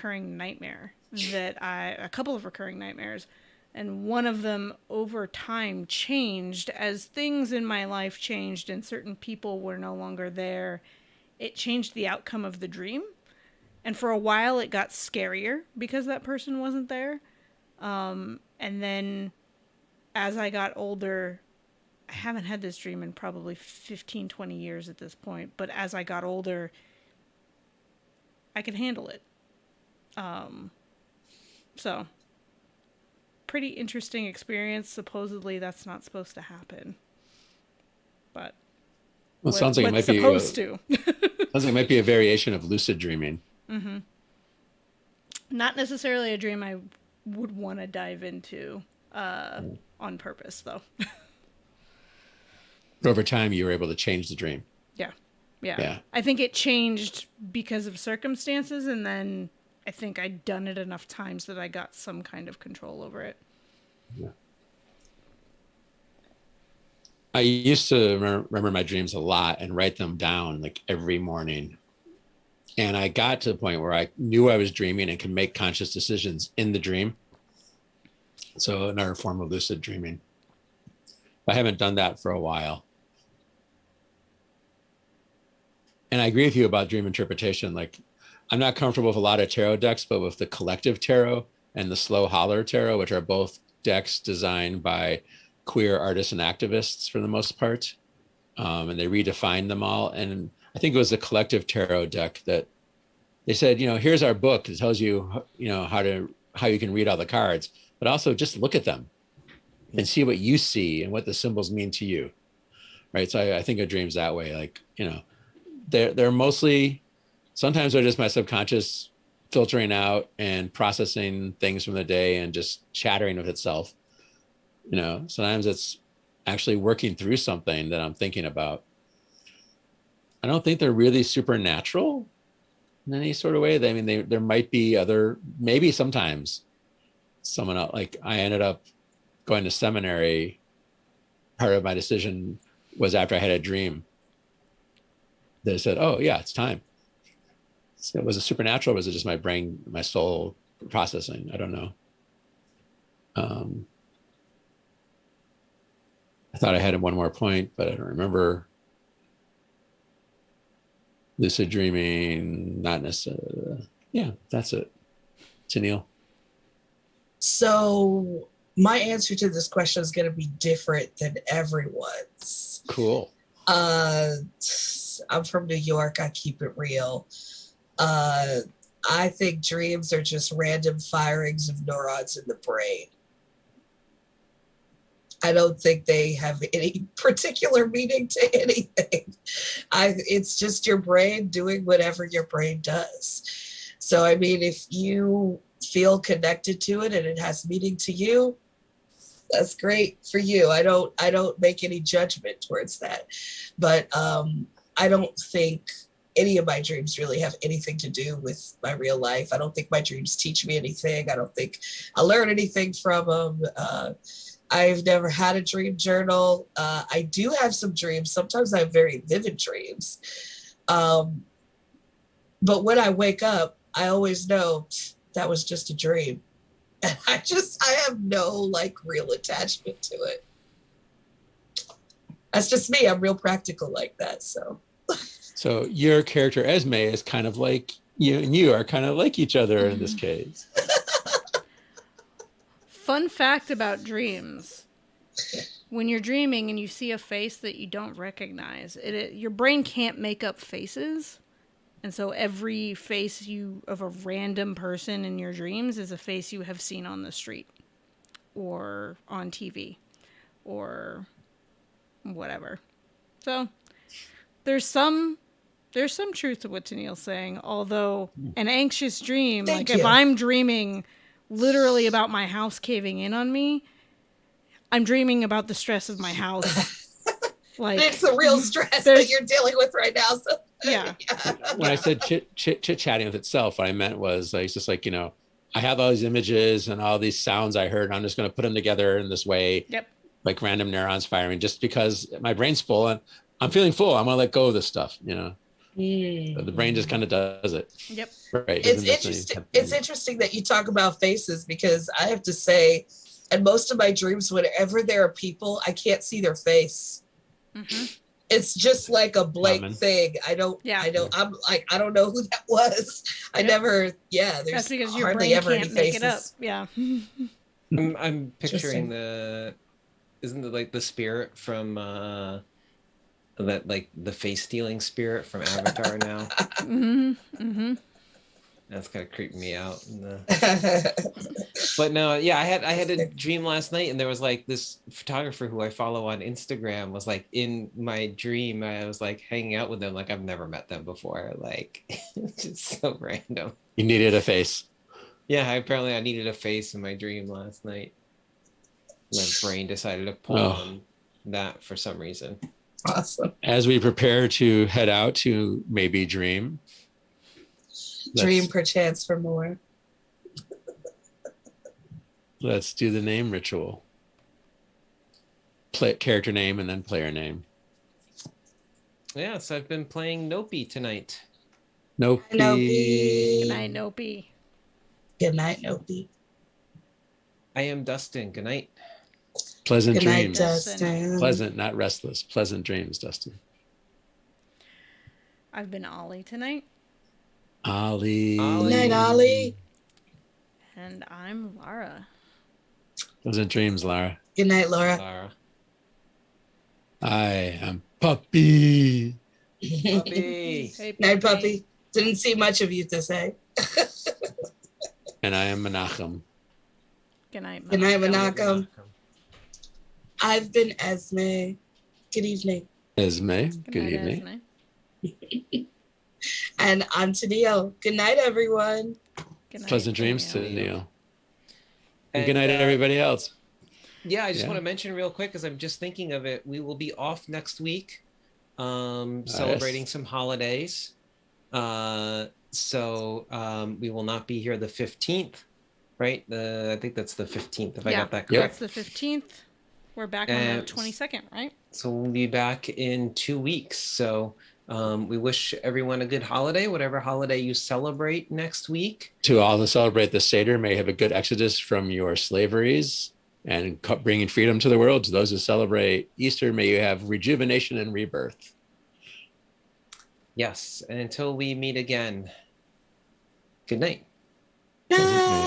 couple of recurring nightmares, and one of them over time changed as things in my life changed and certain people were no longer there. It changed the outcome of the dream. And for a while, it got scarier because that person wasn't there. And then as I got older, I haven't had this dream in probably 15, 20 years at this point. But as I got older, I could handle it. So, pretty interesting experience. Supposedly, that's not supposed to happen. But well, it sounds like it might be supposed to. Sounds like it might be a variation of lucid dreaming. Mm-hmm. Not necessarily a dream I would want to dive into on purpose, though. Over time, you were able to change the dream. Yeah. Yeah. Yeah. I think it changed because of circumstances, and then I think I'd done it enough times that I got some kind of control over it. I used to remember my dreams a lot and write them down like every morning. And I got to the point where I knew I was dreaming and could make conscious decisions in the dream. So another form of lucid dreaming. I haven't done that for a while. And I agree with you about dream interpretation. Like, I'm not comfortable with a lot of tarot decks, but with the collective tarot and the slow holler tarot, which are both decks designed by queer artists and activists for the most part. And they redefined them all. And I think it was the collective tarot deck that they said, here's our book. It tells you, how you can read all the cards, but also just look at them and see what you see and what the symbols mean to you. Right. So I think of dreams that way. Like, they're mostly, sometimes they're just my subconscious filtering out and processing things from the day and just chattering with itself. Sometimes it's actually working through something that I'm thinking about. I don't think they're really supernatural in any sort of way. I mean, there might be maybe sometimes someone else, like I ended up going to seminary. Part of my decision was after I had a dream. They said, oh yeah, it's time. So was it supernatural? Or was it just my brain, my soul processing? I don't know. I thought I had one more point, but I don't remember. Lucid dreaming, not necessarily. Yeah, that's it. Tennille. So my answer to this question is going to be different than everyone's. Cool. I'm from New York. I keep it real. I think dreams are just random firings of neurons in the brain. I don't think they have any particular meaning to anything. It's just your brain doing whatever your brain does. So, I mean, if you feel connected to it and it has meaning to you, that's great for you. I don't make any judgment towards that. But I don't think any of my dreams really have anything to do with my real life. I don't think my dreams teach me anything. I don't think I learn anything from them. I've never had a dream journal. I do have some dreams. Sometimes I have very vivid dreams. But when I wake up, I always know that was just a dream. And I have no real attachment to it. That's just me. I'm real practical like that. So your character Esme is kind of like you, and you are kind of like each other in this case. Fun fact about dreams. When you're dreaming and you see a face that you don't recognize, your brain can't make up faces. And so every face of a random person in your dreams is a face you have seen on the street or on TV or whatever. So there's some truth to what Tennille's saying, although an anxious dream, if I'm dreaming literally about my house caving in on me, I'm dreaming about the stress of my house. It's a real stress that you're dealing with right now. So yeah. When I said chit-chatting with itself, what I meant was it's just like, I have all these images and all these sounds I heard, and I'm just going to put them together in this way. Yep. Like random neurons firing, just because my brain's full and I'm feeling full. I'm going to let go of this stuff, So the brain just kind of does it. Yep. Right. It's interesting that you talk about faces, because I have to say, in most of my dreams, whenever there are people, I can't see their face. Mm-hmm. It's just like a blank thing. I don't know who that was. I never, there's that's because your hardly brain ever can't any make faces. it up. Yeah. I'm picturing isn't it like the spirit from that, like the face stealing spirit from Avatar now? Mm-hmm. Mm-hmm. That's kind of creeping me out. But no, I had a dream last night, and there was like this photographer who I follow on Instagram was like in my dream. I was like hanging out with them, like I've never met them before. Like it's just so random. You needed a face. Yeah, apparently I needed a face in my dream last night. My brain decided to pull on that for some reason. Awesome. As we prepare to head out to maybe dream, Dream perchance for more. let's do the name ritual. Character name and then player name. Yes, I've been playing Nopi tonight. Nope. Nopi. Good night, Nopi. Good night, Nopi. I am Dustin. Good night. Pleasant Good night, dreams. Dustin. Pleasant, not restless. Pleasant dreams, Dustin. I've been Ollie tonight. Ollie. Good night, Ollie. And I'm Lara. Pleasant dreams, Lara. Good night, Laura. Lara. I am Puppy. Puppy. Hey, Night, puppy. Didn't see much of you to say. And I am Menachem. Good night, Good night, Menachem. Menachem. I've been Esme. Good evening. Esme. Good night, evening. Esme. And I'm Tennille. Good night, everyone. Good night, Pleasant dreams to Tennille. Neil. And good night to everybody else. Yeah, I just want to mention real quick, because I'm just thinking of it. We will be off next week, celebrating some holidays. So we will not be here the 15th, right? I think that's the 15th, if I got that correct. That's the 15th. We're back on the 22nd, right? So we'll be back in 2 weeks. So we wish everyone a good holiday, whatever holiday you celebrate next week. To all who celebrate the Seder, may you have a good exodus from your slaveries and bringing freedom to the world. To those who celebrate Easter, may you have rejuvenation and rebirth. Yes, and until we meet again, good night. Night.